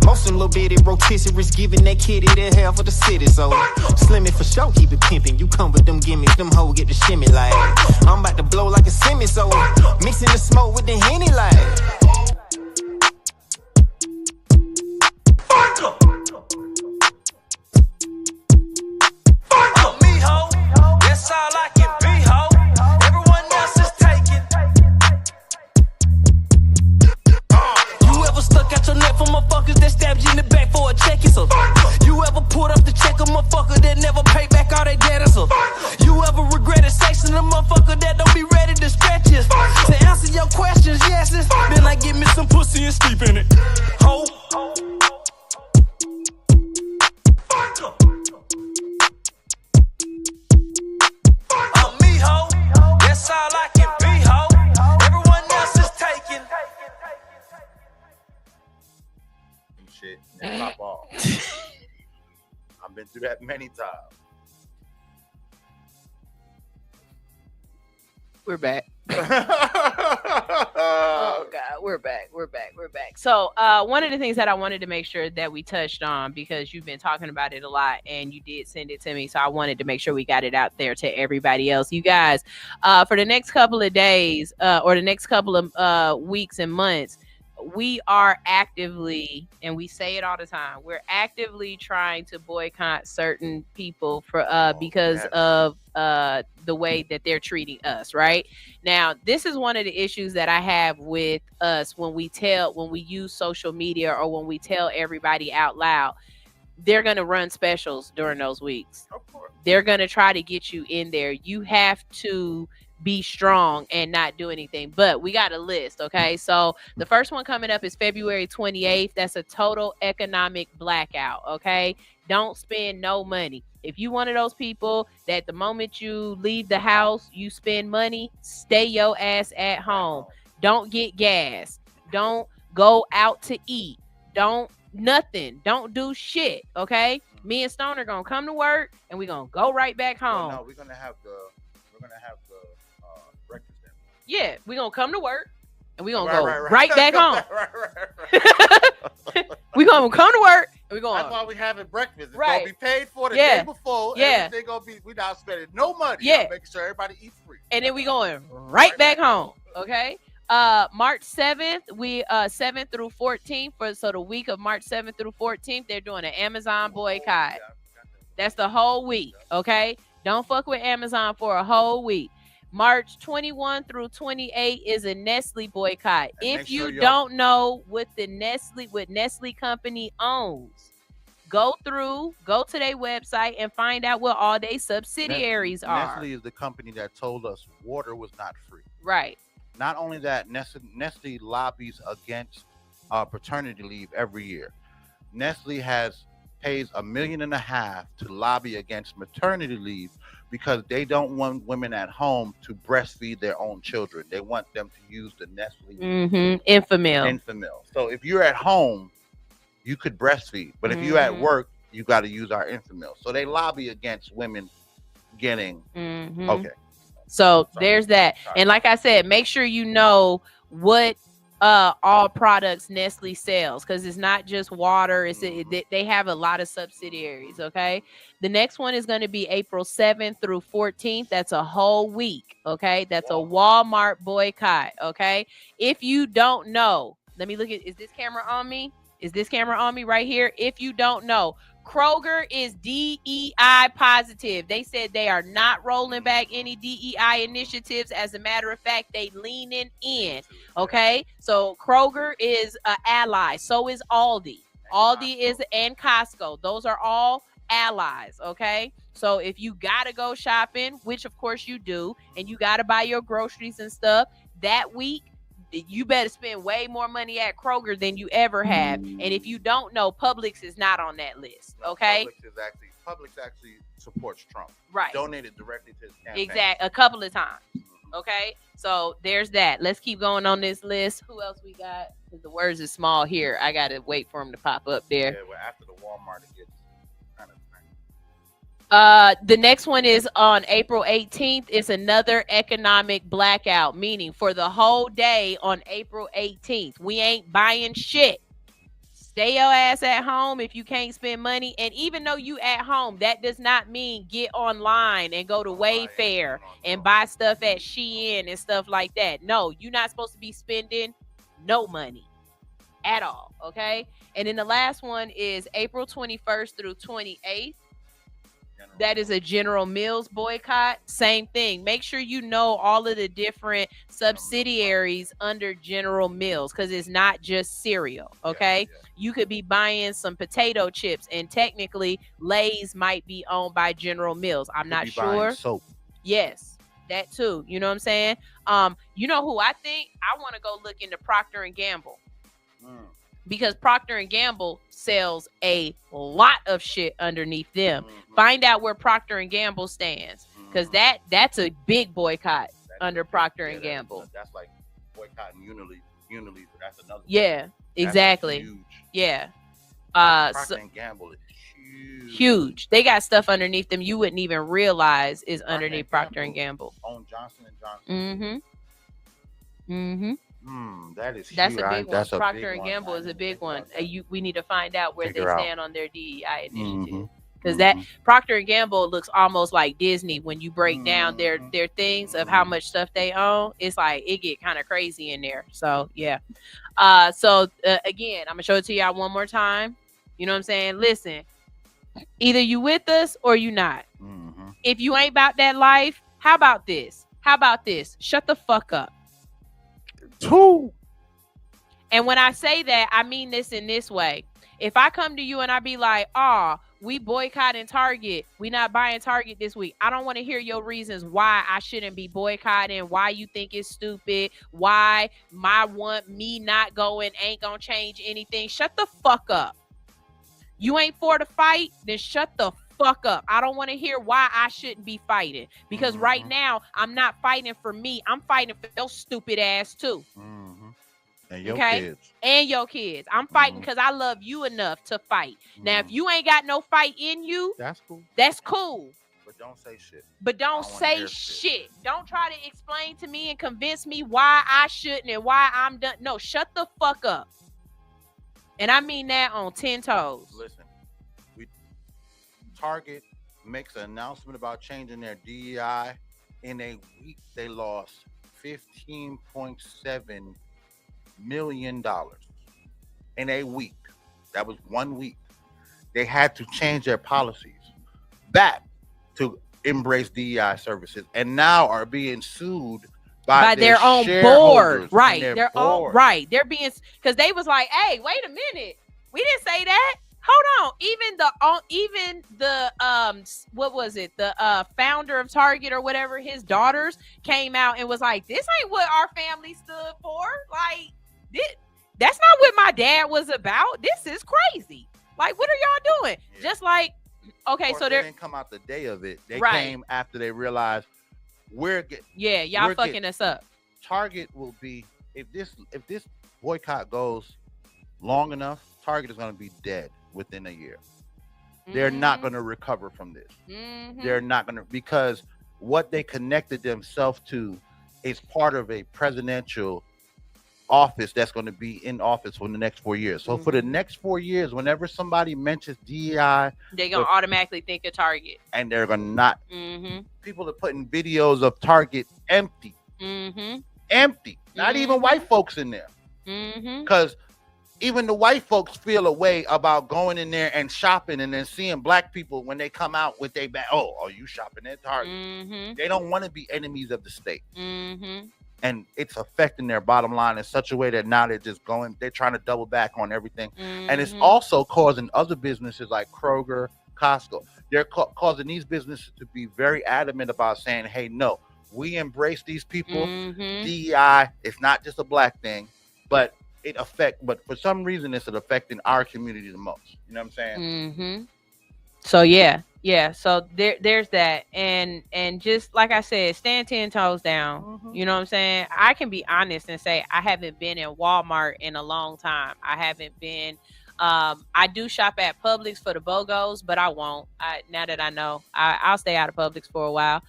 Most of them little bitty rotisseries giving that kitty the hell for the city. So slim it for sure, keep it pimping. You come with them gimmicks, them hoes get the shimmy like. I'm about to blow like a semi, so mixing the smoke with the Henny like. I'm me, ho. That's all I can be, ho. Everyone else is taken. You ever stuck out your neck for motherfuckers that stabbed you in the back for a check? So you ever pulled up the check a motherfucker that never paid back all their debt? So you ever regretted sexing a motherfucker that don't be ready to stretch you? To answer your questions, yes, then I give me some pussy and sleep in it. Ho. I'm me, ho. That's all I can be, ho. Everyone else is taken. Shit, and pop off. I've been through that many times. We're back. Oh God, we're back. So one of the things that I wanted to make sure that we touched on, because you've been talking about it a lot and you did send it to me, so I wanted to make sure we got it out there to everybody else. You guys, for the next couple of days or the next couple of weeks and months, we are actively, and we say it all the time, we're actively trying to boycott certain people for because of the way that they're treating us. Right now, this is one of the issues that I have with us when we use social media or when we tell everybody out loud. They're going to run specials during those weeks. Of course. They're going to try to get you in there. You have to be strong and not do anything. But we got a list, okay? So the first one coming up is February 28th. That's a total economic blackout, okay? Don't spend no money. If you one of those people that the moment you leave the house, you spend money, stay your ass at home. Don't get gas. Don't go out to eat. Don't do shit, okay? Me and Stnr gonna come to work and we're gonna go right back home. Well, no, we're gonna have the breakfast dinner. Yeah, we're gonna come to work and we're gonna go right back home. We're gonna come to work and we're gonna. That's why we having breakfast. It's right. gonna be paid for the day before. Yeah. Everything gonna be, we not spending no money. Yeah. Making sure everybody eats free. And then we going right back home. Okay. March 7th, 7th through 14th, so the week of March 7th through 14th, they're doing an Amazon boycott. That's the whole week, okay? Don't fuck with Amazon for a whole week. March 21 through 28 is a Nestle boycott. And if you don't know what Nestle company owns, go to their website and find out what all their subsidiaries are. Nestle is the company that told us water was not free. Right. Not only that, Nestle lobbies against paternity leave every year. Nestle pays $1.5 million to lobby against maternity leave because they don't want women at home to breastfeed their own children. They want them to use the Nestle Infamil. So if you're at home, you could breastfeed, but if you're at work, you got to use our Infamil. So they lobby against women getting okay. So there's that. And like I said, make sure you know what all products Nestle sells, because it's not just water. They have a lot of subsidiaries. Okay. The next one is going to be April 7th through 14th. That's a whole week. Okay. That's a Walmart boycott. Okay. If you don't know, let me look at, is this camera on me? Is this camera on me right here? If you don't know, Kroger is DEI positive. They said they are not rolling back any DEI initiatives. As a matter of fact, they leaning in. Okay, so Kroger is an ally. So is Aldi. And Costco. Those are all allies. Okay, so if you gotta go shopping, which of course you do, and you gotta buy your groceries and stuff that week, you better spend way more money at Kroger than you ever have. And if you don't know, Publix is not on that list. Okay. Publix actually supports Trump. Right. Donated directly to his campaign. Exactly. A couple of times. Okay. So there's that. Let's keep going on this list. Who else we got? Because the words is small here. I got to wait for them to pop up there. Yeah, well, after the Walmart, it gets kind of. The next one is on April 18th. It's another economic blackout, meaning for the whole day on April 18th, we ain't buying shit. Stay your ass at home if you can't spend money. And even though you at home, that does not mean get online and go to Wayfair and buy stuff at Shein and stuff like that. No, you're not supposed to be spending no money at all. Okay. And then the last one is April 21st through 28th. That is a General Mills boycott. Same thing. Make sure you know all of the different subsidiaries under General Mills, because it's not just cereal. Okay. You could be buying some potato chips, and technically Lay's might be owned by General Mills. I'm not sure. Soap. Yes, that too. You know what I'm saying? You know who I think? I want to go look into Procter and Gamble. Because Procter and Gamble sells a lot of shit underneath them. Find out where Procter and Gamble stands, because that's a big boycott under Procter and Gamble. That's like boycotting Unilever. That's another. Yeah, exactly. Huge. Yeah. Procter and Gamble is huge. They got stuff underneath them you wouldn't even realize is underneath Procter and Gamble. On Johnson and Johnson. That is huge. That's a big one. That's Procter and Gamble is a big one. We need to find out where they stand on their DEI initiative. Because that Procter and Gamble looks almost like Disney when you break down their things of how much stuff they own. It's like it get kind of crazy in there. So yeah. Again, I'm gonna show it to y'all one more time. You know what I'm saying? Listen, either you with us or you not. If you ain't about that life, how about this? Shut the fuck up. And when I say that, I mean this in this way. If I come to you and I be like, we boycotting Target, we not buying Target this week, I don't want to hear your reasons why I shouldn't be boycotting, why you think it's stupid, why me not going ain't gonna change anything. Shut the fuck up. You ain't for the fight, then shut the fuck up. I don't want to hear why I shouldn't be fighting, because right now I'm not fighting for me. I'm fighting for your stupid ass too. And your kids. And your kids. I'm fighting because I love you enough to fight. Now, if you ain't got no fight in you, that's cool. That's cool. But don't say shit. Don't try to explain to me and convince me why I shouldn't and why I'm done. No, shut the fuck up. And I mean that on 10 toes. Listen, Target makes an announcement about changing their DEI. In a week, they lost $15.7 million. In a week. That was 1 week. They had to change their policies back to embrace DEI services, and now are being sued by their own board. Right. They're being, because they was like, hey, wait a minute. We didn't say that. Hold on. Even the what was it? The founder of Target or whatever, his daughters came out and was like, this ain't what our family stood for. Like, That's not what my dad was about. This is crazy. Like, what are y'all doing? Yeah. Just like, okay, so they didn't come out the day of it. They came after they realized y'all fucking us up. Target will be if this boycott goes long enough, Target is going to be dead within a year. They're not going to recover from this. They're not going to, because what they connected themselves to is part of a presidential office that's going to be in office for the next 4 years. So for the next 4 years, whenever somebody mentions DEI, they're going to automatically think of Target. And they're going to not. People are putting videos of Target empty. Empty. Not even white folks in there. Because even the white folks feel a way about going in there and shopping and then seeing black people when they come out with their bag. Oh, are you shopping at Target? They don't want to be enemies of the state. And it's affecting their bottom line in such a way that now they're trying to double back on everything. And it's also causing other businesses like Kroger, Costco. They're causing these businesses to be very adamant about saying, hey, no, we embrace these people. DEI, it's not just a black thing, but but for some reason it's affecting our community the most. You know what I'm saying? So so there's that, and just like I said, stand 10 toes down. You know what I'm saying? I can be honest and say I haven't been in Walmart in a long time. I haven't been. I do shop at Publix for the BOGOs, but I won't. Now that I know, I'll stay out of Publix for a while.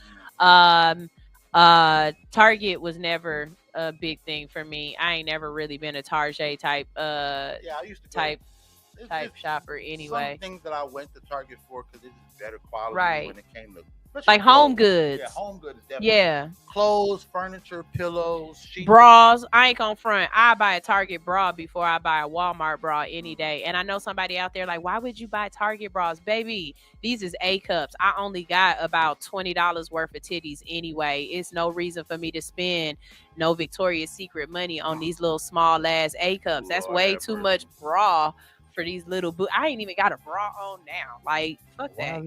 Target was never a big thing for me. I ain't never really been a Target type I used to type shopper anyway. Some things that I went to Target for because it's better quality when it came to like home goods. Yeah, home goods is definitely clothes, furniture, pillows, sheets. Bras. I ain't gonna front. I buy a Target bra before I buy a Walmart bra any day. And I know somebody out there like, why would you buy Target bras? Baby, these is A cups. I only got about $20 worth of titties anyway. It's no reason for me to spend no Victoria's Secret money on these little small ass A cups. That's way too much bra for these little I ain't even got a bra on now. Like, fuck that.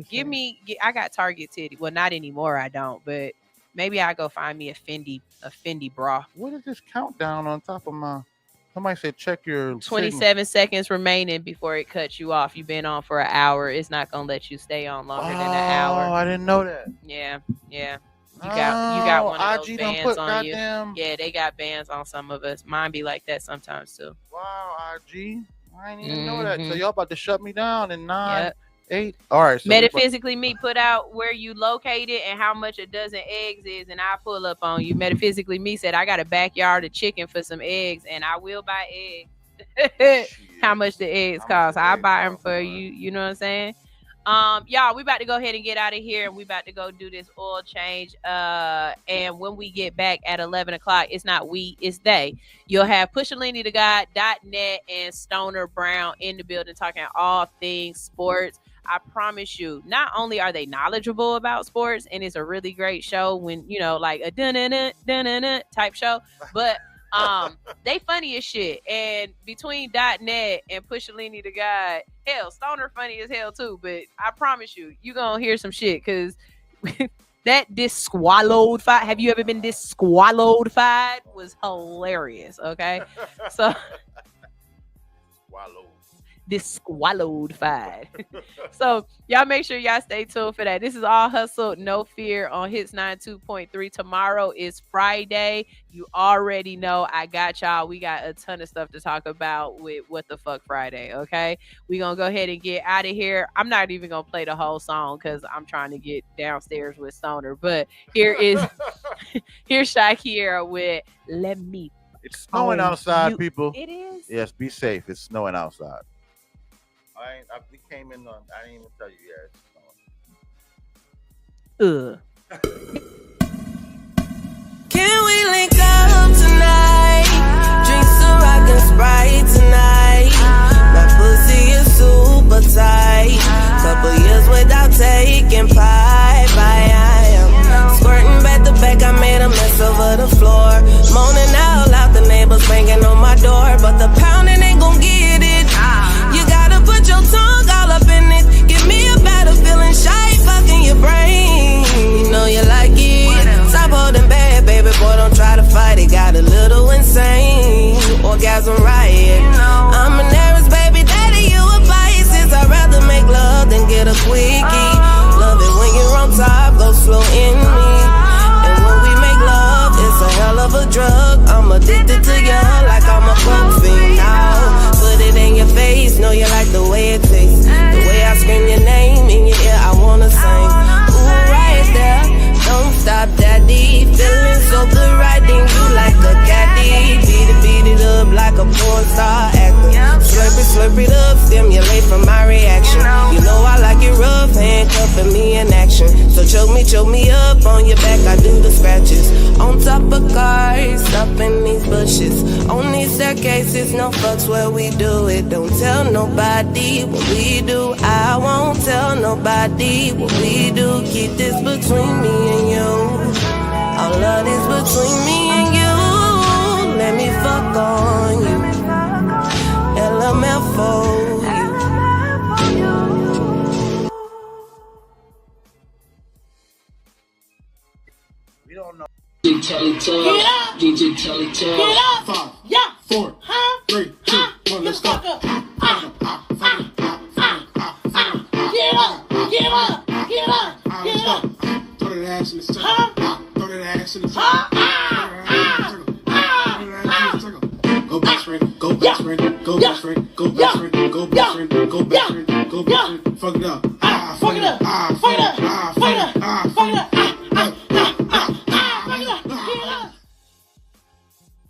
I got Target titty. Well, not anymore, I don't, but maybe I go find me a Fendi bra. What is this countdown on top of my? Somebody said check your 27 seconds remaining before it cuts you off. You've been on for an hour. It's not gonna let you stay on longer than an hour. Oh, I didn't know that. Yeah. You got one of those bands on you. Yeah, they got bands on some of us. Mine be like that sometimes too. Wow, IG. I didn't even know that. So y'all about to shut me down in 9, 8. All right. So Metaphysically Me put out where you located and how much a dozen eggs is, and I pull up on you. Metaphysically Me said I got a backyard of chicken for some eggs, and I will buy eggs. How much the eggs cost? I buy them for you. You know what I'm saying? Y'all, we about to go ahead and get out of here, and we about to go do this oil change. And when we get back at 11 o'clock, it's not we, it's they. You'll have pushalini2god.net and Stnr Brown in the building talking all things sports. I promise you, not only are they knowledgeable about sports, and it's a really great show when, you know, like a dun-dun-dun type show, but they funny as shit. And between .net and Pushalini2God, hell, Stnr funny as hell too. But I promise you gonna hear some shit, because that disqualified. Have you ever been disqualified? Was hilarious. Okay, so disqualified. So y'all make sure y'all stay tuned for that. This is All Hustle, No Fear on Hits 92.3. Tomorrow is Friday. You already know I got y'all. We got a ton of stuff to talk about with What the Fuck Friday. Okay, we gonna go ahead and get out of here. I'm not even gonna play the whole song because I'm trying to get downstairs with Stnr, but here's Shakira with Let Me. It's snowing outside, people. It is. Yes, be safe. It's snowing outside. We came in on. I didn't even tell you yet. Can we link up tonight? Drink some rock and Sprite tonight. My pussy is super tight. Couple years without taking pipe. I am squirting back to back. I made a mess over the floor. Moaning out loud, the neighbors banging on my door, but the pounding ain't gon' get it. You gotta put your tongue all up in it. Give me a better feeling, shy fucking your brain. You know you like it. Stop holding back, baby boy, don't try to fight it. Got a little insane. Orgasm riot. porn star acting. Slurp it up, stimulate from my reaction. You know I like it rough, handcuffing me in action. So choke me up on your back, I do the scratches. On top of cars, up in these bushes. On these staircases, no fucks where we do it. Don't tell nobody what we do. I won't tell nobody what we do. Keep this between me and you. All of this between me and you. Let me fuck on you. LMF for you. We don't know. DJ Telly Tell. Get up! 5, 4, 3, 2, 1, let's go. Get up! Throw that ass in the circle. Throw that ass in the circle. Go best friend, go best friend, go best friend, go best friend, go best friend, go best friend, go best friend. Fuck it up. Fuck it up.